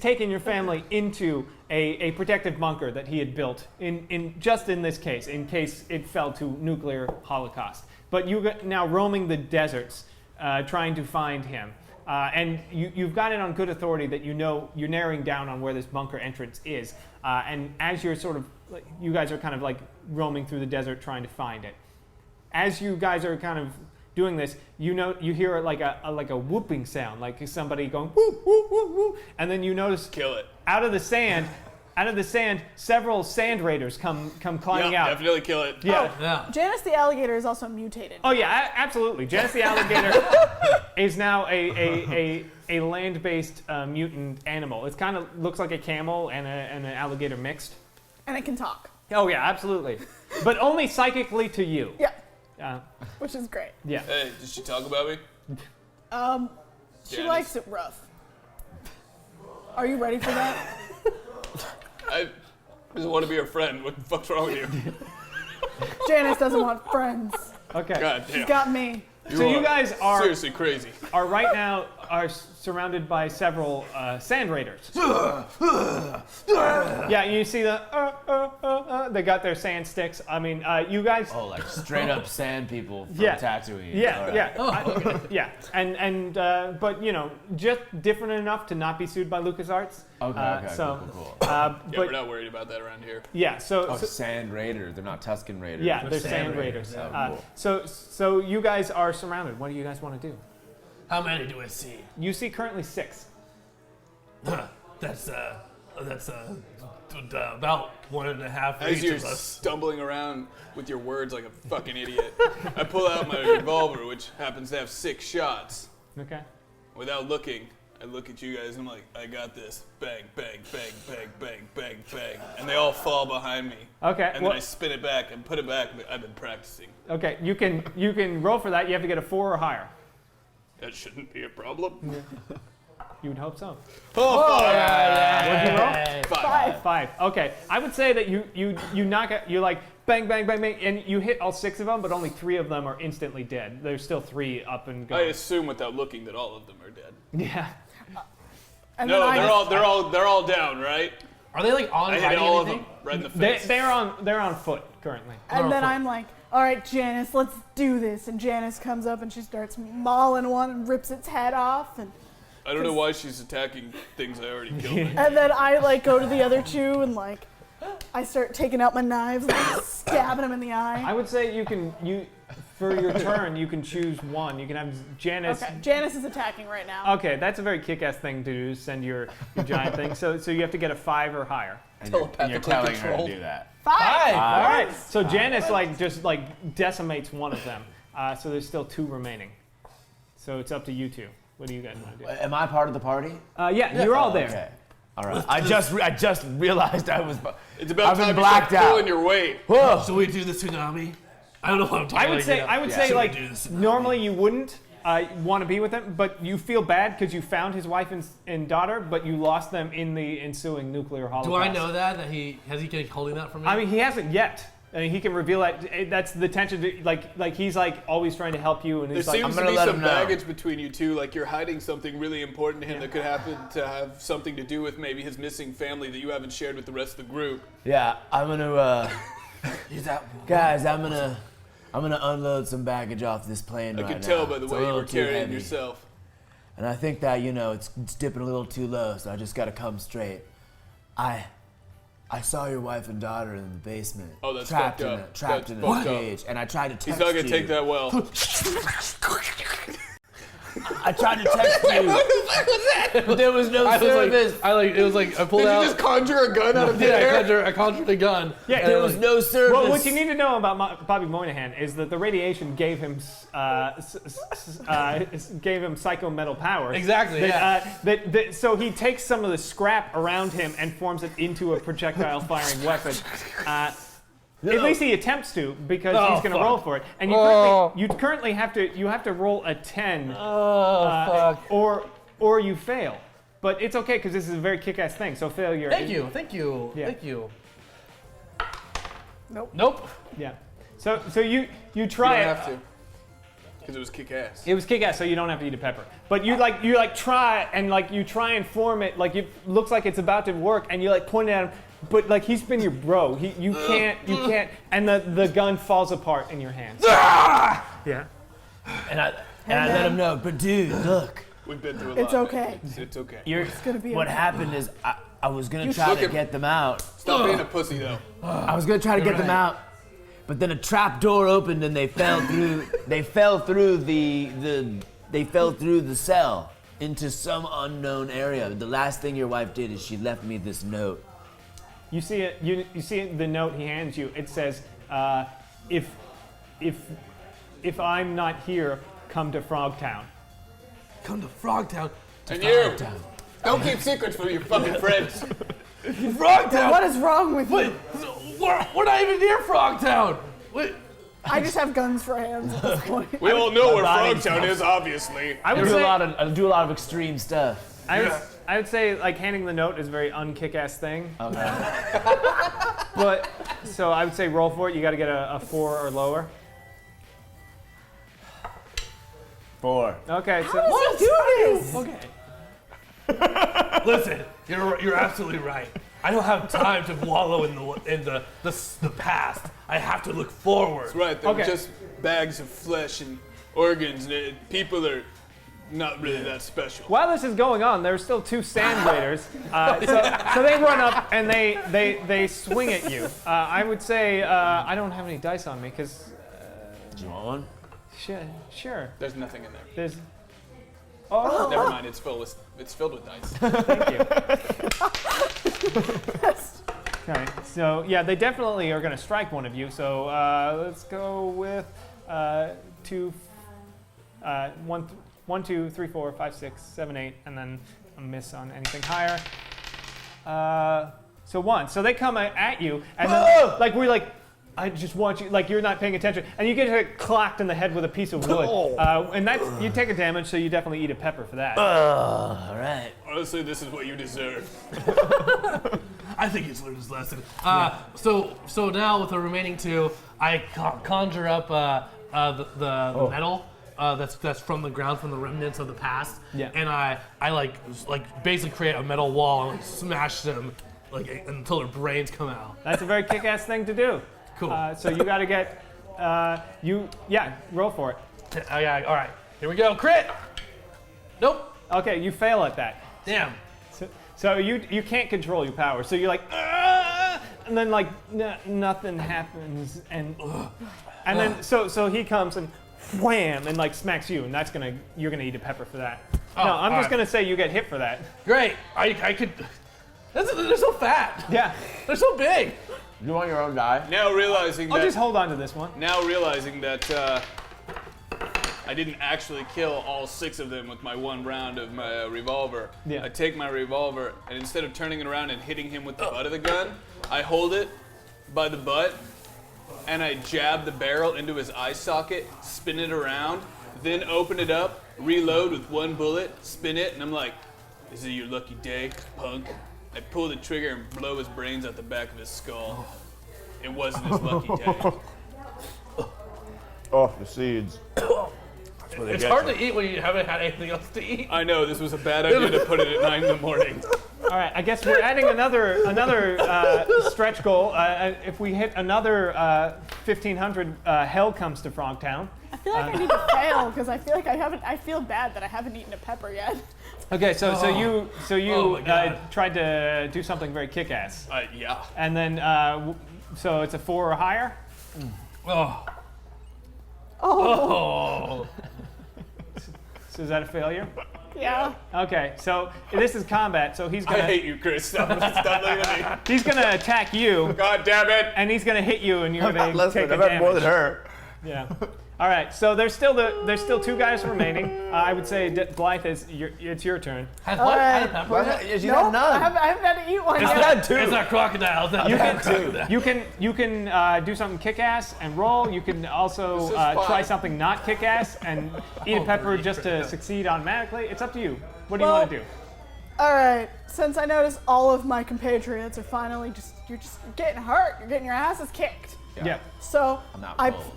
taken your family into a protective bunker that he had built in this case, in case it fell to nuclear holocaust. But you now roaming the deserts, trying to find him. And you've got it on good authority that you're narrowing down on where this bunker entrance is. And as you're you guys are kind of like roaming through the desert trying to find it. As you guys are kind of doing this, you hear like a whooping sound, like somebody going whoop whoop whoop whoop, and then you notice Kill it. out of the sand, several sand raiders come climbing Yeah, out. definitely kill it. Yeah. Janice the alligator is also mutated. Oh yeah, absolutely. Janice the alligator is now a land-based mutant animal. It kind of looks like a camel and an alligator mixed. And it can talk. Oh yeah, absolutely. But only psychically to you. Yeah. Which is great. Yeah. Hey, did she talk about me? She Janice. likes it rough. Are you ready for that? I just want to be her friend. What the fuck's wrong with you? Janice doesn't want friends. Okay. God damn. She's got me. So you guys are seriously crazy. Are right now surrounded by several sand raiders. Yeah, you see they got their sand sticks. I mean, you guys. Oh, like straight up sand people from Yeah. Tatooine. Yeah, All right. yeah, yeah, and but just different enough to not be sued by LucasArts. Okay, so, cool. Yeah, but we're not worried about that around here. yeah, so Sand Raiders. They're not Tusken Raiders. yeah, they're sand raiders. Oh, cool. So you guys are surrounded. What do you guys want to do? How many do I see? You see currently 6. That's That's about 1.5 As each you're of us. stumbling around with your words like a fucking idiot, I pull out my revolver, which happens to have 6 shots. Okay. Without looking, I look at you guys and I'm like, I got this. Bang, bang, bang, bang, bang, bang, bang. And they all fall behind me. Okay. And then I spin it back and put it back. I've been practicing. Okay, you can roll for that. You have to get a 4 or higher. That shouldn't be a problem. You would hope so. Oh, What'd you roll? 5. 5. Okay. I would say that you knock it. You like bang, bang, bang, bang, and you hit all 6 of them, but only 3 of them are instantly dead. There's still 3 up and I going. assume without looking that all of them are dead. Yeah. And No, then they're all down, right? Are they like on I hit riding all of anything? them right in the face. They're on foot currently. And then I'm like, all right, Janice, let's do this. And Janice comes up and she starts mauling one and rips its head off. And I don't know why she's attacking things I already killed. and then I like go to the other 2 and like I start taking out my knives and like, stabbing them in the eye. I would say you for your turn you can choose one. You can have Janice. Okay, Janice is attacking right now. Okay, that's a very kick-ass thing to do. Send your giant thing. So you have to get a 5 or higher. And you're telling her to do that. 5. All right. So Janice just decimates one of them. So there's still 2 remaining. So it's up to you 2. What do you guys want to do? Am I part of the party? Yeah, you're all there. Okay. All right. I just realized I was. It's about I've time been you blacked start out. pulling your weight. Whoa. Should we do the tsunami? I don't know what I'm talking I would say Should we like do the tsunami? normally you wouldn't want to be with him, but you feel bad because you found his wife and daughter, but you lost them in the ensuing nuclear holocaust. Do I know that he been holding that from me? I mean, he hasn't yet. I mean, he can reveal that. That's the tension. Like he's like always trying to help you, and There he's like, seems I'm to gonna be let some him know. baggage between you two, like you're hiding something really important to him that could happen to have something to do with maybe his missing family that you haven't shared with the rest of the group. Yeah, I'm gonna. Guys, I'm gonna unload some baggage off this plane I right now. could tell by the It's a way you little were too carrying heavy. yourself. And I think that it's dipping a little too low, so I just gotta come straight. I saw your wife and daughter in the basement. Oh, that's trapped fucked in up. trapped That's in a fucked up. cage, and I tried to text you. He's not gonna take that well. I tried to text you. What the fuck was that? But there was no service. I pulled Did out. you just conjure a gun out of the air? I conjured a gun. Yeah, There was no service. Well, what you need to know about Bobby Moynihan is that the radiation gave him psychometal powers. Exactly, So he takes some of the scrap around him and forms it into a projectile-firing weapon. At least he attempts to, because he's going to roll for it. And you currently have to roll a 10, or you fail. But it's okay because this is a very kick-ass thing. So failure. Thank you. Nope. Yeah. So you You try don't it. have to. Because it was kick-ass. It was kick-ass, so you don't have to eat a pepper. But you try and form it like it looks like it's about to work, and you point it at him. But he's been your bro. You can't, and the gun falls apart in your hands. Yeah. And I let him know. But dude, look. We've been through a lot. It's okay. It's okay. It's gonna be What okay. happened is I was gonna try to get them out. Stop being a pussy, though. I was gonna try to get them out, but then a trap door opened and they fell through. They fell through the cell into some unknown area. The last thing your wife did is she left me this note. You see it. You see the note he hands you. It says, "If I'm not here, come to Frogtown." Come to Frogtown. And you, don't keep secrets from your fucking friends. Frogtown. What is wrong with you? We're not even near Frogtown. Wait. I just have guns for hands at this point. We all know where Frogtown is, obviously. I would do say I do a lot of extreme stuff. I would say handing the note is a very unkick-ass thing. Okay. But so I would say roll for it. You got to get a 4 or lower. 4. Okay. So What do this? okay. Listen, you're absolutely right. I don't have time to wallow in the past. I have to look forward. That's right. They're just bags of flesh and organs. And people are not really that special. While this is going on, there's still 2 sand raiders. So they run up and they swing at you. I would say I don't have any dice on me because. Do you want one? Sure. There's nothing in there. There's. Oh. Never mind. It's filled with dice. Thank you. Okay, so yeah, they definitely are going to strike one of you. So let's go with 1, 2, 3, 4, 5, 6, 7, 8, and then a miss on anything higher. So 1. So they come at you, and then, like we're like, I just want you, like you're not paying attention, and you get clocked in the head with a piece of wood, and that's you take a damage, so you definitely eat a pepper for that. All right. Honestly, this is what you deserve. I think he's learned his lesson. So now with the remaining 2, I conjure up the metal that's from the ground, from the remnants of the past. Yeah. And I like basically create a metal wall and smash them until their brains come out. That's a very kick-ass thing to do. Cool. So you got to get roll for it. Yeah. All right. Here we go. Crit. Nope. Okay, you fail at that. Damn. So you can't control your power. So you're like, "Ah!" And then like nothing happens, and then so he comes and wham and like smacks you, and you're gonna eat a pepper for that. Oh, no, I'm just right. gonna say you get hit for that. Great. I could. They're so fat. Yeah. They're so big. You want your own die? Now realizing I'll that. just hold on to this one. Now realizing that I didn't actually kill all 6 of them with my 1 round of my revolver. Yeah. I take my revolver, and instead of turning it around and hitting him with the butt of the gun, I hold it by the butt, and I jab the barrel into his eye socket, spin it around, then open it up, reload with 1 bullet, spin it, and I'm like, "This is your lucky day, punk." I pull the trigger and blow his brains out the back of his skull. It wasn't his lucky day. Oh, the seeds. It's hard to eat when you haven't had anything else to eat. I know, this was a bad idea to put it at 9 in the morning. All right, I guess we're adding another stretch goal. If we hit another 1,500, hell comes to Frogtown. I feel like I need to fail because I feel like I feel bad that I haven't eaten a pepper yet. Okay, so you Oh my God. tried to do something very kick-ass. Yeah. And then so it's a 4 or higher. Oh. Oh. So is that a failure? Yeah. Okay, so this is combat. So he's gonna. I hate you, Chris. Stop looking at me. He's gonna attack you. God damn it! And he's gonna hit you, and you're I'm not gonna listening. take a I've had damage. more than her. Yeah. All right. So there's still 2 guys remaining. I would say Blythe it's your turn. Has All what? right. Had a pepper yet? She Nope, got none. I haven't had to eat one It's yet. not, it's not crocodile. It's not crocodile. You can do something kick-ass and roll. You can also try something not kick-ass and eat a pepper just to succeed automatically. It's up to you. What do you want to do? All right. Since I noticed all of my compatriots are finally you're just getting hurt. You're getting your asses kicked. Yeah. So I'm not I cold.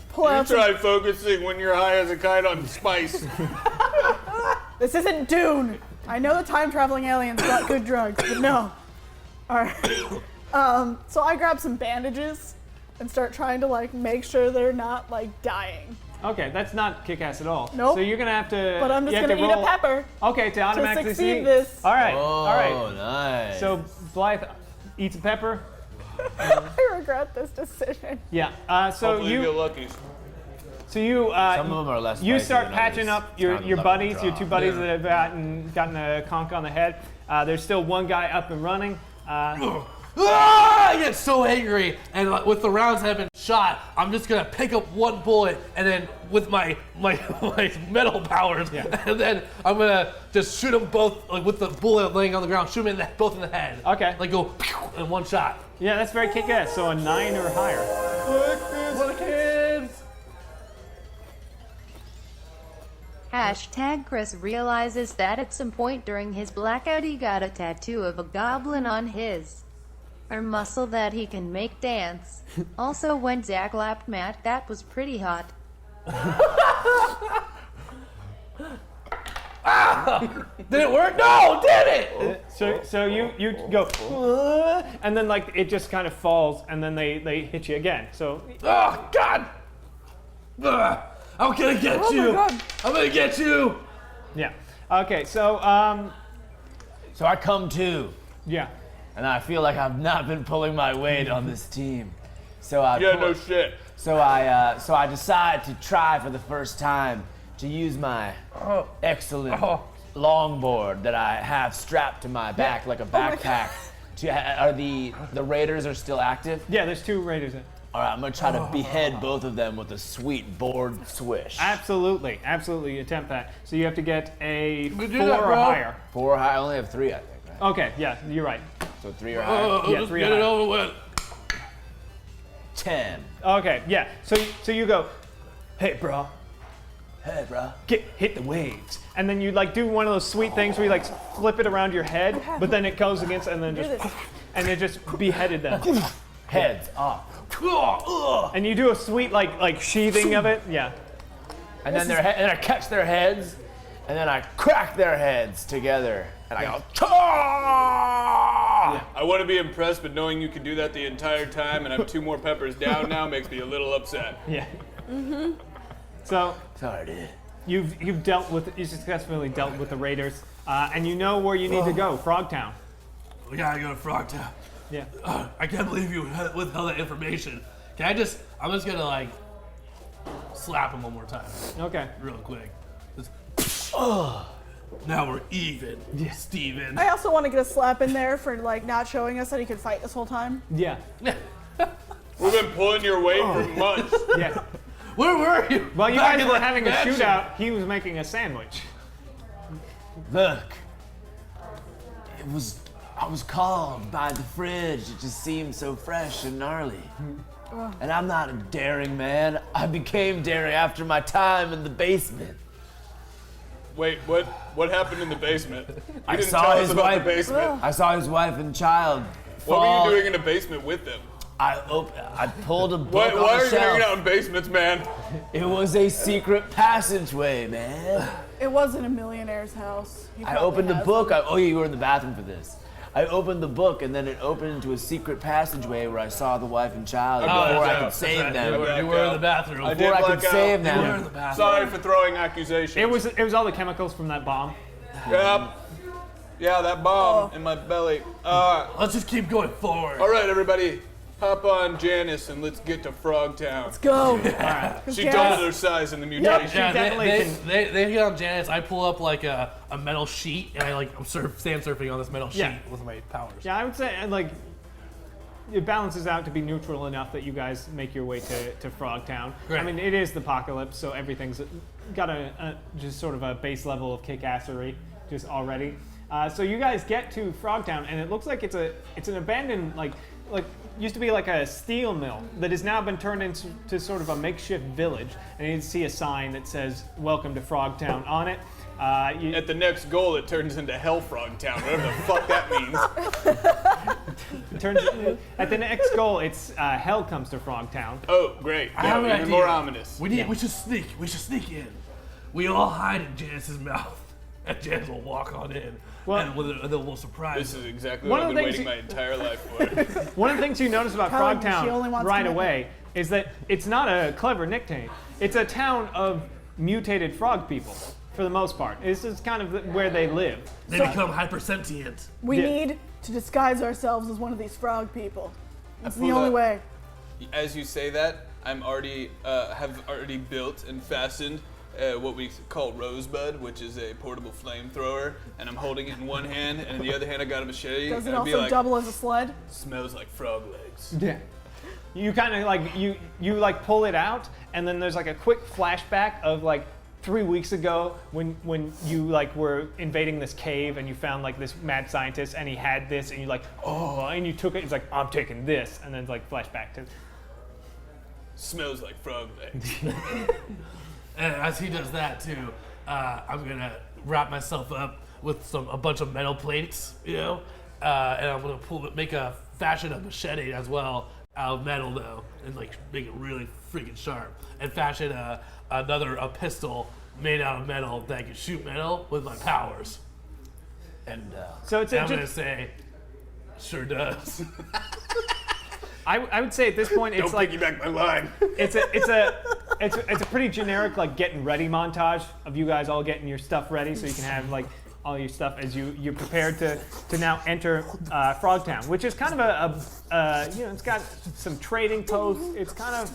pull You out. try focusing when you're high as a kite on spice. This isn't Dune. I know the time traveling aliens got good drugs, but no. All right. So I grab some bandages and start trying to make sure they're not dying. Okay, that's not kick-ass at all. Nope. So you're gonna have to. But I'm just you have gonna to eat a roll- pepper. Okay, to automatically succeed see. this. All right. Oh, All right. nice. So Blythe eats a pepper. I regret this decision. Yeah. So Hopefully you you. get lucky. So you. Some of them are less You spicy start than patching others. up It's your kind of your luck of the buddies, your draw. 2 buddies that have gotten a conk on the head. There's still 1 guy up and running. I get so angry, and with the rounds that have been shot, I'm just gonna pick up 1 bullet, and then with my metal powers, and then I'm gonna just shoot them both with the bullet laying on the ground. Shoot them both in the head. Okay. Go pew, in 1 shot. Yeah, that's very kick-ass. So a 9 or higher. What a kids! Chris realizes that at some point during his blackout he got a tattoo of a goblin on his muscle that he can make dance. Also, when Zach lapped Matt, that was pretty hot. Did it work? No, did it? So you go, and then it just kind of falls, and then they hit you again. So. Oh God! Ugh. I'm gonna get you. I'm gonna get you. Yeah. Okay. So So I come to. Yeah. And I feel like I've not been pulling my weight on this team. So I Yeah, no shit. So I decide to try for the first time to use my excellent longboard that I have strapped to my back like a backpack. Are the raiders are still active? Yeah, there's 2 raiders in. All right, I'm gonna try to behead both of them with a sweet board swish. Absolutely, attempt that. So you have to get a 4 or bro. higher. 4 or higher. I only have 3, I think. Right? Okay, yeah, you're right. So 3 or higher. Yeah, 3 or Get it higher. over with. 10. Okay, yeah. So you go, hey, bro. Hey, bro. Hit the waves. And then you like do one of those sweet things where you like flip it around your head, but then it goes against and then just beheaded them. Heads off. And you do a sweet like sheathing of it. Yeah. And then and I catch their heads, and then I crack their heads together, and I go, Yeah. I want to be impressed, but knowing you can do that the entire time and I'm 2 more peppers down now makes me a little upset. Yeah. So sorry, dude. You successfully dealt with the raiders, and you know where you need to go, Frogtown. We gotta go to Frogtown. Yeah. I can't believe you withheld that information. I'm just gonna like slap him one more time. Okay. Real quick. Now we're even, Steven. I also want to get a slap in there for like not showing us that he could fight this whole time. Yeah. We've been pulling your weight for months. Yeah. Where were you? Well, you Back guys in were the having a mansion. shootout. He was making a sandwich. Look, I was called by the fridge. It just seemed so fresh and gnarly. And I'm not a daring man. I became daring after my time in the basement. Wait, what happened in the basement? You I didn't saw tell us his about wife. the basement. I saw his wife and child. What were fall. you doing in the basement with them? I pulled a book Why on are the you shelf. hanging out in basements, man? It was a secret passageway, man. It wasn't a millionaire's house. You I probably opened the have book. some. You were in the bathroom for this. I opened the book, and then it opened into a secret passageway where I saw the wife and child before I could save them. You were in the bathroom. Before I could save You were in them. the bathroom. Sorry for throwing accusations. It was all the chemicals from that bomb. Yep. Yeah, that bomb in my belly. Let's just keep going forward. All right, everybody. Hop on Janice and let's get to Frogtown. Let's go. She doubled her size in the mutation. They get on Janice. I pull up like a metal sheet and I'm sand surfing on this metal sheet with my powers. Yeah, I would say like it balances out to be neutral enough that you guys make your way to Frogtown. Great. I mean, it is the apocalypse, so everything's got a just sort of a base level of kickassery just already. So you guys get to Frogtown, and it looks like it's an abandoned like used to be like a steel mill that has now been turned into sort of a makeshift village. And you see a sign that says "Welcome to Frogtown" on it. At the next goal, it turns into Hell Frogtown, whatever the fuck that means. At the next goal, it's Hell comes to Frogtown. Oh, great! I have an even idea. more ominous. We should sneak. We should sneak in. We all hide in Janice's mouth, and Janice will walk on in. And we'll surprise. This is exactly One what of I've the been things waiting my entire life for. One of the things you notice about Tell her she only Frogtown wants right commitment. away is that it's not a clever nickname. It's a town of mutated frog people, for the most part. This is kind of where they live. They become hypersentient. We need to disguise ourselves as one of these frog people. It's the pull only up- way. As you say that, I'm already have already built and fastened what we call Rosebud, which is a portable flamethrower, and I'm holding it in one hand, and in the other hand I got a machete. Does it and I'd be also like, double as a sled? Smells like frog legs. Yeah. You kind of like you like pull it out, and then there's like a quick flashback of like 3 weeks ago when you like were invading this cave and you found like this mad scientist and he had this and you like and you took it. It's like I'm taking this, and then it's like flashback to. Smells like frog legs. And as he does that too, I'm gonna wrap myself up with a bunch of metal plates, and I'm gonna fashion a machete as well out of metal though, and like make it really freaking sharp, and fashion a pistol made out of metal that can shoot metal with my powers. And So it's I'm gonna say, sure does. I would say at this point it's Don't like piggyback my line. It's a pretty generic like getting ready montage of you guys all getting your stuff ready so you can have like all your stuff as you're prepared to now enter Frogtown, which is kind of it's got some trading posts. It's kind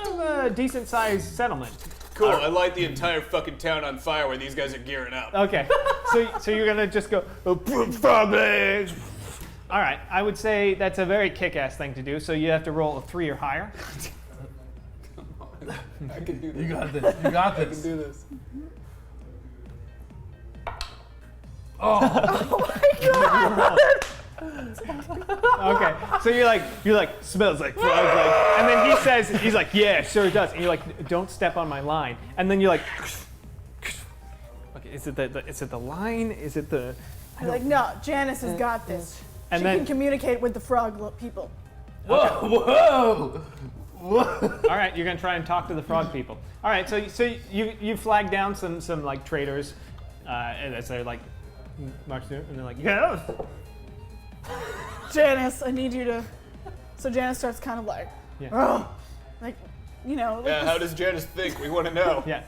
of a decent sized settlement. Cool. I light the entire fucking town on fire where these guys are gearing up. Okay. So you're gonna just go frog legs. All right. I would say that's a very kick-ass thing to do. So you have to roll a 3 or higher. I can do this. You got this. You got I this. can do this. Oh my god! Okay, so you're like smells like frog leg, and then he's like, yeah, sure it does, and you're like, don't step on my line, and then you're like, okay, is it the line? Is it the? You're like, no, Janice has got this. And she then- can communicate with the frog people. Whoa! All right, you're gonna try and talk to the frog people. All right, so you flag down some like traders, as they're like march through, and they're like, yeah. Janice, I need you to. So Janice starts kind of like, oh, like, you know. Like Yeah, how does Janice think? We want to know. Yeah.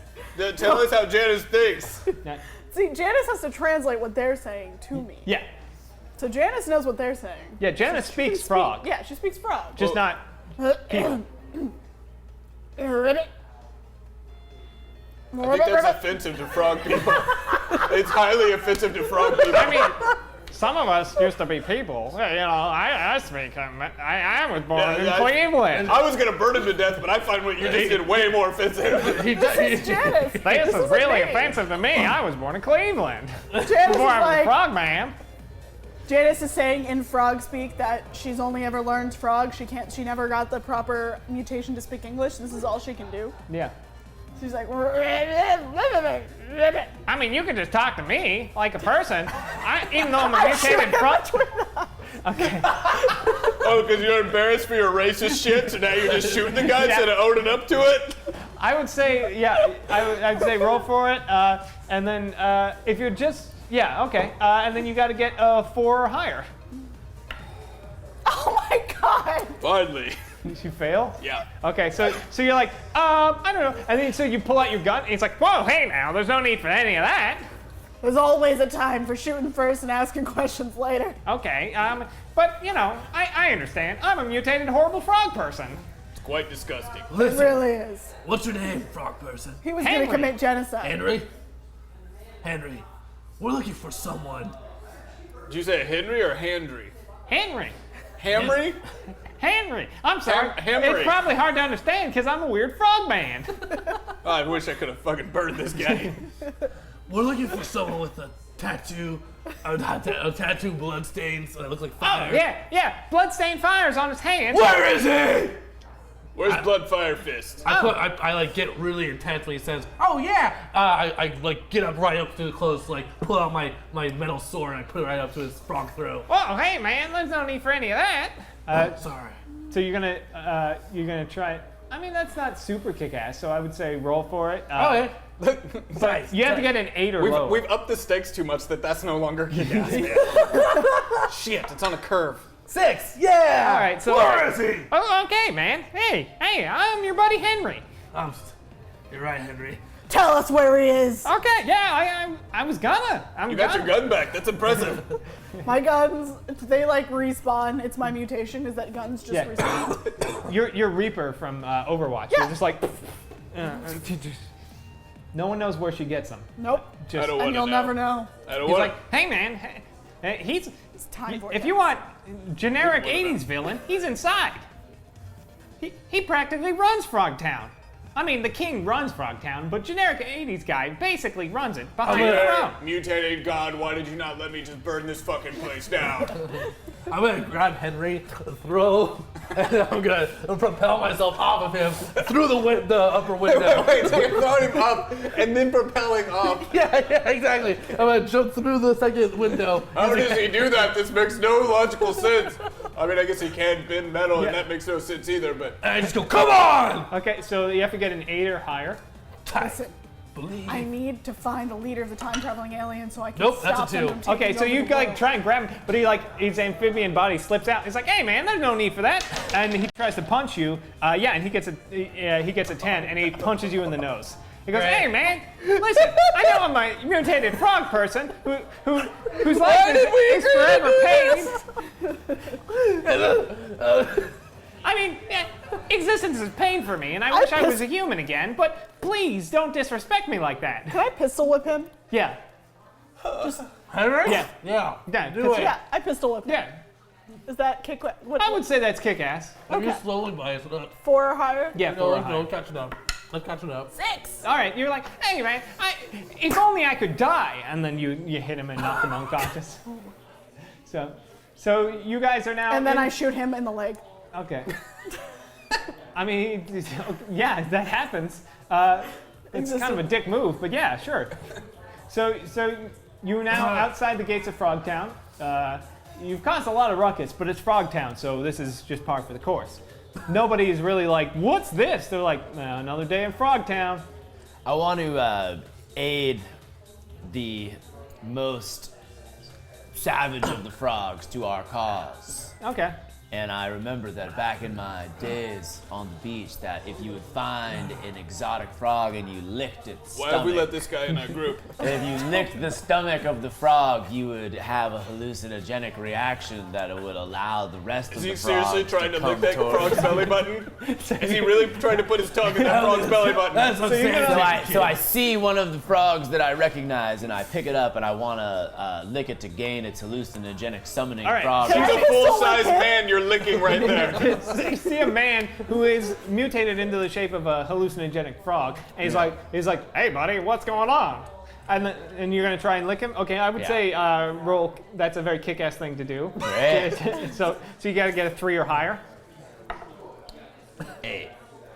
Tell us how Janice thinks. Yeah. See, Janice has to translate what they're saying to me. Yeah. So Janice knows what they're saying. Yeah, Janice speaks frog. Yeah, she speaks frog. Just not people. Ribbit. I think that's offensive to frog people. It's highly offensive to frog people. I mean, some of us used to be people. You know, I speak. I was born in Cleveland. I was gonna burn him to death, but I find what you just did way more offensive. This is Janice. This is really offensive to me. I was born in Cleveland. Janice Before I was is a frog man. Janice is saying in frog speak that she's only ever learned frog. She never got the proper mutation to speak English. This is all she can do. Yeah. She's like, I mean, you can just talk to me like a person. Even though I'm a mutated frog. Okay. Oh, because you're embarrassed for your racist shit, so now you're just shooting the guy instead of owning up to it? I would say, yeah, I'd say roll for it, and then if you're just, yeah, okay, and then you got to get 4 or higher. oh my god! Finally. You fail? Yeah. Okay, so you're like, I don't know, and then so you pull out your gun, and it's like, whoa, hey now, there's no need for any of that. There's always a time for shooting first and asking questions later. Okay, but you know, I understand. I'm a mutated horrible frog person. It's quite disgusting. It really is. What's your name, frog person? He was gonna commit genocide. Henry? Henry, we're looking for someone. Did you say Henry or Handry? Henry. Hamry? Henry. I'm sorry. Henry. It's probably hard to understand because I'm a weird frog man. I wish I could have fucking burned this guy. We're looking for someone with a tattoo, a tattoo blood stains that look like fire. Oh, yeah. Bloodstained fires on his hands. Where is he? Where's Bloodfire Fist? I like get really intense when he says, "Oh yeah." I like get up right up to the close, like pull out my metal sword and I put it right up to his frog throat. Oh, hey man, there's no need for any of that. Sorry. So you're gonna try. I mean, that's not super kick-ass. So I would say roll for it. Okay. But you have to get an 8 or lower. We've upped the stakes too much that's no longer kick-ass, man. Shit, it's on a curve. 6. Yeah. All right. So where is he? Oh, okay, man. Hey, I'm your buddy Henry. You're right, Henry. Tell us where he is. Okay. Yeah, I was gonna. You got your gun back. That's impressive. My guns, they like respawn. It's my mutation. Is that guns just respawn? You're Reaper from Overwatch. Yeah. You're just like. No one knows where she gets them. Nope. Just, And you'll never know. I don't He's want like, hey man, he's. It's time for If it. you want generic '80s villain, he's inside. He practically runs Frogtown. I mean, the king runs Frogtown, but generic '80s guy basically runs it behind the throne. Mutated God, why did you not let me just burn this fucking place down? I'm gonna grab Henry, throw, and I'm gonna propel myself off of him through the upper window. Wait, so you're throwing him up and then propelling up. Yeah, exactly. I'm gonna jump through the second window. How does he do that? This makes no logical sense. I mean, I guess he can bend metal, and that makes no sense either, but... And I just go, come on! Okay, so you have to get an 8 or higher. Listen, I need to find the leader of the time-traveling alien so I can Nope, stop that's a them 2. from taking Okay, so over you the like world. try and grab him, but his amphibian body slips out. He's like, "Hey man, there's no need for that." And he tries to punch you. And he gets a 10, and he punches you in the nose. He goes, "Hey man, listen, I know I'm a mutated frog person whose life is forever pain." I mean, existence is pain for me, and I wish I was a human again, but please don't disrespect me like that. Can I pistol whip him? Yeah. Just Henry? Yeah. Yeah. Yeah, Do it. yeah, I pistol whip him. Yeah. Is that kick? What? I would say that's kick-ass. Let me slowly bias it up. 4 or higher? Yeah, 4 or higher. No, catch it up. Let's catch it up. 6. All right, you're like, hey man, if only I could die, and then you hit him and knock him unconscious. So you guys are now. And then I shoot him in the leg. Okay. I mean, yeah, that happens. It's kind of a dick move, but yeah, sure. So you're now outside the gates of Frogtown. You've caused a lot of ruckus, but it's Frogtown, so this is just par for the course. Nobody is really like, what's this? They're like, another day in Frogtown. I want to aid the most savage of the frogs to our cause. Okay. And I remember that back in my days on the beach, that if you would find an exotic frog and you licked its Why stomach, have we let this guy in our group? if you licked the stomach of the frog, you would have a hallucinogenic reaction that would allow the rest of the Is frogs he seriously trying to come lick that towards frog's belly button? Is he really trying to put his tongue in that frog's belly button? That's what So I see one of the frogs that I recognize, and I pick it up, and I want to lick it to gain its hallucinogenic summoning All right. frog. He's a full-size man you're licking right there. So you see a man who is mutated into the shape of a hallucinogenic frog, and he's like, hey buddy, what's going on? And you're gonna try and lick him? Okay, I would say roll. That's a very kick-ass thing to do. Great. so you gotta get a 3 or higher. 8.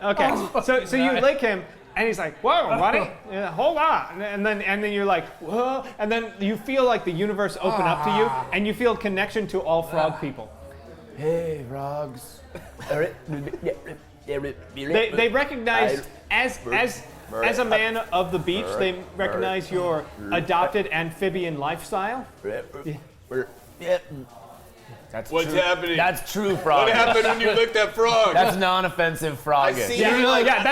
Okay, so you lick him, and he's like, whoa, buddy, hold on. And then you're like, whoa, and then you feel like the universe open up to you, and you feel a connection to all frog people. Hey, frogs. They recognize as a man of the beach, they recognize your adopted amphibian lifestyle. That's What's true. happening? That's true frog. What happened when you licked that frog? That's non-offensive frogging. I see. Yeah,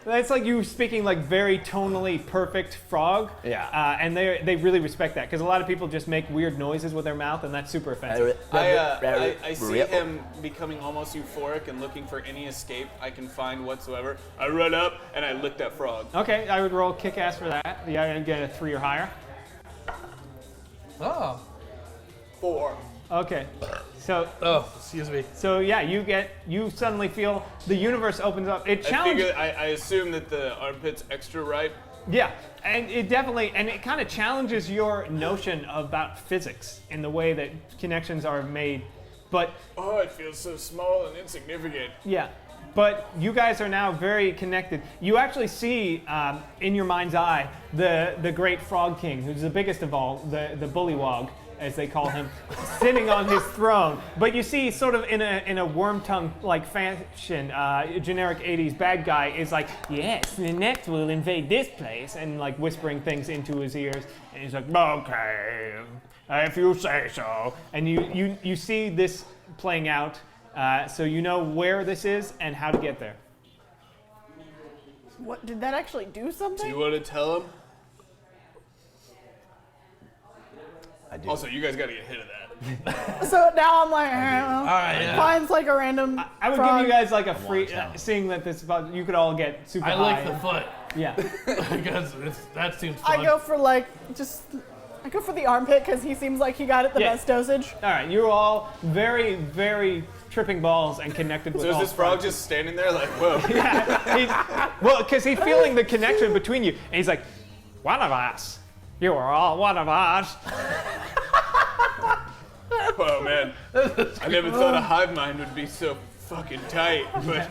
that's like you speaking like very tonally perfect frog. Yeah. And they really respect that because a lot of people just make weird noises with their mouth, and that's super offensive. I see him becoming almost euphoric and looking for any escape I can find whatsoever. I run up and I lick that frog. Okay, I would roll kick-ass for that. Yeah, I'm gonna get a 3 or higher. Oh. 4. Okay, so excuse me. So yeah, you suddenly feel the universe opens up. It challenges. I assume that the armpit's extra ripe. Yeah, and it kind of challenges your notion about physics in the way that connections are made. But oh, it feels so small and insignificant. Yeah, but you guys are now very connected. You actually see in your mind's eye the great Frog King, who's the biggest of all, the bullywog, as they call him, sitting on his throne. But you see, sort of in a worm tongue like fashion, generic '80s bad guy is like, yes, the next we'll invade this place, and like whispering things into his ears. And he's like, okay, if you say so. And you see this playing out, so you know where this is and how to get there. What did that actually do something? Do you want to tell him? I do. Also, you guys got to get hit of that. So now I'm like, all right, well, All right, yeah. finds like a random. I would frog. give you guys like a free, seeing that this you could all get super I high. lick the foot. Yeah. Because that seems fun. I go for I go for the armpit because he seems like he got it the best dosage. All right, you're all very, very tripping balls and connected with So is all this frog frogs. just standing there like, whoa? Because he's feeling the connection between you, and he's like, one of us. You are all one of us. Oh man, I never thought a hive mind would be so fucking tight. But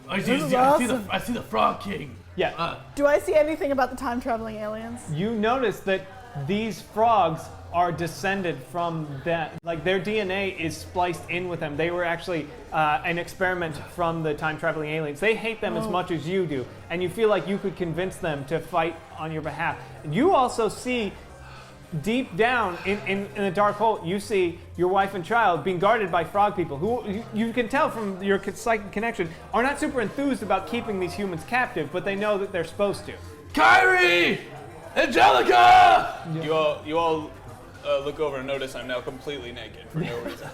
I This is awesome. see the Frog King. Yeah. Do I see anything about the time traveling aliens? You notice that these frogs are descended from that, like their DNA is spliced in with them. They were actually an experiment from the time-traveling aliens. They hate them as much as you do, and you feel like you could convince them to fight on your behalf. You also see deep down in the dark hole, you see your wife and child being guarded by frog people who you can tell from your psychic connection are not super enthused about keeping these humans captive, but they know that they're supposed to. Kyrie! Angelica! you all look over and notice I'm now completely naked for no reason.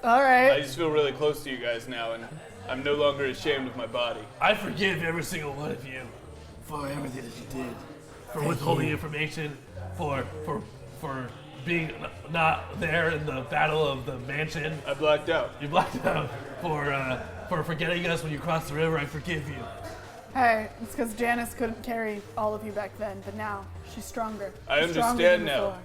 All right. I just feel really close to you guys now, and I'm no longer ashamed of my body. I forgive every single one of you for everything that you did, for withholding information, for being not there in the battle of the mansion. I blacked out. You blacked out. For forgetting us when you crossed the river. I forgive you. Hey, it's because Janice couldn't carry all of you back then, but now she's stronger. I She's stronger understand than now. before.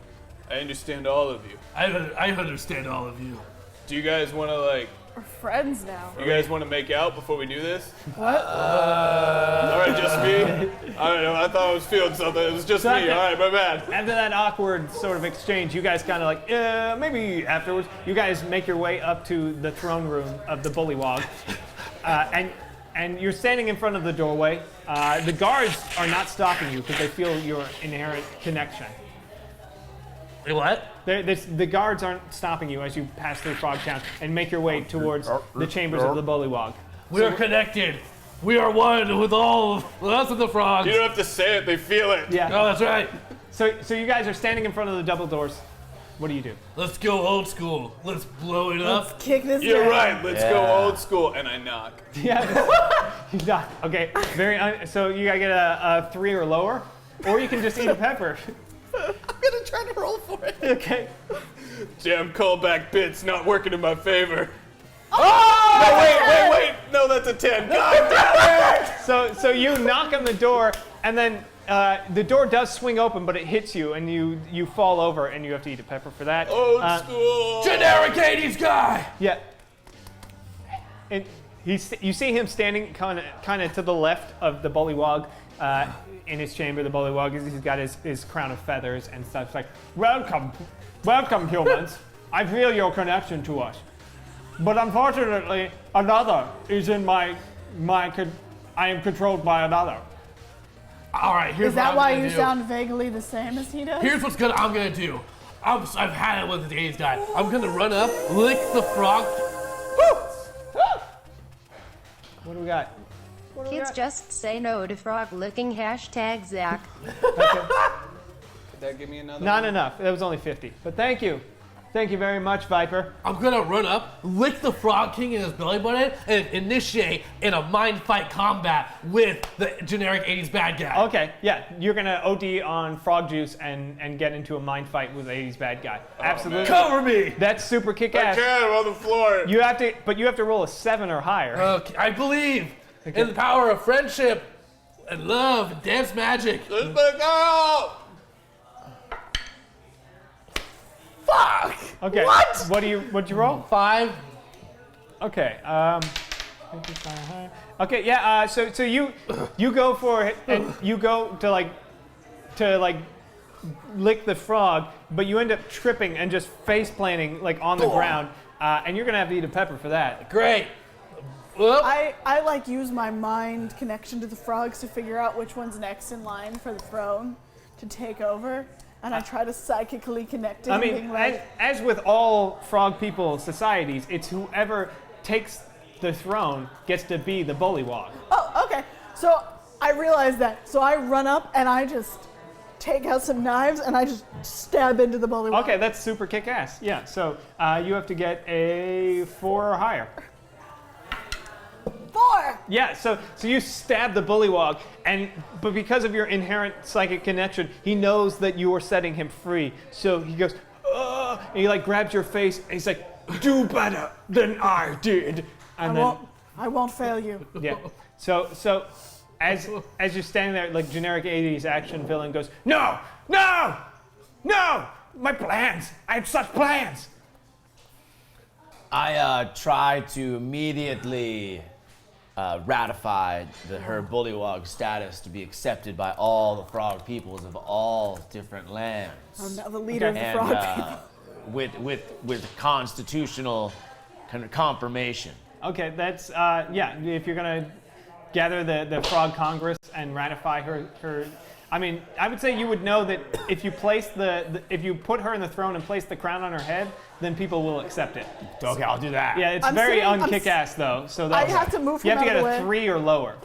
I understand all of you. I understand all of you. Do you guys want to like? We're friends now. You guys want to make out before we do this? What? All right, just me. I don't know. I thought I was feeling something. It was just me. All right, my bad. After that awkward sort of exchange, you guys kind of like, maybe afterwards, you guys make your way up to the throne room of the Bullywog. And you're standing in front of the doorway. The guards are not stopping you because they feel your inherent connection. Wait, what? The guards aren't stopping you as you pass through Frogtown and make your way towards the chambers of the Bullywog. We are connected. We are one with all of us and the frogs. You don't have to say it; they feel it. Yeah. Oh, that's right. So you guys are standing in front of the double doors. What do you do? Let's go old school. Let's blow it up. Let's kick this You're down. right. Let's go old school, and I knock. Yeah. You knock. Okay. So you gotta get a 3 or lower, or you can just eat a pepper. I'm gonna try to roll for it. Okay. Damn callback bits not working in my favor. Oh! No, wait. No, that's a 10. God damn it! So you knock on the door, and then the door does swing open, but it hits you, and you fall over, and you have to eat a pepper for that. Old school. Generic 80s guy. Yeah. And you see him standing kind of to the left of the Bullywog. In his chamber, the Bullywog, he's got his crown of feathers and stuff. It's like, welcome humans. I feel your connection to us. But unfortunately, another is in I am controlled by another. All right, here's Is that what why I'm gonna you do. sound vaguely the same as he does? Here's what I'm gonna do. I've had it with the 80s guy. I'm gonna run up, lick the frog. What do we got? Kids just say no to frog licking. # Zach. Did that give me another? Not one? enough. That was only 50. But thank you. Thank you very much, Viper. I'm gonna run up, lick the Frog King in his belly button, and initiate in a mind fight combat with the generic 80s bad guy. Okay, yeah, you're gonna OD on frog juice and get into a mind fight with 80s bad guy. Absolutely. Cover me! That's super kick-ass. I can't. I'm on the floor. You have to roll a 7 or higher. Okay, I believe in the power of friendship and love and dance magic. Let's back out. Fuck! Okay. What? What'd you roll? 5. Okay. Okay. Yeah. So you go for it and you go to lick the frog, but you end up tripping and just face planting on the ground, and you're gonna have to eat a pepper for that. Great. I use my mind connection to the frogs to figure out which one's next in line for the throne to take over. And I try to psychically connect it. I mean, as with all frog people societies, it's whoever takes the throne gets to be the Bullywog. Oh, okay. So I realize that. So I run up and I just take out some knives and I just stab into the Bullywog. Okay, that's super kick-ass. Yeah, so you have to get a 4 or higher. 4! Yeah, so you stab the Bullywog, but because of your inherent psychic connection, he knows that you are setting him free. So he goes, ugh, and he grabs your face, and he's like, do better than I did. And I won't fail you. Yeah. So as you're standing there, generic 80s action villain goes, no, my plans. I have such plans. I try to immediately ratify her Bullywog status to be accepted by all the frog peoples of all different lands. I'm now the leader of the frog people. With constitutional confirmation. Okay, that's if you're gonna gather the Frog Congress and ratify her. I mean, I would say you would know that if you place if you put her in the throne and place the crown on her head, then people will accept it. Okay, I'll do that. Yeah, it's very unkick-ass though. So I have to move you him have to out of the get a way. 3 or lower.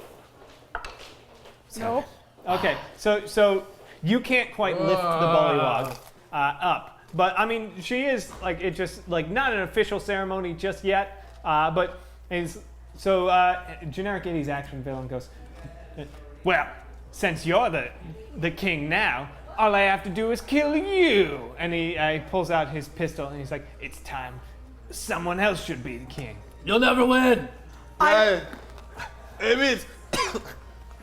Nope. Okay, so you can't quite lift the Bullywog up. But I mean, she is like it just like not an official ceremony just yet. But is so generic 80s action villain goes, well, since you're the king now, all I have to do is kill you. And he pulls out his pistol and he's like, it's time. Someone else should be the king. You'll never win.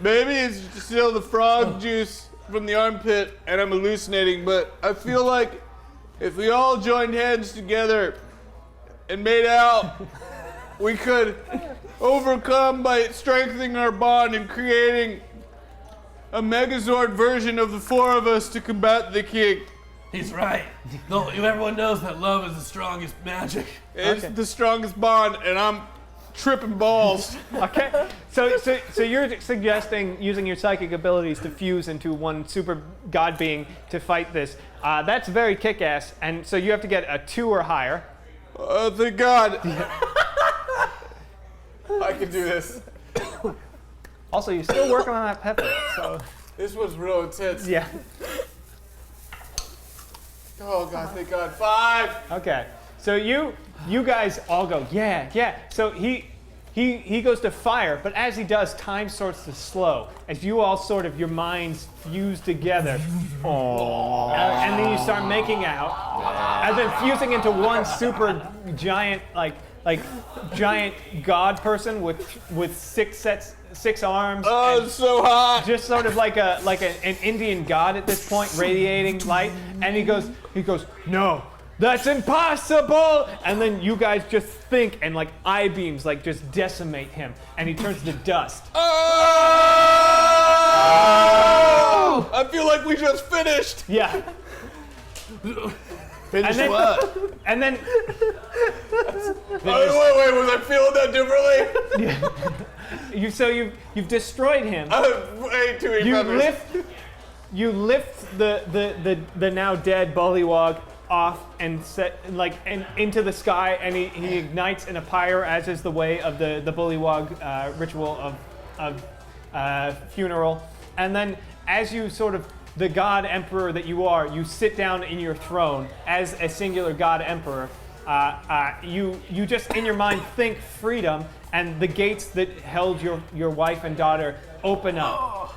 Maybe it's still the frog juice from the armpit and I'm hallucinating, but I feel like if we all joined hands together and made out, we could overcome by strengthening our bond and creating a Megazord version of the four of us to combat the king. He's right. No, everyone knows that love is the strongest magic. It's the strongest bond, and I'm tripping balls. Okay. So you're suggesting using your psychic abilities to fuse into one super god being to fight this. That's very kick-ass, and so you have to get a 2 or higher. Thank God. I can do this. Also, you're still working on that pepper, so. This was real intense. Yeah. Oh God, thank God. 5. Okay. So you guys all go, yeah. So he goes to fire, but as he does, time starts to slow as you all sort of your minds fuse together. And then you start making out, and then fusing into one super giant giant god person with 6 arms. Oh, it's so hot! Just sort of like an Indian god at this point, radiating light. And he goes, no, that's impossible! And then you guys just think, and like eye beams like just decimate him, and he turns to dust. Oh! I feel like we just finished. Yeah. Finish what? And then. Wait, was I feeling that differently? You've destroyed him. Way too many You lift the now dead bullywog off and into the sky, and he ignites in a pyre, as is the way of the bullywog ritual of funeral. And then as you sort of the god emperor that you are, you sit down in your throne as a singular god emperor. You just in your mind think freedom, and the gates that held your wife and daughter open up,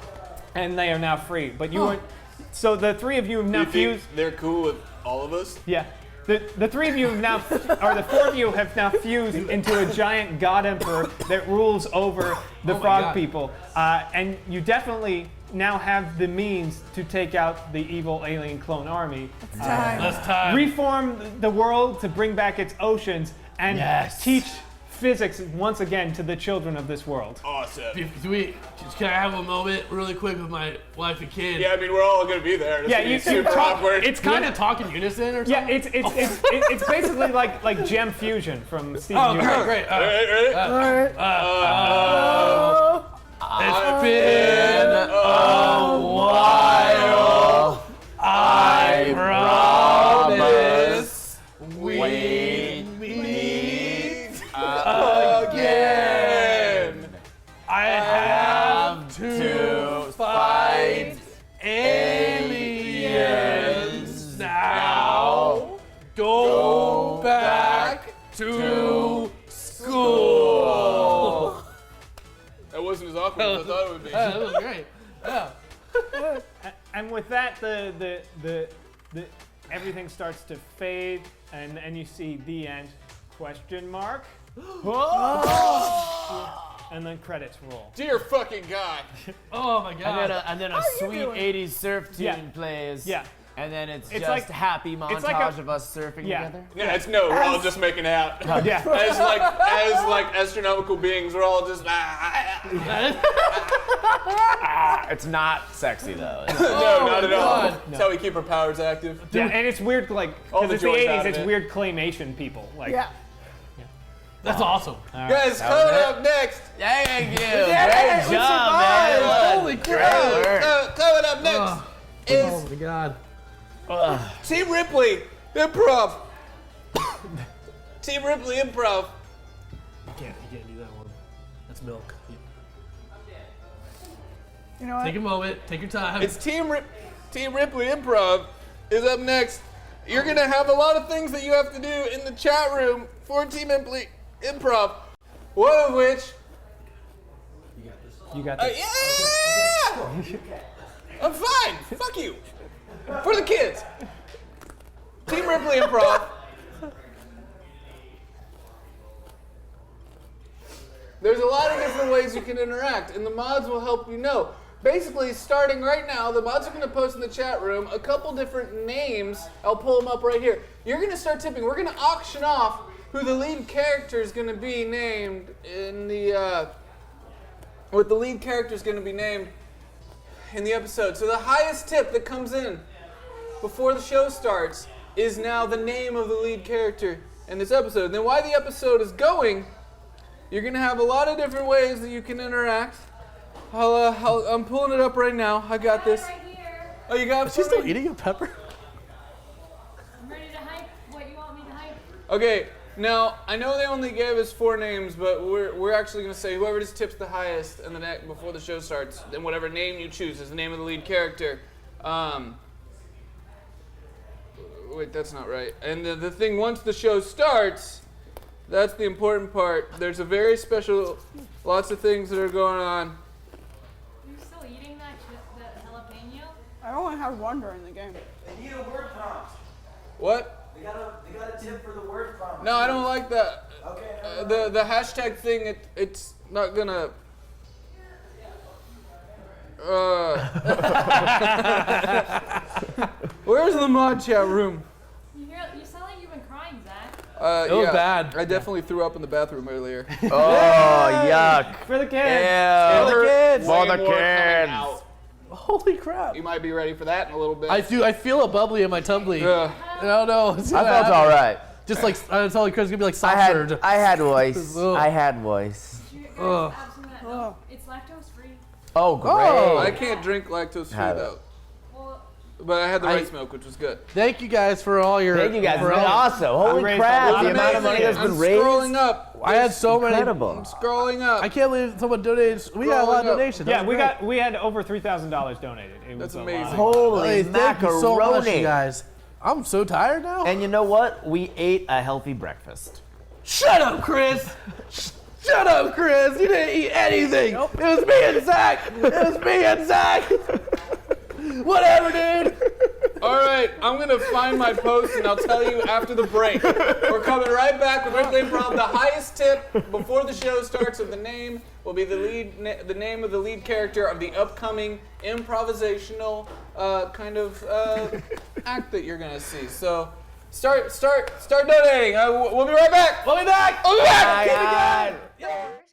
and they are now free. But you weren't. So the 3 of you have now fused. They're cool with all of us? Yeah. The 3 of you have now, or the 4 of you have now fused into a giant god emperor that rules over the frog people, and you definitely now have the means to take out the evil alien clone army. That's time. Reform the world to bring back its oceans and teach physics once again to the children of this world. Awesome. Can I have a moment really quick with my wife and kid? Yeah, I mean, we're all going to be there. It's you can super talk. awkward. It's kind of talk in unison or something? Yeah, it's basically like Gem Fusion from Steven Universe. Great. All right. It's been a while. I promise we meet again. I have to fight aliens now. Go back to school. That wasn't as awkward as I thought it would be. That was great. Yeah. And with that, the everything starts to fade, and you see the end? Question mark. And then credits roll. Dear fucking God. Oh my God. And then a sweet 80s surf tune plays. Yeah. And then it's It's just like- happy montage it's like of us surfing together. Yeah, we're all just making out. Yeah. As astronomical beings, we're all just It's not sexy though. No, not at all. God. That's how we keep our powers active. Yeah, and it's weird, like, All because the it's the joys out 80s, of it's it. weird claymation people. Like, Yeah. That's awesome. All right. Guys, That was coming it. up next. Thank you. Yeah, Great we job, man. Holy Great crap. work. Coming up next is Oh my God. Team Ripley Improv. Team Ripley Improv. You can't do that one. That's milk. You know what? Take a moment. Take your time. It's Team Ripley Improv is up next, you're gonna have a lot of things that you have to do in the chat room for Team Improv. One of which. You got this. Yeah! I'm fine. Fuck you. For the kids. Team Ripley Improv. There's a lot of different ways you can interact, and the mods will help you know. Basically, starting right now, the mods are going to post in the chat room a couple different names. I'll pull them up right here. You're going to start tipping. We're going to auction off who the lead character is going to be named in the, what the lead character is going to be named in the episode. So the highest tip that comes in before the show starts is now the name of the lead character in this episode. And then while the episode is going, you're going to have a lot of different ways that you can interact. I'm pulling it up right now. I got this. Right here. Oh, you got it? Is she still eating a pepper? I'm ready to hype what you want me to hype. Okay, now I know they only gave us 4 names, but we're actually going to say whoever just tips the highest in the neck before the show starts, then whatever name you choose is the name of the lead character. Wait, that's not right. And the thing, once the show starts, that's the important part. There's a very special, lots of things that are going on. Are you still eating that jalapeno? I only had one during the game. They need a word prompt. What? They got a tip for the word prompt. No, I don't like that. Okay. The hashtag thing, it's not gonna. Where's the mod chat room? You sound like you've been crying, Zach. It was bad. I definitely threw up in the bathroom earlier. Oh, yuck. For the kids. Yeah. For the kids. For the Way more coming kids. out. Holy crap. You might be ready for that in a little bit. I feel a bubbly in my tumbly. Yeah. I don't know. I felt all right. Just like, I told Chris, it's going to be like I soft had served. voice. I had voice. Ugh. No, it's lactose free. Oh, great. I can't drink lactose free Have it. though. But I had the rice milk, which was good. Thank you guys for all your. Thank you guys. It's for been all- awesome. Holy raised crap. a lot The of amount of money that's I'm been raised. scrolling up. I had so many. Incredible. I'm scrolling up. I can't believe someone donated. We got a lot of Scrolling up. donations. Yeah, That was great. we had over $3,000 donated. It That's was a amazing. lot. Holy Hey, thank you so much, macaroni. you guys. I'm so tired now. And you know what? We ate a healthy breakfast. Shut up, Chris. Shut up, Chris. You didn't eat anything. It was me and Zach. It was me and Zach. Whatever, dude. All right, I'm gonna find my post and I'll tell you after the break. We're coming right back with Ripley Improv. The highest tip before the show starts of the name will be the name of the lead character of the upcoming improvisational kind of act that you're gonna see. So start donating. We'll be right back. We'll be back. We'll be back. Bye, guys. First,